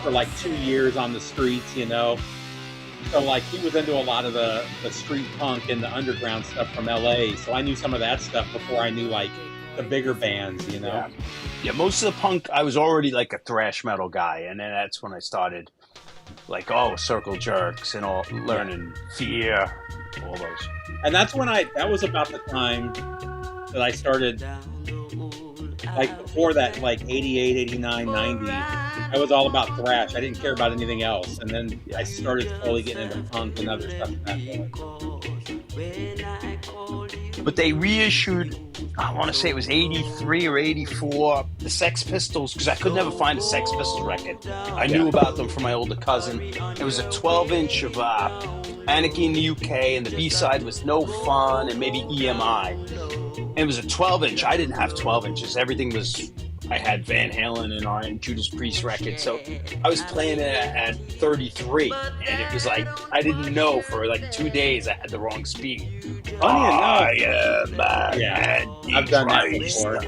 for like 2 years on the streets, you know. So, like, he was into a lot of the street punk and the underground stuff from L.A., so I knew some of that stuff before I knew, like, the bigger bands, you know? Yeah, most of the punk, I was already, like, a thrash metal guy, and then that's when I started, like, Circle Jerks and all, learning Fear, all those. And that's when that was about the time that I started, like, before that, like, 88, 89, 90, I was all about thrash. I didn't care about anything else. And then I started slowly getting into punk and other stuff that way. But they reissued, I want to say it was 83 or 84, the Sex Pistols, because I could never find a Sex Pistols record. I knew about them from my older cousin. It was a 12-inch of Anarchy in the UK, and the B-side was No Fun and maybe EMI. And it was a 12-inch. I didn't have 12 inches. Everything was... I had Van Halen and Judas Priest records, so I was playing it at 33, and it was like I didn't know for like 2 days I had the wrong speed. Funny enough, I've done that before.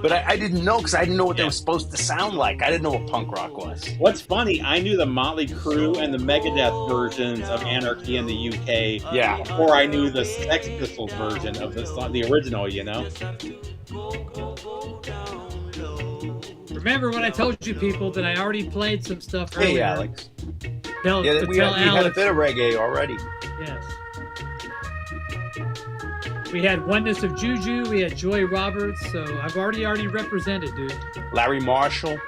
But I didn't know because I didn't know what they were supposed to sound like. I didn't know what punk rock was. What's funny, I knew the Motley Crue and the Megadeth versions of Anarchy in the UK before I knew the Sex Pistols version of the original, you know? Remember when I told you people that I already played some stuff earlier? Hey, Alex. We had a bit of reggae already. Yes. We had Oneness of Juju. We had Joy Roberts. So I've already represented, dude. Larry Marshall.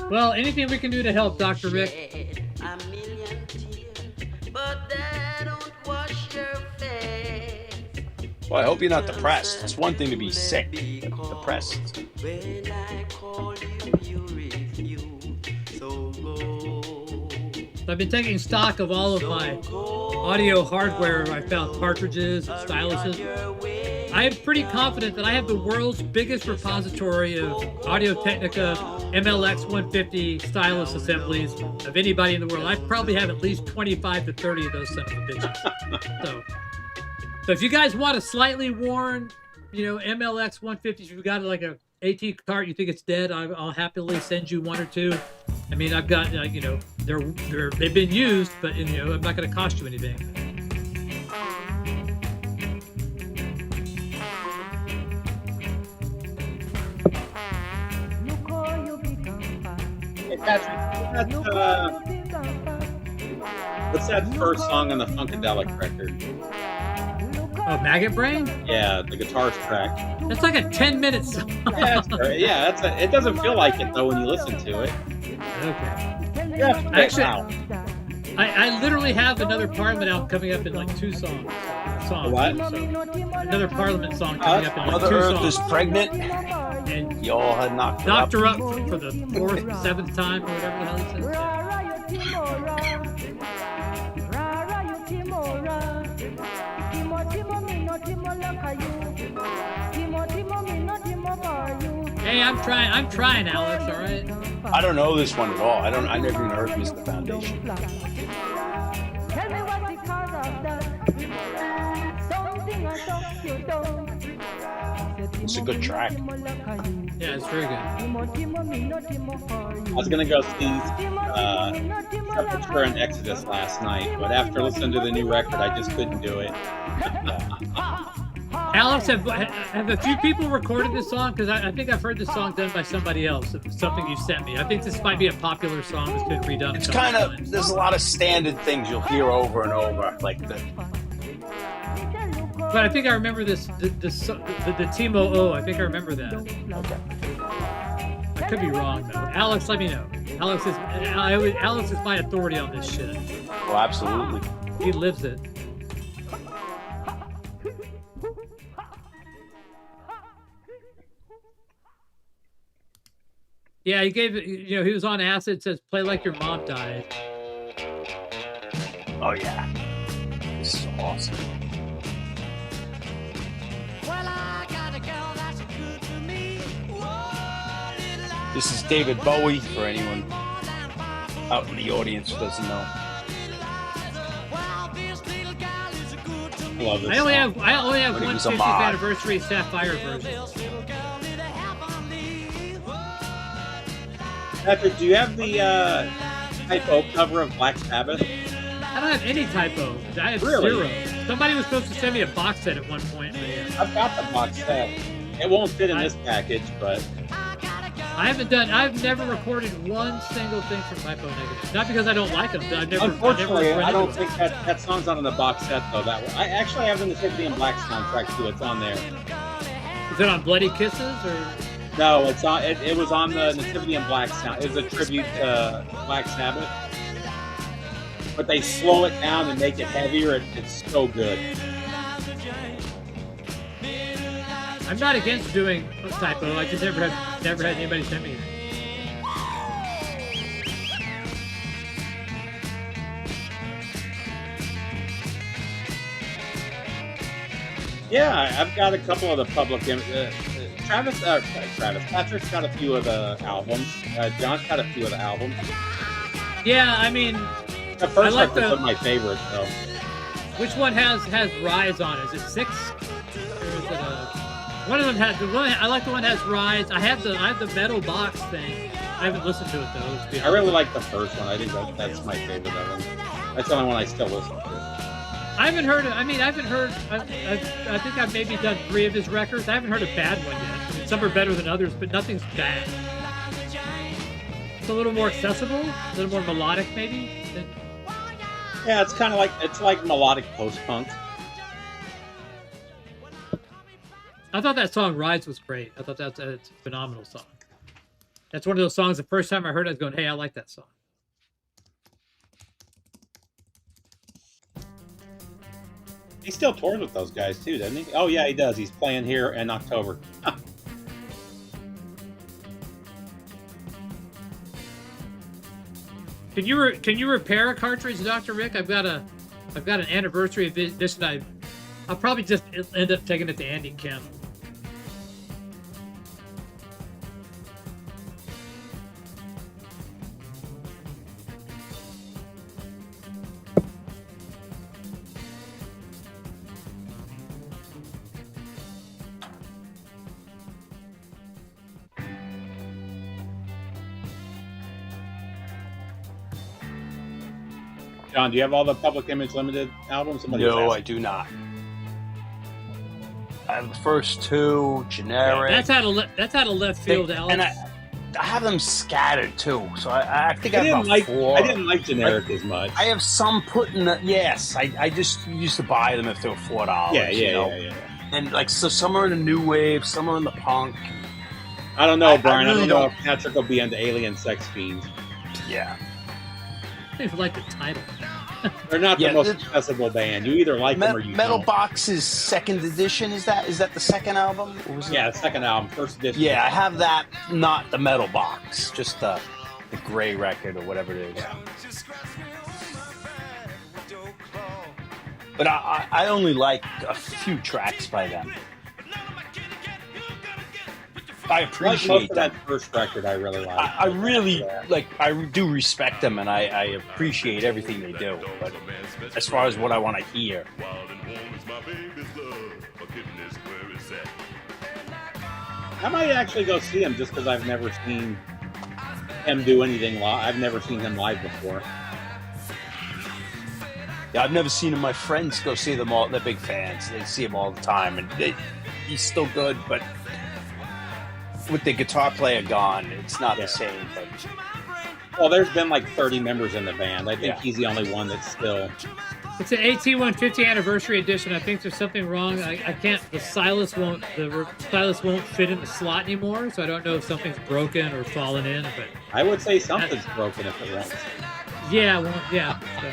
Well, anything we can do to help, Dr. Rick. Well, I hope you're not depressed. It's one thing to be sick, but depressed. I've been taking stock of all of my audio hardware. I found cartridges and styluses. I am pretty confident that I have the world's biggest repository of Audio-Technica MLX 150 stylus assemblies of anybody in the world. I probably have at least 25 to 30 of those son of a bitches. So if you guys want a slightly worn, MLX 150s, if you've got like a AT cart, you think it's dead, I'll happily send you one or two. I mean, I've got, they've been used, but I'm not going to cost you anything. Hey, Patrick, what's that first song on the Funkadelic record? Oh, Maggot Brain? Yeah, the guitar track. That's like a 10-minute song. Yeah, that's great. Yeah, it doesn't feel like it though when you listen to it. Okay. Yeah, actually, wow. I literally have another Parliament album coming up in like 2 songs. What? So, another Parliament song coming up in like Mother 2 Earth songs. is pregnant. And Y'all had knocked her up for the 4th, 7th time, or whatever the hell he says. Hey, I'm trying, Alex, all right? I don't know this one at all. I never even heard Mr. Foundation. It's a good track. Yeah, it's very good. I was gonna go see Sepultura and Exodus last night, but after listening to the new record, I just couldn't do it. Alex, have a few people recorded this song? Because I think I've heard this song done by somebody else. It's something you sent me. I think this might be a popular song that's been redone. It's kind of, there's a lot of standard things you'll hear over and over, like the. But I think I remember the 𝐇𝐚𝐫𝐬. I think I remember that. I could be wrong though. Alex, let me know. Alex is my authority on this shit. Oh, absolutely. He lives it. Yeah, he gave it, he was on acid, says, play like your mom died. Oh, yeah. This is awesome. Well, I got a girl that's good to me. Whoa, This is David Bowie, for anyone out in the audience who doesn't know. I love this I only have But it one was a 50th mod. anniversary Sapphire version. Patrick, do you have the typo cover of Black Sabbath? I don't have any typo. I have Really? 0. Somebody was supposed to send me a box set at one point, but yeah. I've got the box set. It won't fit in this package, but I've never recorded one single thing from Typo Negative. Not because I don't like them, but unfortunately, I don't think. think that song's not on the box set though. I actually have the Nativity in Black soundtrack too. It's on there. Is it on Bloody Kisses or? No, it's on. It was on the Nativity in Black sound. It's a tribute to Black Sabbath, but they slow it down and make it heavier. It's so good. I'm not against doing a typo. I just never had anybody send me it. Yeah, I've got a couple of the public. Patrick's got a few of the albums. John's got a few of the albums. Yeah, I mean, The first like record's one of my favorites, though. which one has Rise on it? Is it 6? Or is it one of them has the one? I like the one that has Rise. I have the metal box thing. I haven't listened to it though. To be honest. I really like the first one. I think that's my favorite of them. That's the only one I still listen to. I haven't heard. I think I've maybe done 3 of his records. I haven't heard a bad one yet. I mean, some are better than others, but nothing's bad. It's a little more accessible, a little more melodic, maybe. Yeah, it's kind of like melodic post-punk. I thought that song "Rides" was great. I thought that's a phenomenal song. That's one of those songs. The first time I heard it, I was going, "Hey, I like that song." He still tours with those guys too, doesn't he? Oh yeah, he does. He's playing here in October. Can you repair a cartridge, Dr. Rick? I've got an anniversary edition. I'll probably just end up taking it to Andy Kim. John, do you have all the Public Image Limited albums? No, I do not. I have the first two, generic. Yeah, that's out of left field, Alex. And I have them scattered too. So I think I have about 4. I didn't like generic as much. I have some put in the yes. I just used to buy them if they were $4. Yeah. And like so, some are in the new wave, some are in the punk. I don't know, Brian. I really I don't know don't- if Patrick will be into Alien Sex Fiends. Yeah. I even like the title. They're not Yeah, the most the- accessible band. You either like them or you Metal don't. Box's second edition, is that the second album? Or was it? Yeah, the second album, first edition. Yeah, I have that, not the Metal Box, just the gray record or whatever it is. But I only like a few tracks by them. I Like appreciate most of them. that first record, I really like. I really like. I do respect them, and I appreciate everything they do. But as far as what I want to hear, I might actually go see him just because I've never seen him do anything live. I've never seen him live before. yeah, I've never seen them. My friends go see them all. They're big fans. They see him all the time, and he's still good. But with the guitar player gone, it's not the same. But Well, there's been like 30 members in the band. I think Yeah. he's the only one that's still. It's an AT-150 anniversary edition. I think there's something wrong. I can't. The stylus won't fit in the slot anymore. So I don't know if something's broken or fallen in. But I would say something's broken if it won't. yeah, well, yeah. So.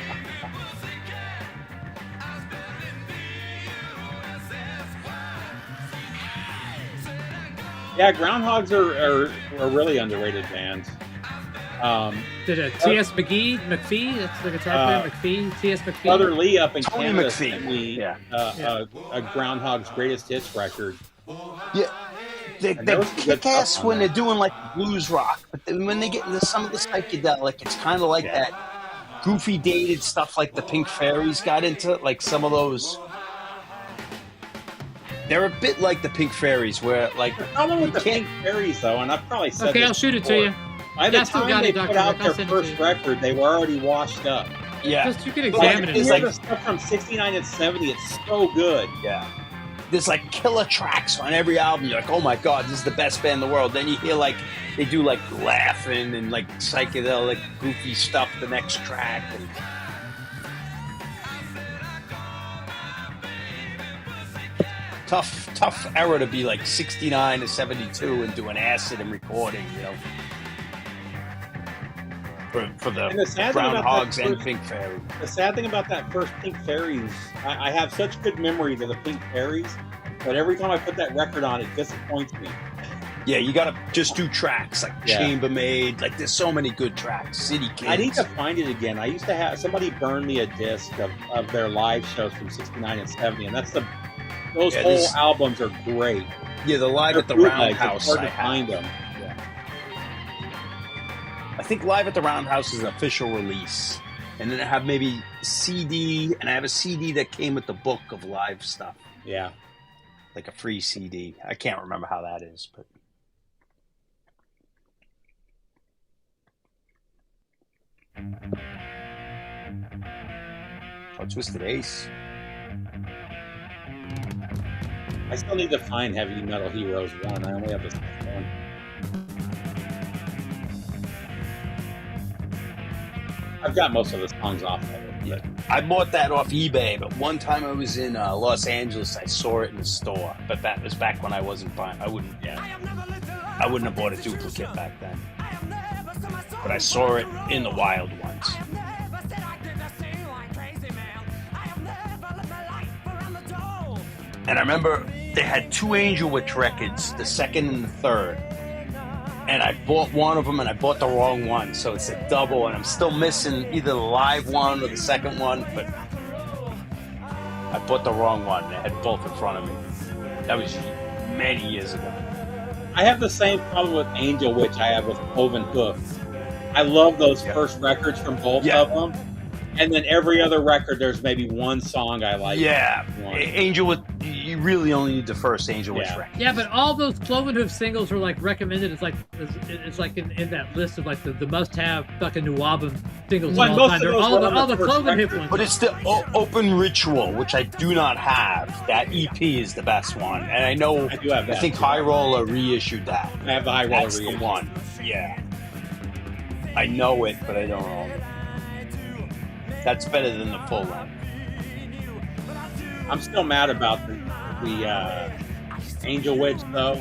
Yeah, Groundhogs are a really underrated band. Did a T.S. McPhee? That's the guitar player, McPhee. T.S. McPhee. Brother Lee up in Tony Canada McPhee. sent me Yeah. a Groundhog's greatest hits record. yeah, there they're was some good kick-ass stuff on when there. they're doing like blues rock, but then when they get into some of the psychedelic, it's kind of like that goofy dated stuff like the Pink Fairies got into, like some of those. They're a bit like the Pink Fairies, where like The problem with you the can't- Pink Fairies, though, and I've probably said Okay, this I'll shoot it to before, you. By the Yeah, I still time got they it, Dr. put out Rick. I'll their send it to first you. record, they were already washed up. yeah, Just you can But like, examine if you it. hear like- the stuff from 69 and 70, it's so good. yeah. There's like killer tracks on every album. You're like, oh my god, this is the best band in the world. Then you hear like they do like laughing and like psychedelic, goofy stuff the next track. And tough era to be like 69 to 72 and doing acid and recording, you know. For the And the sad thing about Groundhogs that and first- Pink Fairy. The sad thing about that first Pink Fairies, I have such good memories of the Pink Fairies, but every time I put that record on, it disappoints me. Yeah, you gotta just do tracks like Yeah. Chambermaid. Like there's so many good tracks. City Kids. I need to find it again. I used to have somebody burn me a disc of their live shows from 69 and 70, and those Yeah, whole this- albums are great. Yeah, the live They're at the bootlegs, Roundhouse. It's hard I to find have. them. I think Live at the Roundhouse is an official release, and then I have maybe CD, and I have a CD that came with the book of live stuff, Yeah. like a free CD. I can't remember how that is, but Twisted Ace. I still need to find Heavy Metal Heroes 1. I only have the second one. I've got most of the songs off of it. Yeah. But I bought that off eBay, but one time I was in Los Angeles, I saw it in the store. But that was back when I wasn't buying. I wouldn't have bought a duplicate back then. But I saw it in the wild ones. And I remember they had 2 Angel Witch records, the second and the third. And I bought one of them, and I bought the wrong one, so it's a double, and I'm still missing either the live one or the second one, but I bought the wrong one. They had both in front of me. That was many years ago. I have the same problem with Angel Witch I have with Cloven Hoof. I love those first records from both of them, and then every other record, there's maybe one song I like. Yeah, Angel Witch. You really only need the first Angel Witch record. Yeah, but all those Cloven Hoof singles are like recommended. It's like in that list of like the must-have fucking new album singles of all time. They're all the Cloven Hoof ones. But it's the Open Ritual, which I do not have. That EP is the best one, and I know. I do have that. I think High Roller reissued that. I have the High Roller That's reissued. the one. Yeah. I know it, but I don't own it. That's better than the full length. I'm still mad about the Angel Witch, though.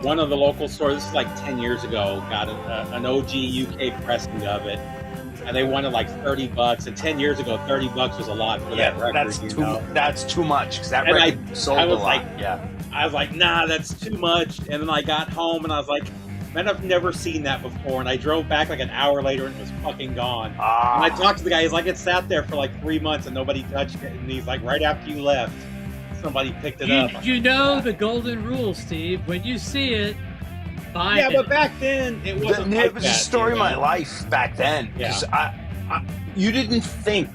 One of the local stores, this is like 10 years ago, got an OG UK pressing of it, and they wanted like $30. And 10 years ago, $30 was a lot for that record. That's too much, because that And record sold a lot. I was like, nah, that's too much. And then I got home, and I was like, man, I've never seen that before. And I drove back like an hour later, and it was fucking gone. And I talked to the guy. He's like, it sat there for like 3 months, and nobody touched it. And he's like, right after you left, somebody picked it up. You know the golden rule, Steve. When you see it, buy it. Yeah, but back then, it wasn't like it was that, a story of my life back then. Because you didn't think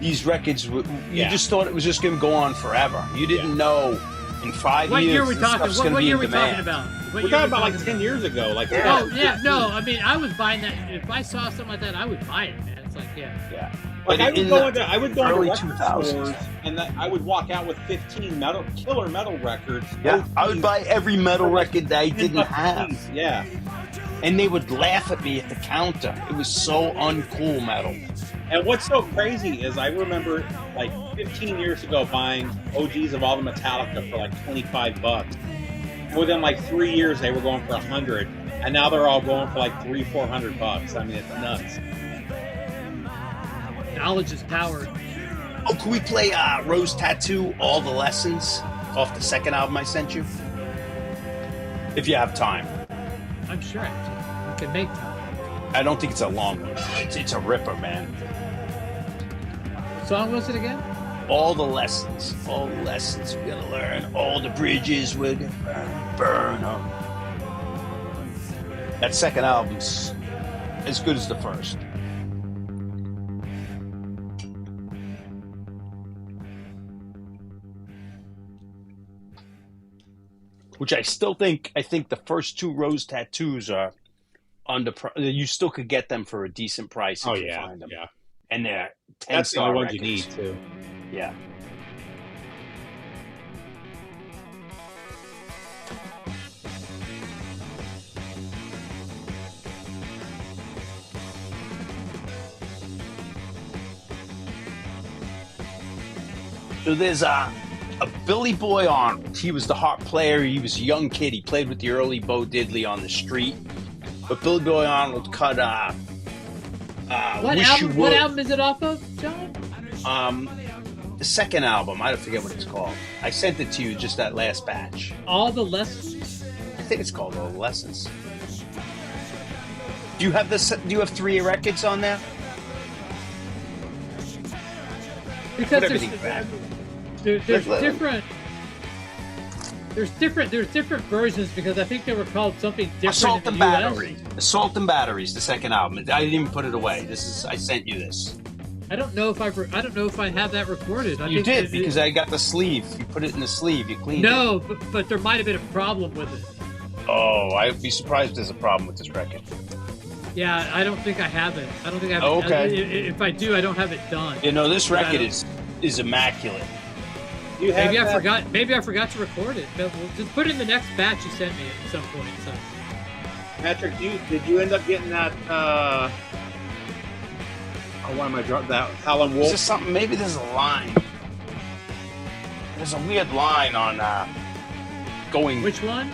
these records, you just thought it was just going to go on forever. You didn't know in 5 years. What year are we talking? What year are we talking about? We're talking about like 10 years ago. Like, no. I mean, I was buying that. If I saw something like that, I would buy it, man. It's like, yeah. Like, I would go into record 2000s. stores, and I would walk out with 15 killer metal records. Yeah, I would buy every metal record that I didn't have. Yeah. And they would laugh at me at the counter. It was so uncool metal. And what's so crazy is I remember like 15 years ago buying OGs of all the Metallica for like $25. Within like 3 years, they were going for $100, and now they're all going for like $300-400. I mean, it's nuts. knowledge is power. Oh, can we play Rose Tattoo, All the Lessons, off the second album I sent you? If you have time. I'm sure I can make time. I don't think it's a long one. It's a ripper, man. What song was it again? All the lessons. All the lessons we're gonna learn. All the bridges we're gonna burn them. That second album's as good as the first. Which I still think, the first two Rose Tattoos are under, you still could get them for a decent price if you find them. Yeah. And they're 10 That's the only ones records. you need, too. Yeah. So there's a Billy Boy Arnold. He was the harp player. He was a young kid. He played with the early Bo Diddley on the street. But Billy Boy Arnold cut What album is it off of, John? The second album. I forget what it's called. I sent it to you, just that last batch. All the Lessons? I think it's called All the Lessons. Do you have this? Do you have 3 records on there? Because Put everything back. there's different versions, because I think they were called something different. Assault in and the Battery. US. Assault and Batteries, the second album. I didn't even put it away. I sent you this. I don't know if I have that recorded. You did, because I got the sleeve. You put it in the sleeve. You cleaned it. No, but there might have been a problem with it. Oh, I'd be surprised if there's a problem with this record. Yeah, I don't think I have it. I don't think I have Oh, it. okay. If I do, I don't have it done. You know, this record is immaculate. You have Maybe I forgot to record it. But we'll just put it in the next batch you sent me at some point. So. Patrick, did you end up getting that what am I drawing? That Howlin' Is Wolf. this something? Maybe there's a line. There's a weird line on going. Which one?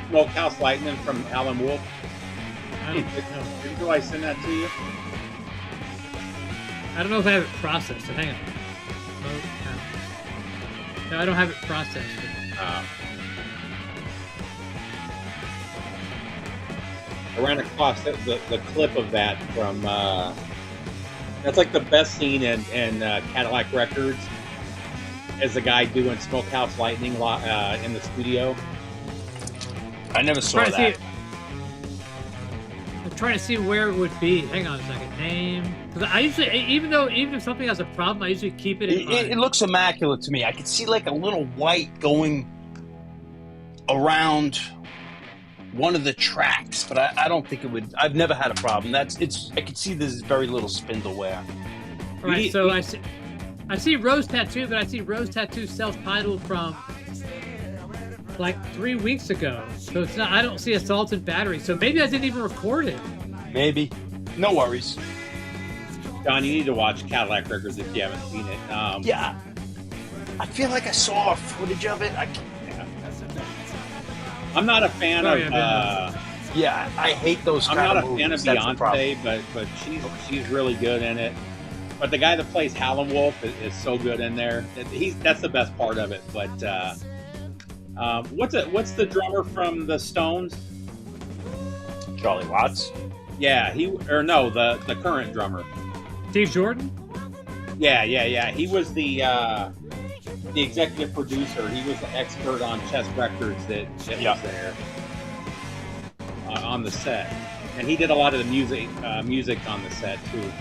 Smokehouse Lightning from Howlin' Wolf. I don't know. Do I send that to you? I don't know if I have it processed. So hang on. No, I don't have it processed. I ran across the clip of that from. That's like the best scene in Cadillac Records. As the guy doing Smokehouse Lightning in the studio. I never saw that. I'm trying to see where it would be. Hang on a second. Name. Because I usually, even if something has a problem, I usually keep it in mind. It looks immaculate to me. I could see like a little white going around one of the tracks, but I don't think it would. I've never had a problem. I could see there's very little spindle wear. All right, so I see Rose Tattoo, but I see Rose Tattoo self-titled from like 3 weeks ago. So it's not. I don't see Assault and Battery. So maybe I didn't even record it. Maybe. No worries. John, you need to watch Cadillac Records if you haven't seen it. Yeah. I feel like I saw footage of it. I'm not a fan of. Yeah, I hate those. I'm not a fan of Beyonce, but she's really good in it. But the guy that plays Howlin' Wolf is so good in there. That's the best part of it. But what's the drummer from the Stones? Charlie Watts. Yeah, the current drummer. Steve Jordan. Yeah. He was the executive producer. He was the expert on Chess Records that was there on the set, and he did a lot of the music on the set too.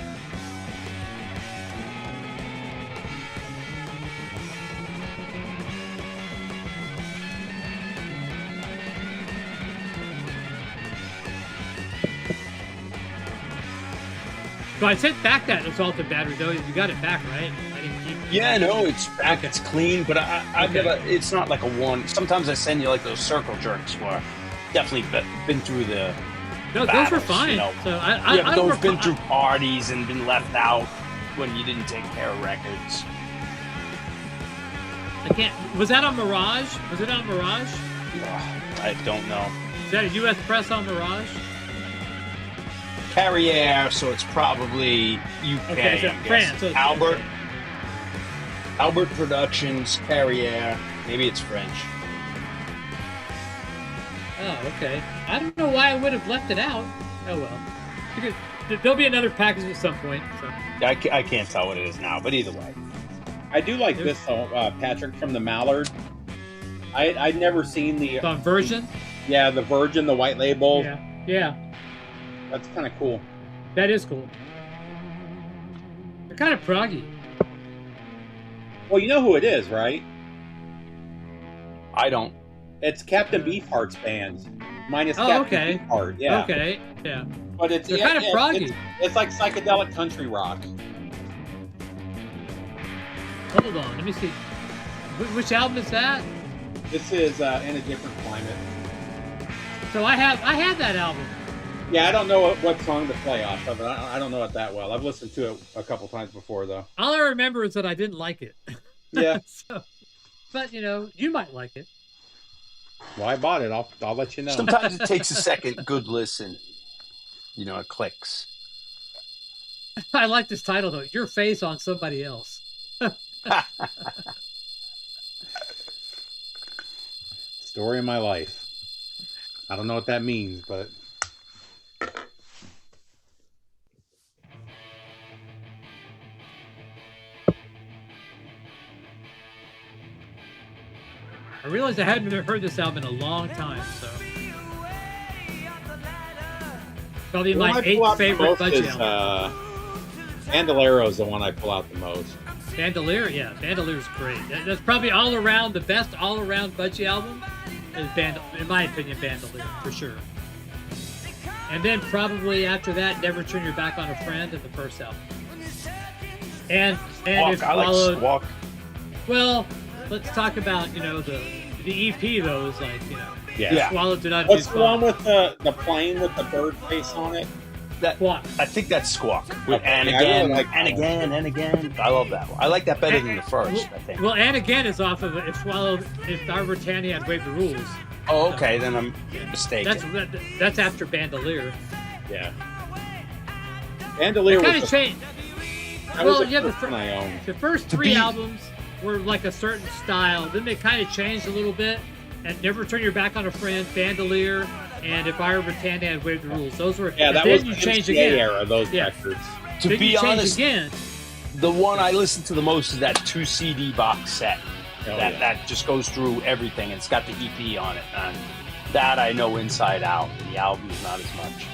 So I sent back that Assault and Battery though. You got it back, right? I didn't keep it. Yeah, no, it's back. Okay. It's clean, but I've never. It's not like a one. Sometimes I send you like those circle jerks where definitely been through the. No, battles, those were fine. You know? So I those been through parties and been left out when you didn't take care of records. I can't. Was that on Mirage? Was it on Mirage? I don't know. Is that a U.S. press on Mirage? Carrier, so it's probably UK. Okay, so France. So Albert Productions, Carrier. Maybe it's French. Oh, okay. I don't know why I would have left it out. Oh well. Because there'll be another package at some point. So. I can't tell what it is now, but either way. I do like this, Patrick, from the Mallard. I'd never seen the version. Yeah, the Virgin, the white label. Yeah. That's kind of cool. That is cool. They're kind of proggy. Well, you know who it is, right? I don't. It's Captain Beefheart's band, minus Captain Beefheart. Yeah. Okay. Yeah. But they're kind of proggy. It's like psychedelic country rock. Hold on, let me see. Which album is that? This is In a Different Climate. So I have that album. Yeah, I don't know what song to play off of it. I don't know it that well. I've listened to it a couple times before, though. All I remember is that I didn't like it. Yeah. But, you might like it. Well, I bought it. I'll let you know. Sometimes it takes a second. Good listen. It clicks. I like this title, though. Your Face on Somebody Else. Story of my life. I don't know what that means, but... I realized I hadn't heard this album in a long time, so... Probably my 8th favorite budget album. Bandolero is the one I pull out the most. Bandolier? Yeah, Bandolier's great. That's probably all around, the best all-around budgie album is, in my opinion, Bandolier, for sure. And then probably after that, Never Turn Your Back on a Friend and the first album. And Squawk. it followed... I like Squawk. Well, let's talk about, the EP, though, is like, Yeah. Swallowed Did Not What's Do the one with the plane with the bird face on it? Squawk. I think that's Squawk. With Okay, and yeah, I really again, like and that one. again, and again. I love that one. I like that better than the first, I think. Well, and again is off of If Swallowed, If Our Britannia Had Waived the Rules. Oh, okay, then I'm mistaken. That's after Bandolier. Yeah. Bandolier Kind was of the, changed. that was Well, the yeah, first one I owned. the first To three be- albums were like a certain style. Then they kind of changed a little bit. And Never Turn Your Back on a Friend, Bandolier, and If I Were Britannia Had Waived the Rules. Those were. Yeah, that then was you the changed MCA again. era, those Yeah. records. To Then be you changed honest, again. the one I listen to the most is that 2 CD box set. Oh, that yeah. that just goes through everything. It's got the EP on it, and that I know inside out. The album's not as much.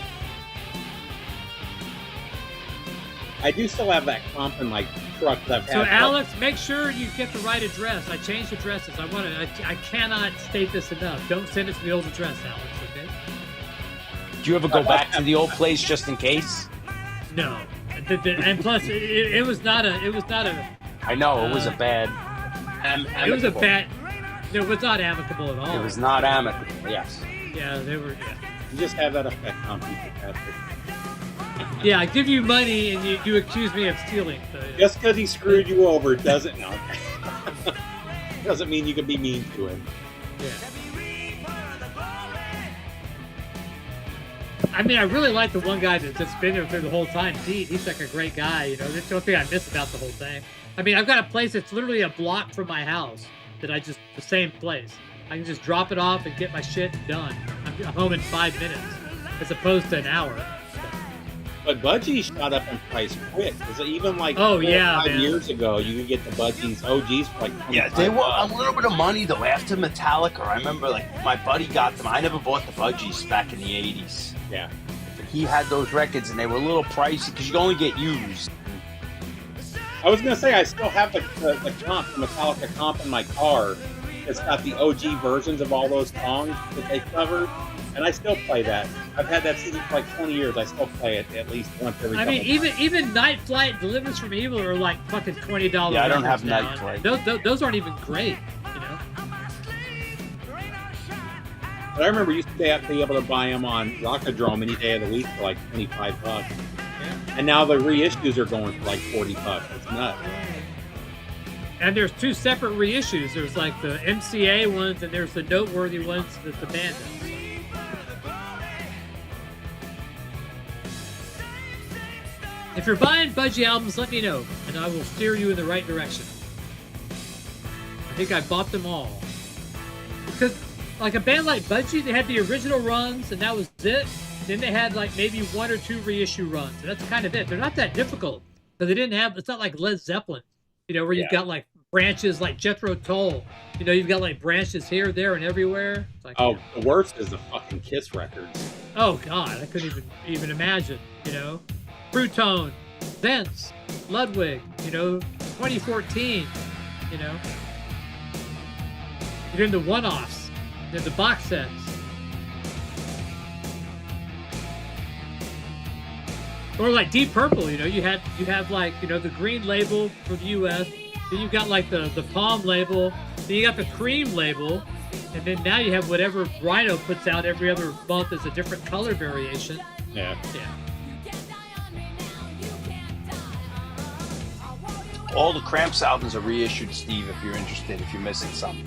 I do still have that comp in my truck that I've had. So Alex, make sure you get the right address. I changed addresses. I cannot state this enough. Don't send it to the old address, Alex. Okay? Do you ever go back to the old place just in case? No. And plus, it was not a. It was not a. I know it was a bad. It was a amicable. bad. No, it was not amicable at all. It was not amicable. Yes. Yeah, they were. Yeah. You just have that effect on people, Patrick. Yeah, I give you money and you accuse me of stealing. So, yeah. Just because he screwed you over doesn't doesn't mean you can be mean to him. Yeah. I mean, I really like the one guy that's been there through the whole time. Pete, he's like a great guy. You know, that's the only thing I miss about the whole thing. I mean, I've got a place that's literally a block from my house that the same place. I can just drop it off and get my shit done. I'm home in 5 minutes as opposed to an hour. But budgies shot up in price quick. Is it even like Oh, 4 or yeah, 5 man. years ago? You could get the budgies OGs for like Yeah, they were a little bit of money though after Metallica. I remember like my buddy got them. I never bought the Budgies back in the 80s. Yeah. He had those records and they were a little pricey because you can only get used. I was gonna say I still have the comp, the Metallica comp in my car. It's got the OG versions of all those songs that they covered, and I still play that. I've had that CD for like 20 years. I still play it at least once every. I mean, couple months. even Night Flight and Deliverance from Evil are like fucking $20. Yeah, I don't have now. Night Flight. Those aren't even great, you know. But I remember you used to be able to buy them on Rockadrome any day of the week for like $25, Yeah. and now the reissues are going for like $40. It's nuts. And there's two separate reissues. There's like the MCA ones, and there's the noteworthy ones that the band does. If you're buying Budgie albums, let me know, and I will steer you in the right direction. I think I bought them all. Because, like a band like Budgie, they had the original runs, and that was it. Then they had like maybe 1 or 2 reissue runs, and that's kind of it. They're not that difficult, because they didn't have. It's not like Led Zeppelin, you know, where you've got like branches like Jethro Tull. You know, you've got like branches here, there, and everywhere. It's like, Oh, the worst is the fucking Kiss records. oh God, I couldn't even imagine. You know, Brutone, Vince, Ludwig. You know, 2014. You know, you're in the one-offs, then the box sets. Or like Deep Purple, you know, you have like, you know, the green label for the US, then you've got like the palm label, then you got the cream label, and then now you have whatever Rhino puts out every other month as a different color variation. Yeah. Yeah. All the Cramps albums are reissued, Steve, if you're interested, if you're missing some.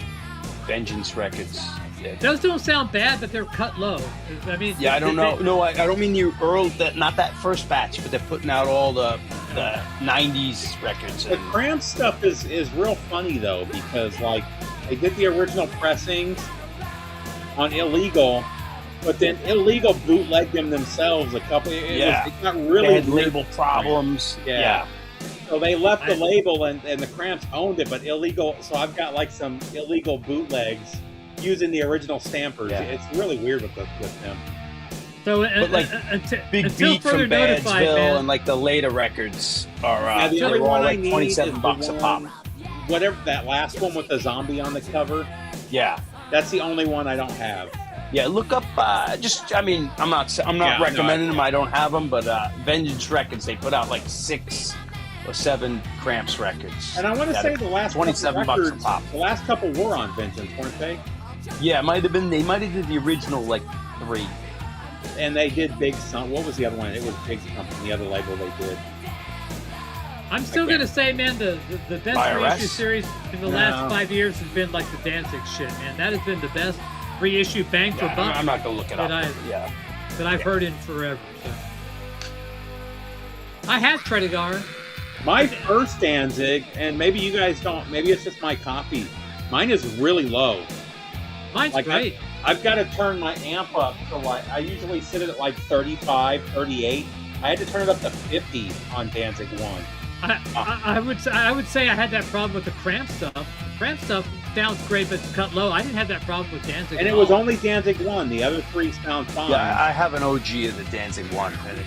Vengeance Records. Yeah. Those don't sound bad, but they're cut low. I mean, Yeah, I don't know. No, I don't mean the not that first batch, but they're putting out all the 90s records. The And, Cramp stuff is real funny though, because like they did the original pressings on Illegal, but then Illegal bootlegged them themselves a couple. It got really they had weird. label problems. Yeah. So they left the label and the Cramps owned it, but Illegal. So I've got like some Illegal bootlegs using the original stampers. Yeah. It's really weird with them. So, But, like, Big until Beat further from notified, Badsville man. and like the later records are The only they're all one I like need $27 is the a pop. one- Whatever that last one with the zombie on the cover. Yeah. That's the only one I don't have. Yeah, look up. I'm not Yeah, recommending no, them. I don't have them, but Vengeance Records, they put out like 6 or 7 Cramps records. And I want to That say are the last $27 couple a records, pop. the last couple were on Vengeance, weren't they? Yeah, it might have been. They might have did the original like 3. And they did Big Sun. What was the other one? It was Big Something, the other label they did. I'm still gonna say, man, the best reissue series in the last 5 years has been like the Danzig shit, man. That has been the best reissue bang for buck. I'm not gonna look it up. That I've heard in forever. So. I have 𝐿 My first Danzig, and maybe you guys don't. Maybe it's just my copy. Mine is really low. Mine's like great. I've got to turn my amp up to like, I usually sit at like 35, 38. I had to turn it up to 50 on Danzig 1. I would say I had that problem with the cramp stuff. The cramp stuff sounds great, but it's cut low. I didn't have that problem with Danzig. And it was only Danzig 1. The other 3 sound fine. Yeah, I have an OG of the Danzig 1, and it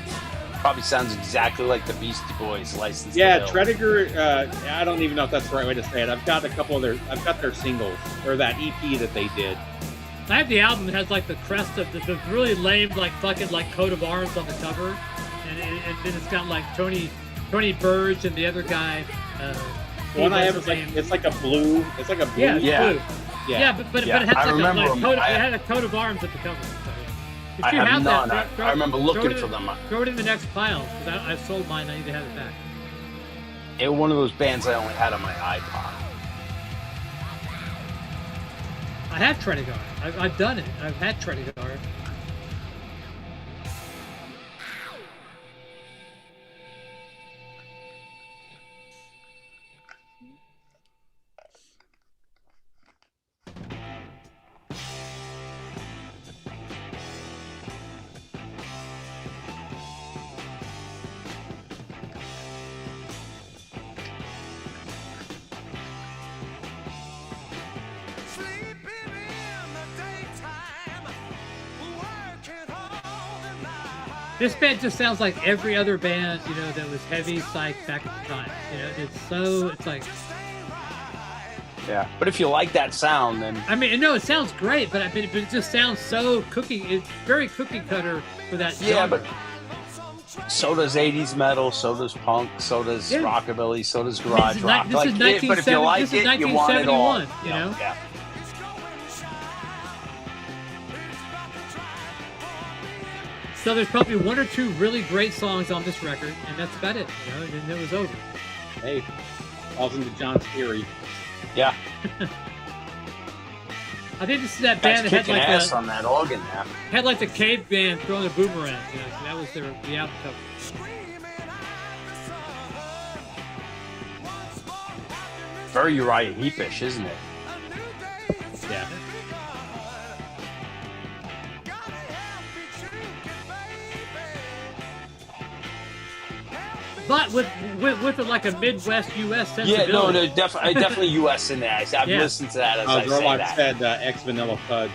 probably sounds exactly like the Beastie Boys licensed. Yeah, 𝐿. I don't even know if that's the right way to say it. I've got a couple of I've got their singles, or that EP that they did. I have the album that has like the crest of the really lame, like fucking like coat of arms on the cover, and then it's got like Tony Burge and the other guy. The one I have is like it's like a blue. It's like a blue. Yeah, yeah. blue. Yeah, but it had like it had a coat of arms at the cover. So, yeah. If you have none. I remember looking for them. Throw it in the next pile because I sold mine. I need to have it back. It was one of those bands I only had on my iPod. I have 𝐿. I've done it. I've had 𝐿. This band just sounds like every other band, you know, that was heavy psych back at the time. You know, it's like. Yeah, but if you like that sound, then. I mean, no, it sounds great, but it just sounds so cookie. It's very cookie cutter for that. Yeah, genre. but so does 80s metal, so does punk, so does rockabilly, so does garage rock. This is 1970, but if you like this is it, you want it all. 1971, you know? Yeah. So there's probably 1 or 2 really great songs on this record, and that's about it. You know, and then it was over. Hey, falls into John's theory. Yeah. I think this is that band that had like ass on that organ now. Had like the cave band throwing a boomerang. You know, so that was the album cover. Very Uriah Heep-ish, isn't it? Yeah. But with like a Midwest U.S. sensibility. Yeah, no, definitely U.S. in there. I've listened to that as I say that. said ex-Vanilla Fudge.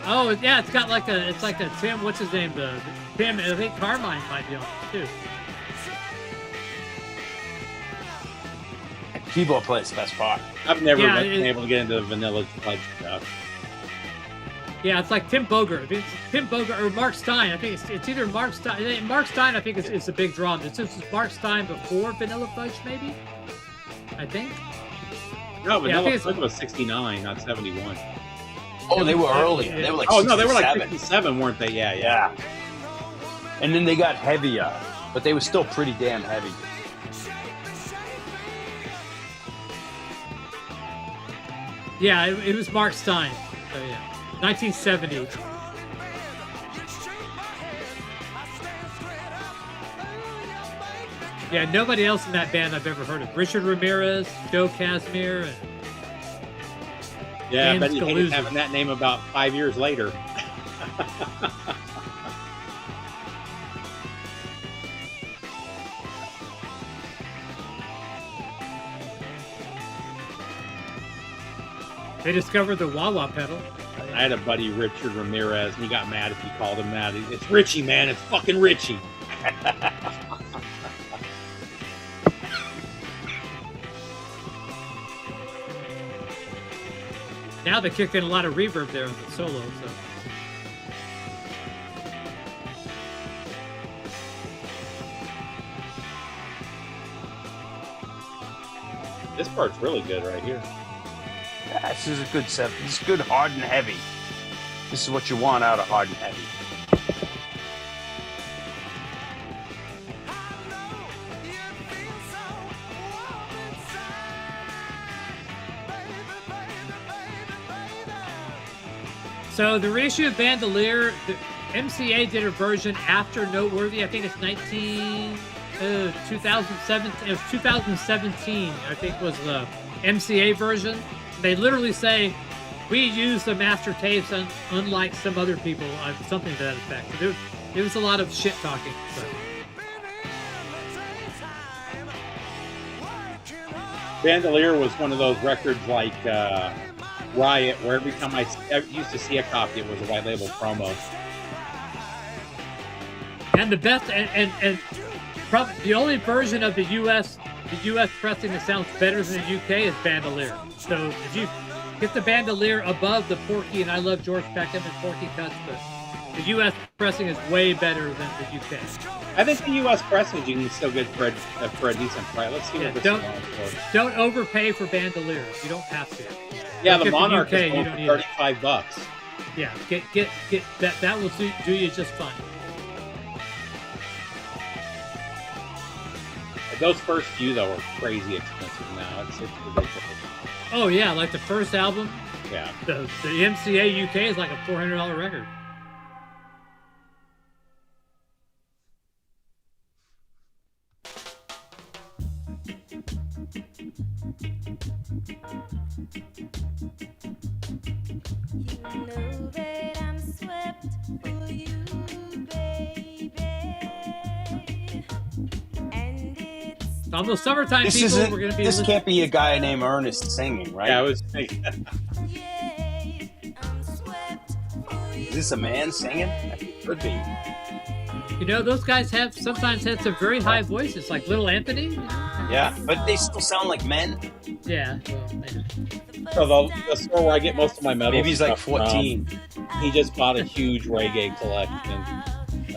Oh yeah, it's got like a Tim. What's his name? The Tim. I think Carmine might be on it too. Keyboard player's the best part. I've never been able to get into the Vanilla Fudge stuff. Yeah, it's like Tim Bogert. It's Tim Bogert or Mark Stein. I think it's either Mark Stein. Mark Stein, I think, is the big draw. This is Mark Stein before Vanilla Fudge, maybe? I think. No, Vanilla Fudge was 69, not 71. Oh, they were earlier. They were like 67. No, they were like 57, weren't they? Yeah. And then they got heavier, but they were still pretty damn heavy. Yeah, it was Mark Stein. So yeah. 1970. Yeah, nobody else in that band I've ever heard of. Richard Ramirez, Joe Casimir, and I bet you hated having that name about 5 years later. They discovered the wah-wah pedal. I had a buddy, Richard Ramirez, and he got mad if you called him that. It's Richie, man. It's fucking Richie. Now they kicked in a lot of reverb there on the solo. So. This part's really good right here. Yeah, this is a good set. This is good, hard and heavy. This is what you want out of hard and heavy. So the reissue of Bandolier, the MCA did a version after Noteworthy. I think it's 2007. It was 2017. I think was the MCA version. They literally say, we use the master tapes unlike some other people, something to that effect. There was a lot of shit talking. So. Bandolier was one of those records like Riot, where every time I used to see a copy, it was a white label promo. And the best, and probably the only version of the U.S. pressing that sounds better than the UK is Bandolier. So if you get the Bandolier above the Porky and I Love George Peckham and Porky cuts, but the U.S. pressing is way better than the UK. I think the U.S. pressing you can still get for a decent price. Let's see what this is for. Don't overpay for Bandolier. You don't have to. Yeah, Look the Monarch UK, is going for $35. Yeah, get that will do you just fine. Those first few though are crazy expensive now. It's ridiculous. Oh yeah, like the first album. Yeah. The MCA UK is like a $400 record. You know that I'm swept for you, baby. And it's Almost summertime, This people. isn't. We're gonna be. This can't be a guy named Ernest singing, right? Yeah, I was thinking. yeah, I'm swept for you. Is this a man singing? It could be. You know, those guys have sometimes had some very high voices, like Little Anthony. You know? Yeah, but they still sound like men. Yeah. Well, yeah. So the store where I get most of my metal Maybe he's like stuff 14. from, he just bought a huge reggae collection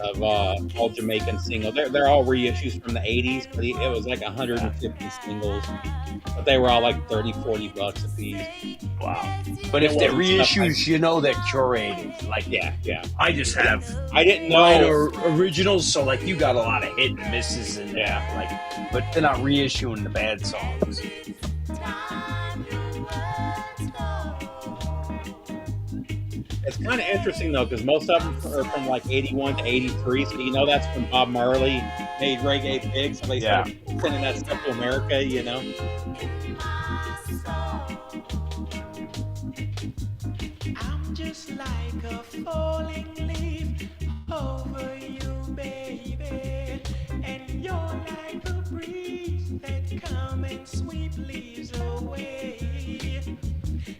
of all Jamaican singles. They're all reissues from the 80s, but it was like 150 singles. But they were all like $30-40 a piece. Wow. But if they're reissues, you know they're curated. Like, Yeah. I just have I didn't mine know. are originals, so like you got a lot of hit and misses in there. Yeah. Like, but they're not reissuing the bad songs. It's kind of interesting though, because most of them are from like 81 to 83, so you know that's when Bob Marley made reggae big, so they started sending that stuff to America, you know. I'm just like a falling leaf over you, baby. And you're like the breeze that come and sweep leaves away.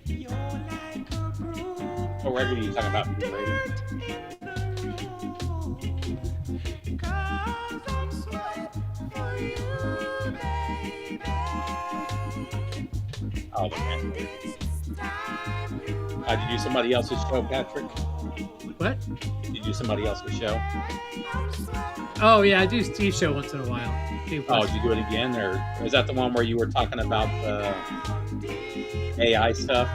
You're like a groove. What record are you talking about? Dirt in the room. 'Cause I'm sweat for you, baby. Oh, the man. Did you do somebody else's show, Patrick? What? Did you do somebody else's show? Oh yeah, I do Steve show once in a while. Steve Oh, West. did you do it again, or is that the one where you were talking about the AI stuff?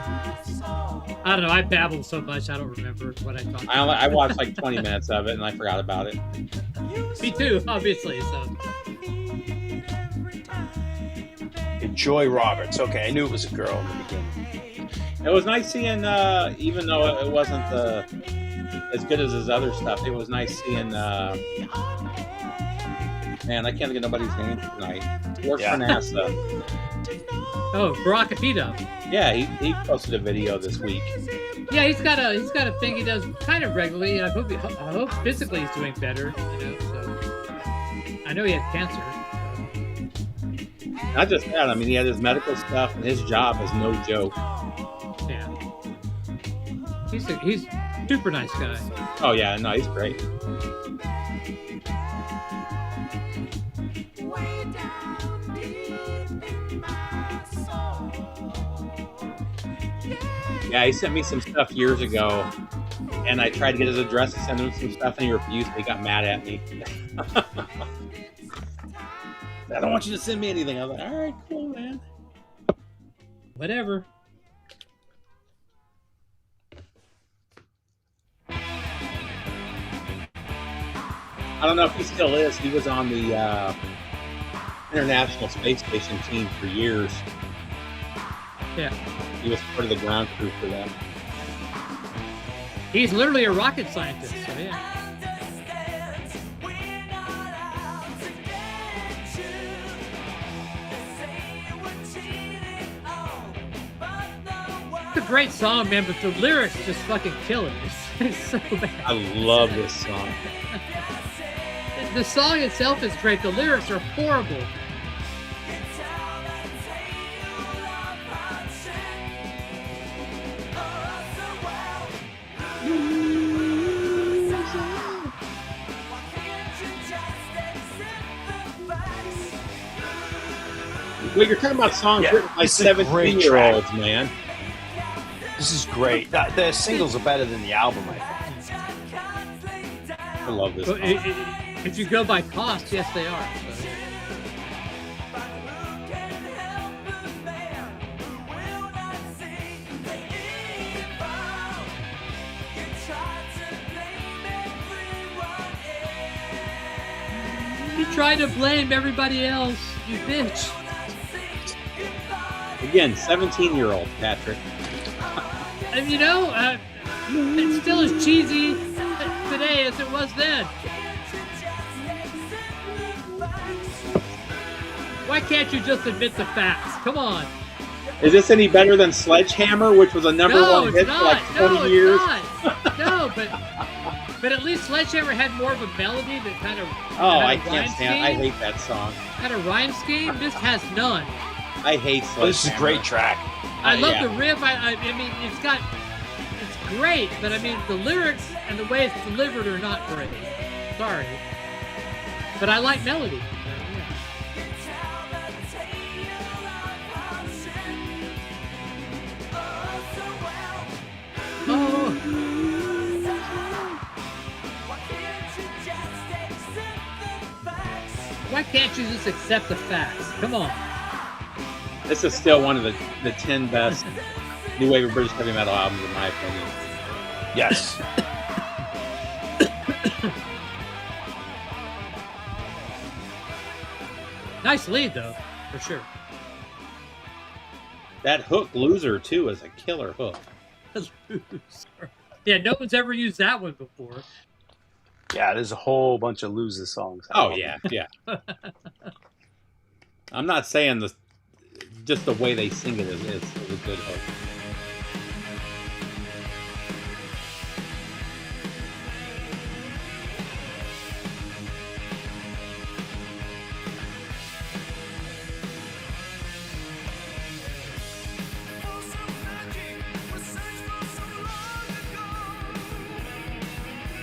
I don't know. I babbled so much, I don't remember what I talked about. I watched like 20 minutes of it and I forgot about it. Me too, obviously. So Joy Roberts. Okay, I knew it was a girl in the beginning. It was nice seeing, even though it wasn't as good as his other stuff, it was nice seeing, man, I can't think of nobody's name tonight. He works for NASA. oh, Baraka. Yeah, he posted a video this week. Yeah, he's got a thing he does kind of regularly. I hope physically he's doing better. You know, so I know he had cancer. Not just that, I mean, he had his medical stuff, and his job is no joke. Yeah, he's a super nice guy. Oh yeah, no, he's great. Yeah, he sent me some stuff years ago, and I tried to get his address to send him some stuff, and he refused. He got mad at me. I don't want you to send me anything. I was like, all right, cool, man. Whatever. I don't know if he still is. He was on the International Space Station team for years. Yeah. He was part of the ground crew for them. He's literally a rocket scientist. So yeah. It's a great song, man, but the lyrics just fucking kill it. It's so bad. I love this song. The song itself is great. The lyrics are horrible. Well, you're talking about songs written by this is a great 17-year-olds, man. This is great. The singles are better than the album, I think. I love this Well, song. if you go by cost, yes, they are. So, you try to blame everybody else, you bitch. Again, 17-year-old, Patrick. And you know, it's still as cheesy today as it was then. Why can't you just admit the facts? Come on. Is this any better than Sledgehammer, which was a number No, one it's hit for like not. 20 No, it's years? not. No, but at least Sledgehammer had more of a melody that kind of. Oh, had I a can't rhyme stand. I scheme. hate that song. Had a rhyme scheme. This has none. I hate Sledgehammer. Oh, this is a great track. I love yeah. the riff. I mean, it's great, but I mean, the lyrics and the way it's delivered are not great. Sorry, but I like melody. Oh. Why can't you just accept the facts? Come on. This is still one of the 10 best new wave of British heavy metal albums, in my opinion. Yes. Nice lead, though, for sure. That hook loser too is a killer hook. Yeah, no one's ever used that one before. Yeah, there's a whole bunch of loser songs. Oh yeah, yeah. I'm not saying this. Just the way they sing it is a good hook.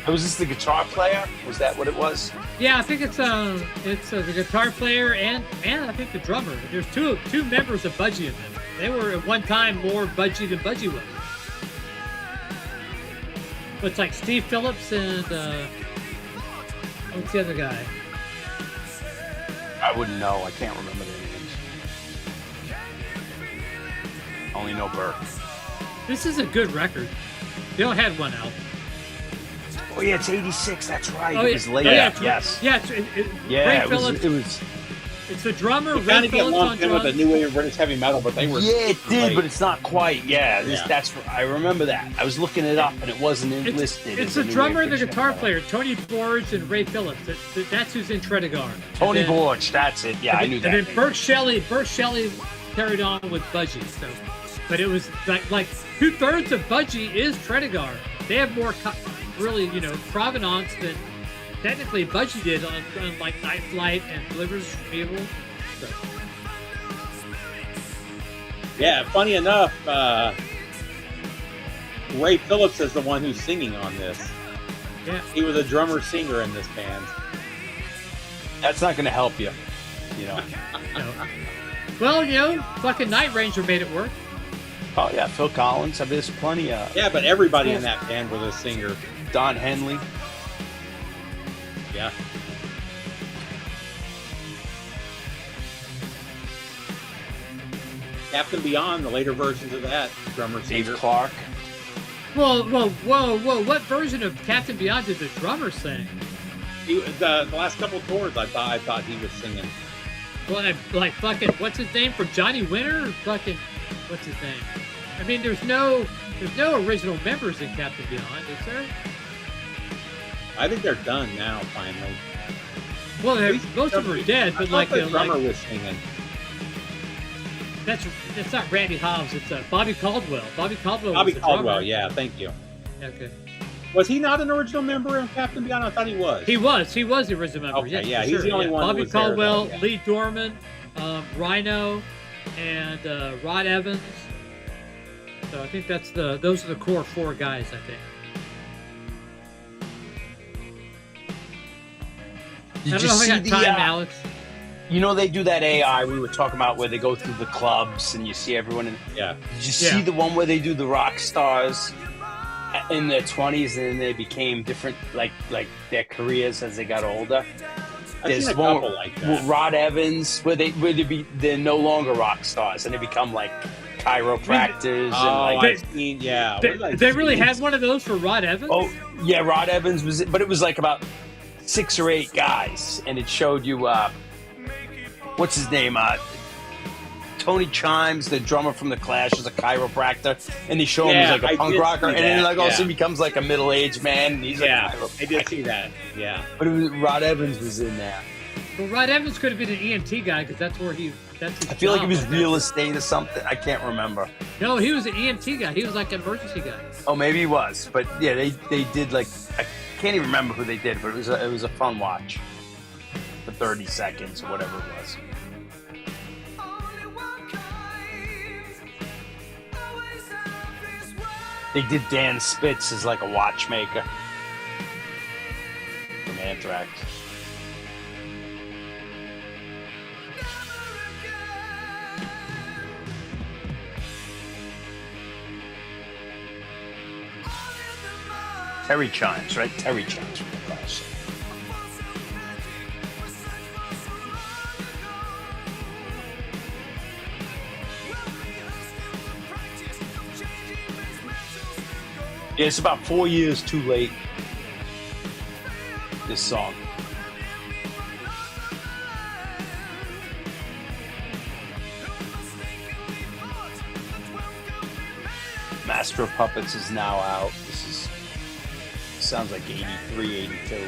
Was this the guitar player? Was that what it was? Yeah, I think it's the guitar player and I think the drummer. There's two members of Budgie in them. They were at one time more Budgie than Budgie was. But it's like Steve Phillips and what's the other guy? I wouldn't know. I can't remember their names. Only know Burke. This is a good record. They only had one album. Oh yeah, it's '86. That's right. Oh, It was yeah. later. Oh, yeah, it's- Yes. Yeah, Ray it Phillips. was. It's the drummer, You Ray kind of get Phillips on lumped in with drums. the new wave of British heavy metal, but they were Yeah, it did, late. but it's not quite. Yeah, Yeah. that's. I remember that. I was looking it up, and it wasn't listed. It's as the a new drummer wave and the British guitar heavy player, Tony Borge and Ray Phillips. That's who's in Tredegar. metal. Tony And then- Borge. That's it. Yeah, I knew that. And then Burke Shelley carried on with Budgie. So, but it was like 2/3 of Budgie is Tredegar. They have more really, provenance than technically Budgie did on like Night Flight and Delivers from Evil. So, Yeah, funny enough, Ray Phillips is the one who's singing on this. yeah. He was a drummer singer in this band. That's not going to help you. Well, fucking Night Ranger made it work. Oh yeah, Phil Collins. I mean, there's plenty of Yeah, but everybody in that band was a singer. Don Henley. Yeah. Captain Beyond, the later versions of that, drummer Dave singer. Clark. Whoa! What version of Captain Beyond did the drummer sing? He, the last couple of tours, I thought he was singing. Well, like fucking, what's his name from Johnny Winter? Fucking, what's his name? I mean, there's no There's no original members in Captain Beyond, is there? I think they're done now, finally. Well, most of them are dead, but like the drummer was singing. That's not Randy Hobbs. It's Bobby Caldwell. Bobby Caldwell. Bobby was the Caldwell. drummer. Yeah, thank you. Okay. Was he not an original member of Captain Beyond? I thought he was. He was the original member. Okay, yes, yeah, for he's sure. the only one. Bobby Who was there, Caldwell, though, yeah. Lee Dorman, Rhino, and Rod Evans. So I think those are the core 4 guys. I think. I don't know if I got time, Alex. You know, they do that AI we were talking about where they go through the clubs and you see everyone. Yeah. Did you see the one where they do the rock stars in their 20s and then they became different, like their careers as they got older? I've seen a one couple like that. with Rod Evans where they're no longer rock stars and they become like chiropractors. Oh, and like, I've seen, yeah. They really had one of those for Rod Evans? oh yeah, Rod Evans was, but it was like about 6 or 8 guys, and it showed you what's his name? Tony Chimes, the drummer from the Clash, is a chiropractor, and they show him as like a punk rocker, and then like all of a sudden he becomes like a middle-aged man, and he's a chiropractor. I did see that. Yeah. But it was, Rod Evans was in there. Well, Rod Evans could have been an EMT guy because that's where that's his I feel like job, it was I real think. estate or something. I can't remember. No, he was an EMT guy. He was like an emergency guy. Oh, maybe he was, but yeah, they did like I can't even remember who they did, but it was a fun watch for 30 seconds or whatever it was. They did Dan Spitz as like a watchmaker from Anthrax. Terry Chimes, right? Terry Chimes from the Clash. Yeah, it's about 4 years too late. This song. Master of Puppets is now out. This is sounds like 83, 82.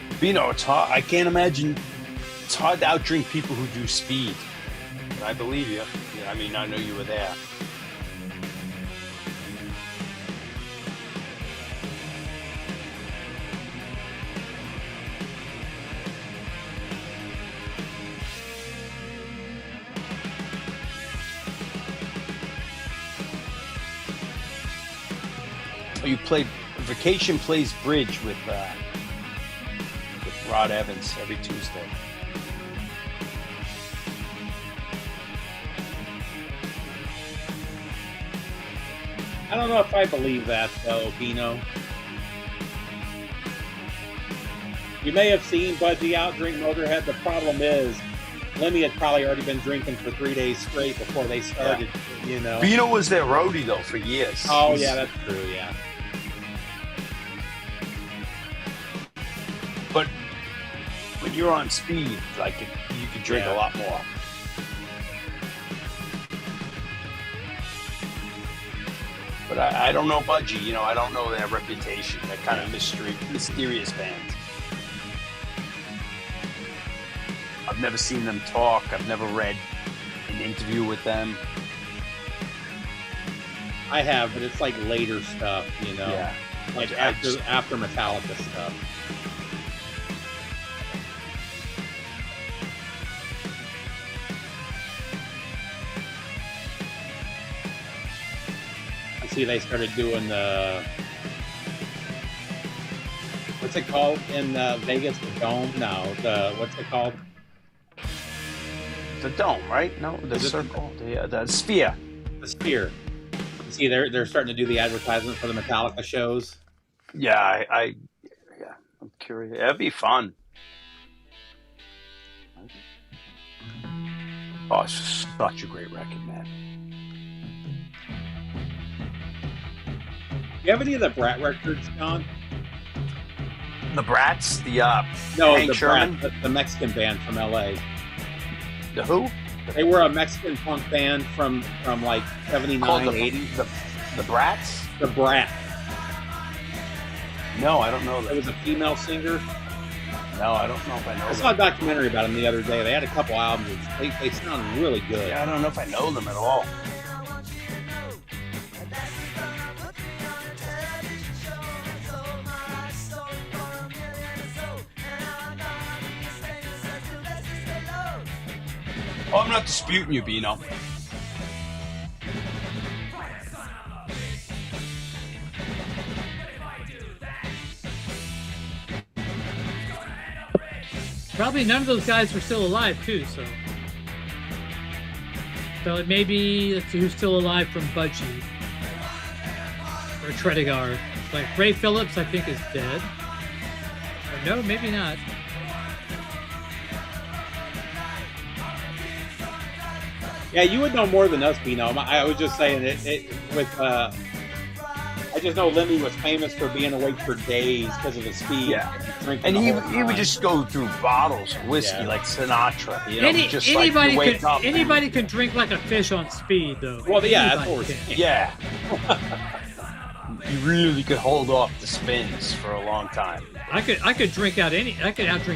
But, you know, it's hard. I can't imagine. It's hard to outdrink people who do speed. I believe you. Yeah, I mean, I know you were there. Oh, you played Vacation plays bridge with Rod Evans every Tuesday. I don't know if I believe that, though, Bino. You may have seen Budgie out drink Motorhead. The problem is, Lemmy had probably already been drinking for 3 days straight before they started, you know. Bino was their roadie, though, for years. Oh, yeah, that's true, yeah. But when you're on speed, like, you can drink a lot more. But I don't know Budgie, you know, I don't know their reputation, that kind of mysterious band. I've never seen them talk. I've never read an interview with them. I have, but it's like later stuff, you know. Yeah. Like after Metallica stuff. I see they started doing the, what's it called in Vegas? The Dome? No, what's it called? The Dome, right? No, the circle, the Sphere. The Sphere. See, they're starting to do the advertisement for the Metallica shows. Yeah, I'm curious. That'd be fun. Oh, it's such a great record, man. you have any of the Brat records, John? The Brats, the No, Hank the Sherman? Brat, the Mexican band from LA. The who? They were a Mexican punk band from like Called 79, 80. the Brats? The Brat. No, I don't know It that. was a female singer. No, I don't know if I know I saw a them. documentary about them the other day. They had a couple albums. They sound really good. Yeah, I don't know if I know them at all. Oh, I'm not disputing you, Bino. Probably none of those guys were still alive too, so maybe let's see who's still alive from Budgie or Tredegar. Like Ray Phillips, I think is dead. Or no, maybe not. Yeah, you would know more than us, Bino. I was just saying it with. I just know Lemmy was famous for being awake for days because of his speed. Yeah. Drinking And the he whole would time. just go through bottles of whiskey Yeah. like Sinatra. You know, just like Anybody you wake up. anybody can drink like a fish on speed, though. Well, yeah, that's Anybody what we're can. saying. Yeah. You really could hold off the spins for a long time. I could outdrink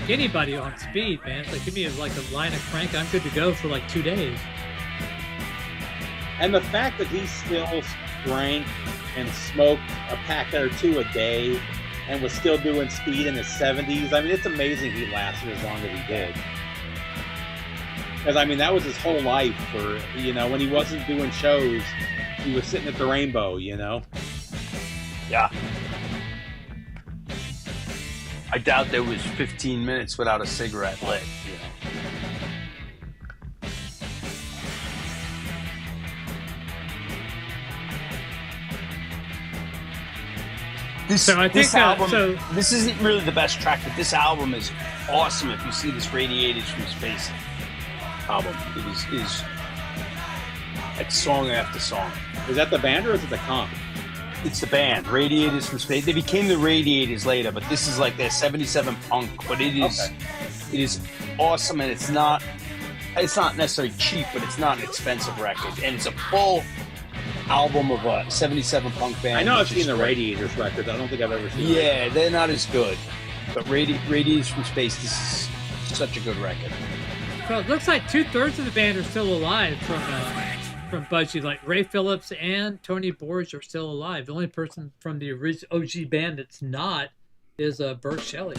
anybody on speed, man. It's like give me like a line of crank, I'm good to go for like 2 days. And the fact that he still drank and smoked a packet or two a day and was still doing speed in his 70s, I mean, it's amazing he lasted as long as he did. Because, I mean, that was his whole life for, you know, when he wasn't doing shows, he was sitting at the Rainbow, you know? Yeah. I doubt there was 15 minutes without a cigarette lit. You know? So I think this album, so. this isn't really the best track, but this album is awesome. If you see this Radiators from Space album, it is like song after song. Is that the band or is it the comp? It's the band, Radiators from Space. They became the Radiators later, but this is like their 77 punk. But it is awesome, and it's not necessarily cheap, but it's not an expensive record, and it's a full album of a 77 punk band. I know I've which seen is the great. Radiators records. I don't think I've ever seen them. Yeah, they're not as good, but Radiators from Space. This is such a good record. So it looks like 2/3 of the band are still alive from Budgie. Like Ray Phillips and Tony Borge are still alive. The only person from the original OG band that's not is Bert Shelley.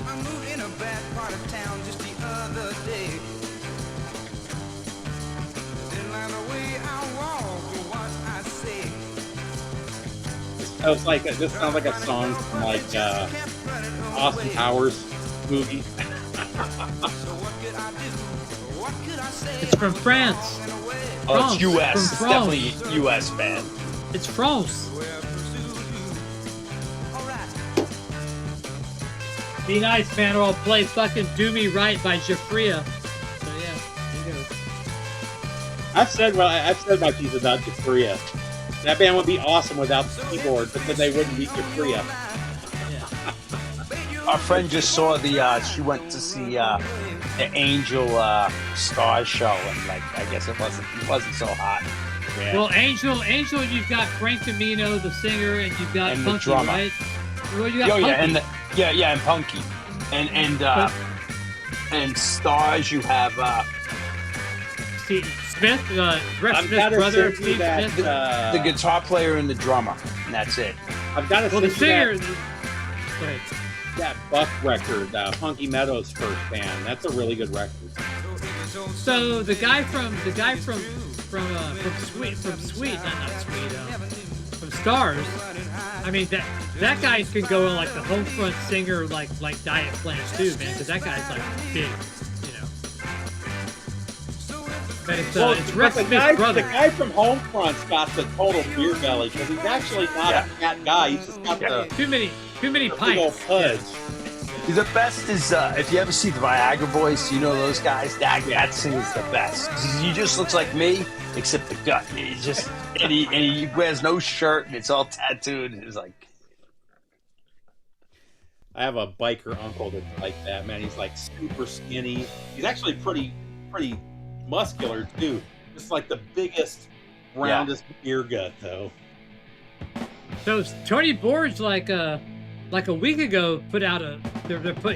I moved in a bad part of town just the other day. Didn't like the way I walk or what I say. So it's like, this sounds like a song from like Austin Powers movie. So what could I do? What could I say? It's from France. Oh, France, it's U.S. from It's France. definitely U.S. band. It's France. Well, pursue you. All right. Be nice, man, or I'll play fucking Do Me Right by Jafria. So yeah, there you go. I've said my piece about Jafria. That band would be awesome without the keyboard, but then they wouldn't be Jafria. Our friend just saw she went to see the Angel Stars show, and like I guess it wasn't so hot. Yeah. Well, Angel, you've got Frank Camino, the singer, and you've got And the Punky, drummer. right? Well, you got Oh yeah, Punky. and Punky, and Stars. You have Steve Smith, Rex I've Smith's gotta brother, send you Steve that, Smith. the guitar player and the drummer, and that's it. I've got to Well, the send you singer. Go ahead. that Buck record, Funky Meadows' first band. That's a really good record. So the guy from Stars. I mean that guy can go on like the home front singer like Diet Plans too, man. Because that guy's like big, you know. But it's Rex but Smith's brother. the guy from Homefront's got the total beer belly because he's actually not a fat guy. He's just got the Too many big old pints. pudge. The best is if you ever see the Viagra Boys, you know those guys. That singer's the best. He just looks like me, except the gut. He's just and he wears no shirt and it's all tattooed. It's like. I have a biker uncle that's like that, man. He's like super skinny. He's actually pretty muscular too. Just like the biggest, roundest beer gut though. So Tony Borge, like a week ago, put out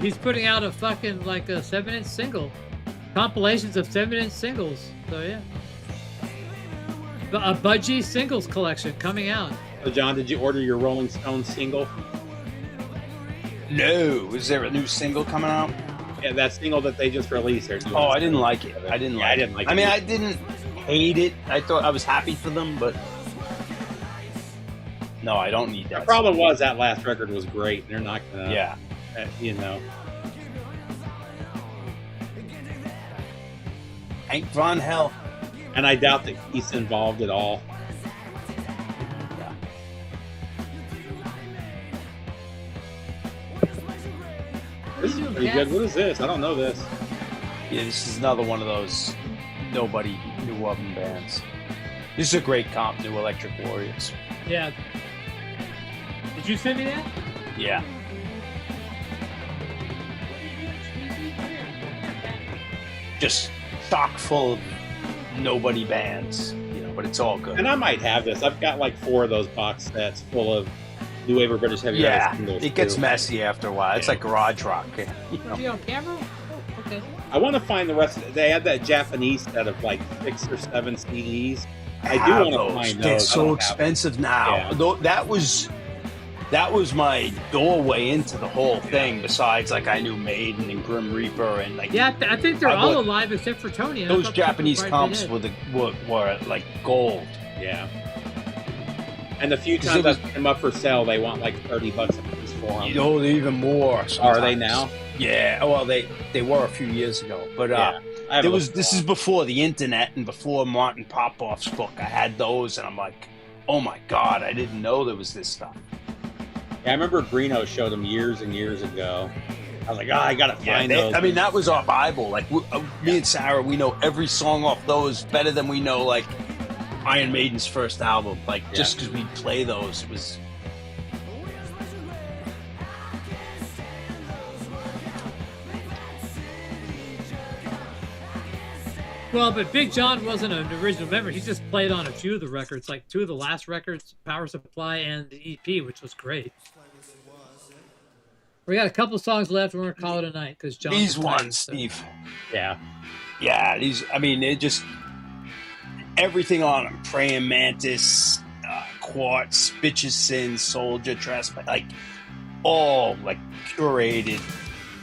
he's putting out a fucking like a 7-inch single, compilations of 7-inch singles. So yeah, a Budgie singles collection coming out. So John, did you order your Rolling Stones single? No, is there a new single coming out? Yeah, that single that they just released. Oh, I didn't like it. I didn't like it. I mean, I didn't hate it. I thought I was happy for them, but no, I don't need that. The problem was that last record was great. They're not gonna. Yeah. You know. Hank Von Hell. And I doubt that Keith's involved at all. This is pretty good. What is this? I don't know this. Yeah, this is another one of those nobody knew of them bands. This is a great comp, New Electric Warriors. Yeah. Did you send me that? Yeah. Just chock full of nobody bands, but it's all good. And I might have this. I've got like 4 of those box sets full of New Wave or British Heavy Metal. Yeah, it gets messy after a while. It's like garage rock. Are you on camera? Oh, okay. I want to find the rest of it. They had that Japanese set of like 6 or 7 CDs. I do want to find those. They're so expensive now. Yeah. That was my doorway into the whole thing. Besides, like I knew Maiden and Grim Reaper and like. Yeah, I think they're all alive except for Tony. Those Japanese comps were like gold. Yeah. And the few times I put them up for sale, they want like $30 a piece for them. They're even more. Sometimes. Are they now? Yeah. Well, they were a few years ago, but this is before the internet and before Martin Popoff's book. I had those, and I'm like, oh my god, I didn't know there was this stuff. Yeah, I remember Greeno showed them years and years ago. I was like, I gotta find those. I mean, that was our Bible. Like me and Sarah, we know every song off those better than we know like Iron Maiden's first album. Like just because we play those was. Well, but Big John wasn't an original member. He just played on a few of the records, like 2 of the last records, Power Supply and the EP, which was great. We got a couple songs left. We're going to call it a night because John. These ones, Steve. Yeah. Yeah, these, I mean, they're just everything on them. Praying Mantis, Quartz, Bitches Sin, Soldier, Trespass, like all like curated.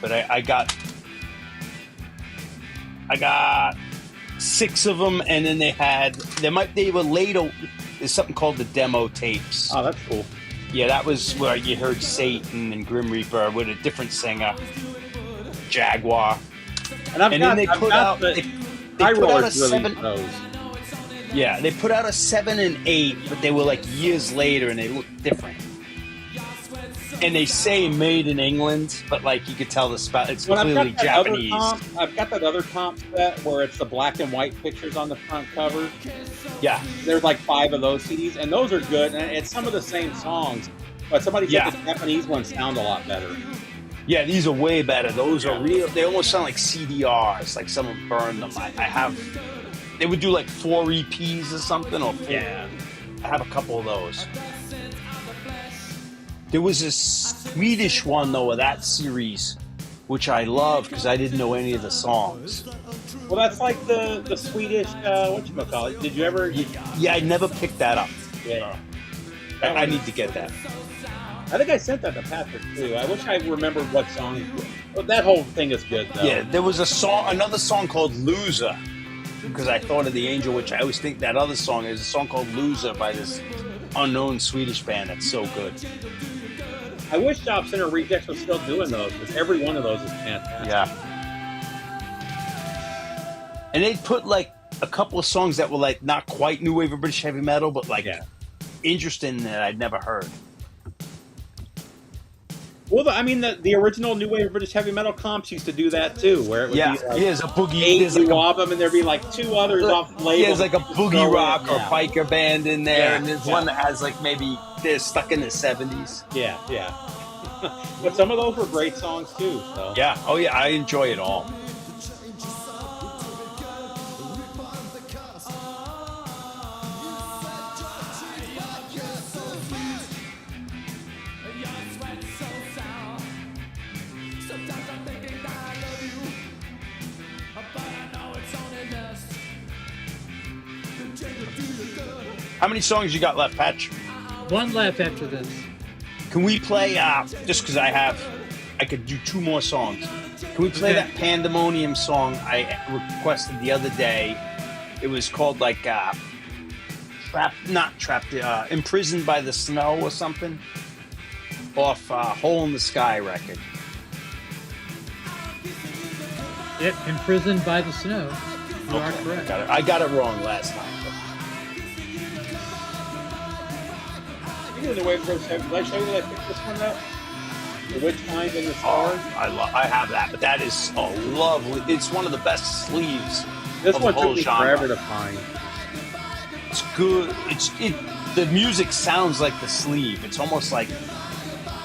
But I got 6 of them, and then they were later. There's something called the demo tapes. Oh, that's cool. Yeah, that was where you heard Satan and Grim Reaper with a different singer, Jaguar. And then they put out a 7. Those. Yeah, they put out a 7 and 8, but they were like years later, and they looked different. And they say made in England, but like you could tell it's clearly Japanese. I've got that other comp set where it's the black and white pictures on the front cover. Yeah. There's like 5 of those CDs, and those are good. And it's some of the same songs, but somebody said the Japanese ones sound a lot better. Yeah, these are way better. Those are real. They almost sound like CDRs, like someone burned them. I have. They would do like 4 EPs or something, or 4. Yeah. I have a couple of those. There was a Swedish one, though, of that series, which I love because I didn't know any of the songs. Well, that's like the Swedish, whatchamacallit. Did you ever... Yeah, I never picked that up. Yeah. I need to get that. I think I sent that to Patrick, too. I wish I remembered what song. Well, that whole thing is good, though. Yeah, there was another song called Loser, because I thought of The Angel, which I always think that other song is a song called Loser by this unknown Swedish band that's so good. I wish Job Center Rejects was still doing those, because every one of those is fantastic. Yeah. And they'd put like a couple of songs that were like not quite new wave of British heavy metal, but like interesting that I'd never heard. Well, I mean, the original New Wave British heavy metal comps used to do that too, where it would Yeah, be like here's a boogie. 8 There's like new a, album, and there'd be like 2 others off the label. there's like a boogie rock or biker band in there, Yeah, and there's yeah. one that has like maybe they're stuck in the 70s. Yeah, yeah. But some of those were great songs too. So. Yeah. Oh yeah, I enjoy it all. How many songs you got left, Patch? One left after this. Can we play, just because I could do 2 more songs. Can we play Okay. that Pandemonium song I requested the other day? It was called like, Imprisoned by the Snow or something? Off Hole in the Sky record. Yep, Imprisoned by the Snow. You are correct. I got it wrong last time. Speaking of the Wave British heavy, did I show you that I picked this one up? The Witch Mind and the Stars. I have that, but that is a lovely. It's one of the best sleeves. This of one the whole took me genre. forever to find. It's good. The music sounds like the sleeve. It's almost like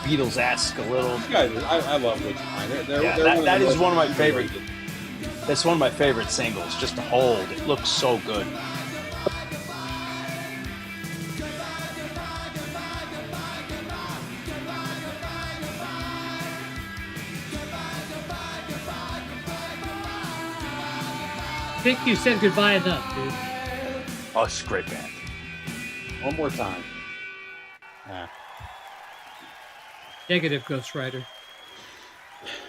Beatles-esque a little. You guys, I love Witch Mind. Yeah, that is one of my favorite. That's one of my favorite singles. Just to hold, it looks so good. I think you said goodbye enough, dude. Oh, it's a great band. One more time. Yeah. Negative Ghost Rider.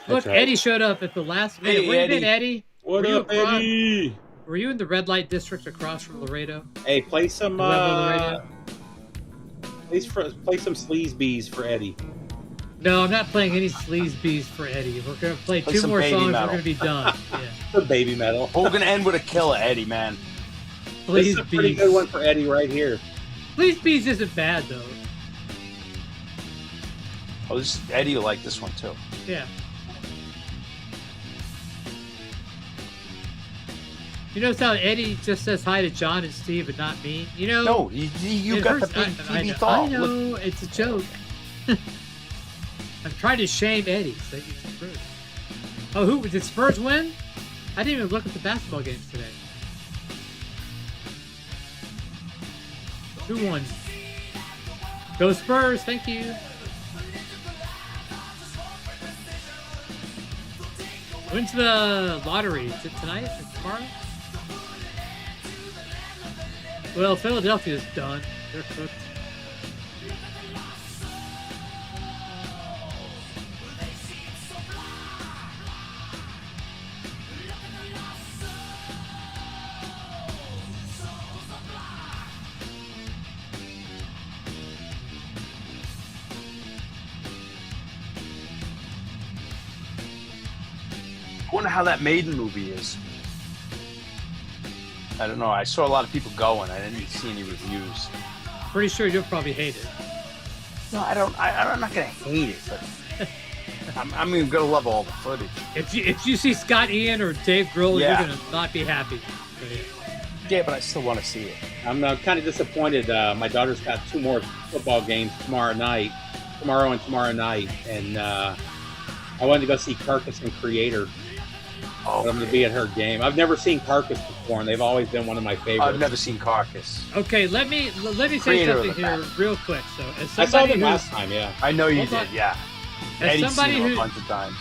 Look, right. Eddie showed up at the last minute. Hey, Where you Eddie. been, Eddie? What Were you up, across- Eddie? Were you in the red light district across from Laredo? Hey, play some Laredo? play some sleaze bees for Eddie. No, I'm not playing any sleaze bees for Eddie. We're gonna play Play 2 some more baby songs. metal. We're gonna be done. Yeah. The baby metal. We're gonna end with a killer, Eddie, man. This is Sleaze a pretty bees. good one for Eddie right here. Sleaze bees isn't bad though. Oh, Eddie will like this one too. Yeah. You notice how Eddie just says hi to John and Steve and not me? You know? No, you it got the hurts. big I TV know, thought. I know, it's a joke. I'm trying to shame Eddie so he's Spurs. Oh, who did Spurs win? I didn't even look at the basketball games today. Who won? Go Spurs! Thank you. When's the lottery? Is it tonight or tomorrow? Well, Philadelphia's done. They're cooked. I wonder how that Maiden movie is. I don't know. I saw a lot of people going. I didn't see any reviews. Pretty sure you'll probably hate it. No, I don't. I'm not gonna hate it, but I'm gonna love all the footage. If you see Scott Ian or Dave Grohl, Yeah. you're gonna not be happy. So, yeah. Yeah, but I still want to see it. I'm kind of disappointed. My daughter's got 2 more football games tomorrow and tomorrow night, and I wanted to go see Carcass and Creator. Oh, I'm going to be at her game. I've never seen Carcass before, and they've always been one of my favorites. I've never seen Carcass. Okay, let me say Creator of something the here real quick. So, as I saw somebody them who's last time, yeah. I know you Hold on. did, yeah. as Eddie's somebody seen them a who bunch of times.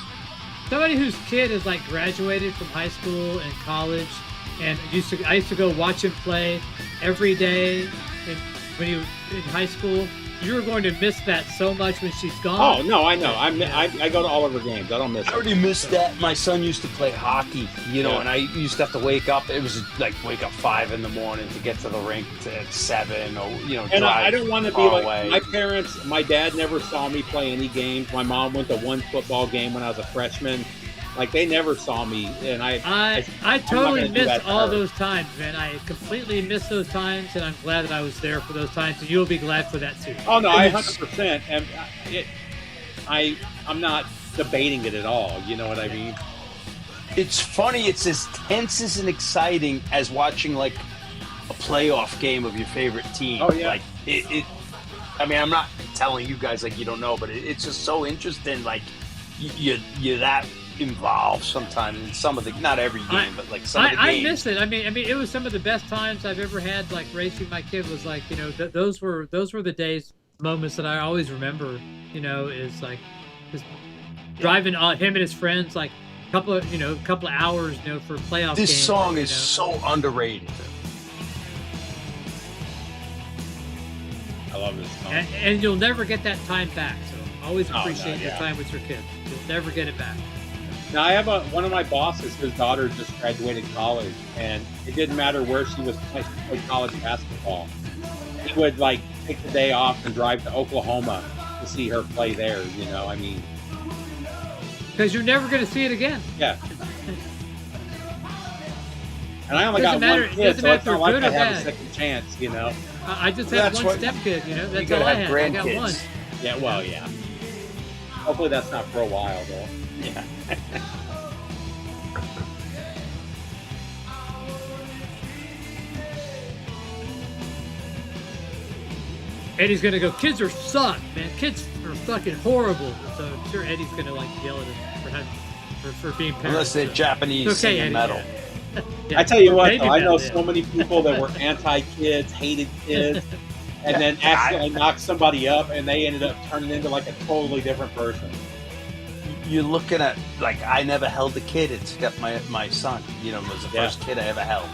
somebody whose kid is like graduated from high school and college, and I used to go watch him play every day when he was in high school. You're going to miss that so much when she's gone. Oh, no, I know. I go to all of her games. I don't miss I it. already missed that. My son used to play hockey, Yeah. and I used to have to wake up. It was like wake up 5 in the morning to get to the rink at 7, or And drive I don't want to be far like away. my parents. My dad never saw me play any games. My mom went to 1 football game when I was a freshman. Like, they never saw me, and I I'm totally not gonna do that miss to all her. those times, man. I completely miss those times, and I'm glad that I was there for those times, and you'll be glad for that too. Oh no, And I it's- 100%. And I'm not debating it at all. You know what I mean? It's funny. It's as tense and exciting as watching like a playoff game of your favorite team. Oh, yeah. Like it I mean, I'm not telling you guys like you don't know, but it's just so interesting. Like you're that involved sometimes in some of the, not every game, but like some of the games. I miss it. I mean, it was some of the best times I've ever had. Like racing my kid was like, you know, those were the days, moments that I always remember. You know, is like just driving him and his friends like a couple of hours, you know, for playoff games. This song is so underrated. I love this song. And you'll never get that time back. So always appreciate your time with your kid. You'll never get it back. Now I have one of my bosses. His daughter just graduated college, and it didn't matter where she was playing college basketball. He would like take the day off and drive to Oklahoma to see her play there. You know, I mean, because you're never going to see it again. Yeah. And I only Doesn't got matter- one kid, doesn't so matter it's if not they're like good I or have a bad. second chance. You know. I just That's had one what- stepkid. You know, that's gotta all I have had. I got grandkids. one. Yeah. Well, yeah. Hopefully that's not for a while though. Yeah. Eddie's gonna go, kids are suck, man. Kids are fucking horrible. So I'm sure Eddie's gonna like yell at him for being parents. Unless they're so. Japanese It's okay, singing Eddie, metal. Yeah. I tell you what, Maybe though, I know metal, so many people that were anti-kids, hated kids, and then accidentally knocked somebody up, and they ended up turning into like a totally different person. You're looking at, like, I never held a kid except my son. You know, was the first kid I ever held.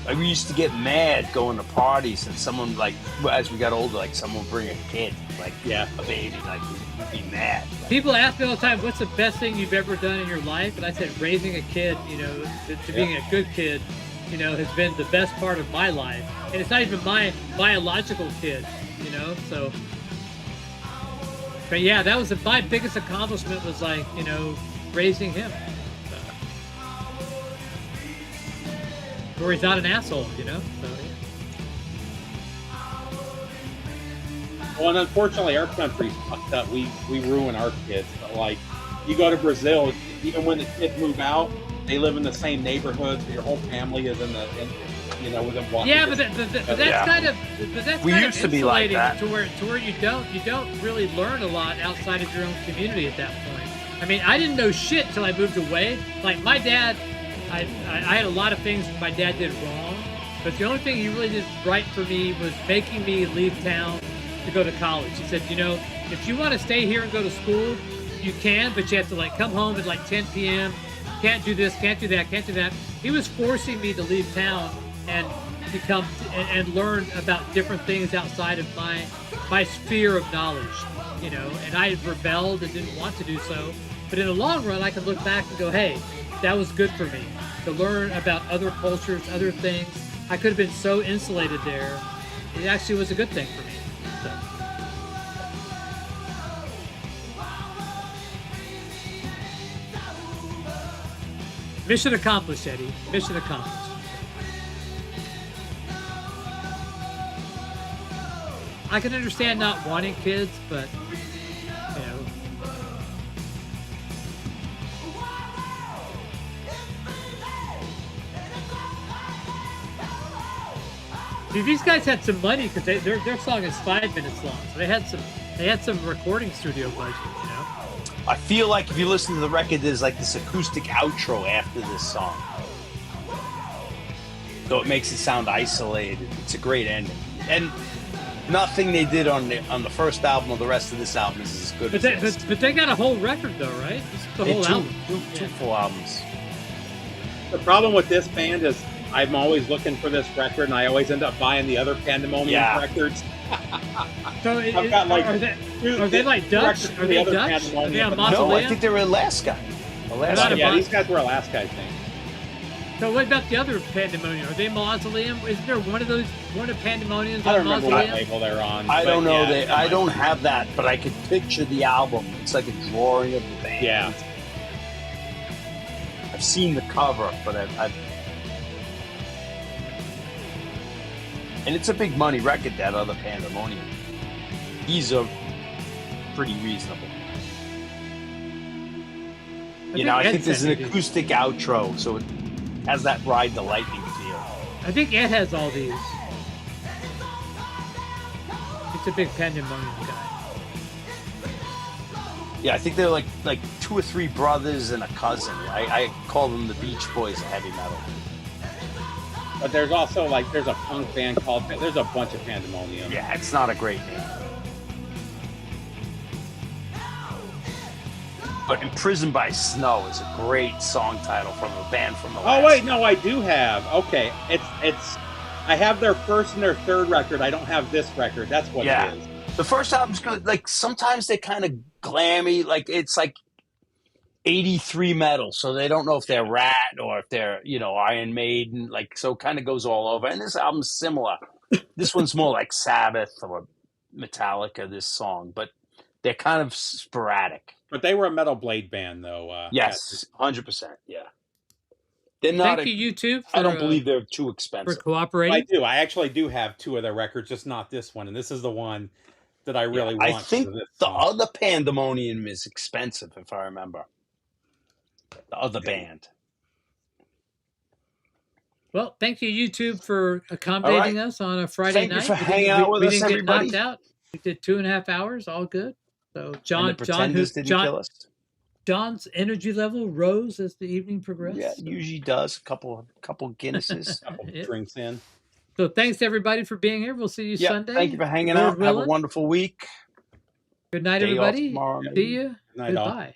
Like, we used to get mad going to parties, and someone, like, as we got older, like, someone would bring a kid, like, a baby, like, we'd be mad. People ask me all the time, what's the best thing you've ever done in your life? And I said, raising a kid, you know, to being a good kid, you know, has been the best part of my life. And it's not even my biological kid, you know, so. But yeah, that was my biggest accomplishment was like, you know, raising him. So. Where he's not an asshole, you know, so yeah. Well, and unfortunately, our country's fucked up. We ruin our kids. But like, you go to Brazil, even when the kids move out, they live in the same neighborhood. So your whole family is within walking. Yeah, but that's kind of We used to be like that. to where you don't really learn a lot outside of your own community at that point. I mean, I didn't know shit till I moved away. Like my dad, I had a lot of things my dad did wrong, but the only thing he really did right for me was making me leave town to go to college. He said, you know, if you want to stay here and go to school, you can, but you have to like come home at like 10 p.m. Can't do this, can't do that, can't do that. He was forcing me to leave town and become and learn about different things outside of my sphere of knowledge, you know. And I rebelled and didn't want to do so. But in the long run, I can look back and go, hey, that was good for me to learn about other cultures, other things. I could have been so insulated there. It actually was a good thing for me. So. Mission accomplished, Eddie. Mission accomplished. I can understand not wanting kids, but you know. See, these guys had some money because their song is 5 minutes long, so they had some recording studio budget, you know. I feel like if you listen to the record, there's like this acoustic outro after this song, so it makes it sound isolated. It's a great ending, and nothing they did on the first album or the rest of this album is as good. But they got a whole record though, right? This is the whole album. Two full albums. The problem with this band is I'm always looking for this record, and I always end up buying the other Pandemonium records. So I've got like are they like Dutch? Are they Dutch? Are they on Mausoleum? No, I think they're Alaska. Yeah, these guys were Alaska, I think. So what about the other Pandemonium? Are they Mausoleum? Is there one of Pandemoniums I on don't remember what Mausoleum? label they're on. I don't know. Yeah, I don't have that, but I could picture the album. It's like a drawing of the band. Yeah. I've seen the cover, but I've and it's a big money record, that other Pandemonium. He's a pretty reasonable. I think there's an sent me these. acoustic outro, so it has that Ride the Lightning feel. I think Ed has all these. He's a big Pandemonium guy. Yeah, I think they're like 2 or 3 brothers and a cousin. I call them the Beach Boys of heavy metal. But there's also there's a punk band called. There's a bunch of Pandemonium. Yeah, it's not a great name. But Imprisoned by Snow is a great song title from a band from the last. Oh wait, no, I do have. Okay, it's. I have their first and their third record. I don't have this record. That's what it is. The first album's good. Like sometimes they kind of glammy. Like it's like 83 metal, so they don't know if they're Rat or if they're Iron Maiden. Like so, kind of goes all over. And this album's similar. This one's more like Sabbath or Metallica. This song, but they're kind of sporadic. But they were a Metal Blade band, though. Yes, 100%. Yeah, they're not. Thank you, YouTube. I don't believe they're too expensive. For cooperating. I do. I actually do have 2 of their records, just not this one. And this is the one that I really want. I think the other Pandemonium is expensive, if I remember. The other band. Well, thank you, YouTube, for accommodating us on a Friday night. Thank you for hanging out with us, We didn't get everybody. knocked out. We did 2.5 hours, all good. So And the Pretenders didn't kill us. John's energy level rose as the evening progressed. Yeah, it usually does. A couple Guinnesses. couple drinks in. So thanks everybody for being here. We'll see you Sunday. Thank you for hanging Lord out. Have a willing. wonderful week. Good night, Day off everybody. tomorrow, See you. Night all. Goodbye.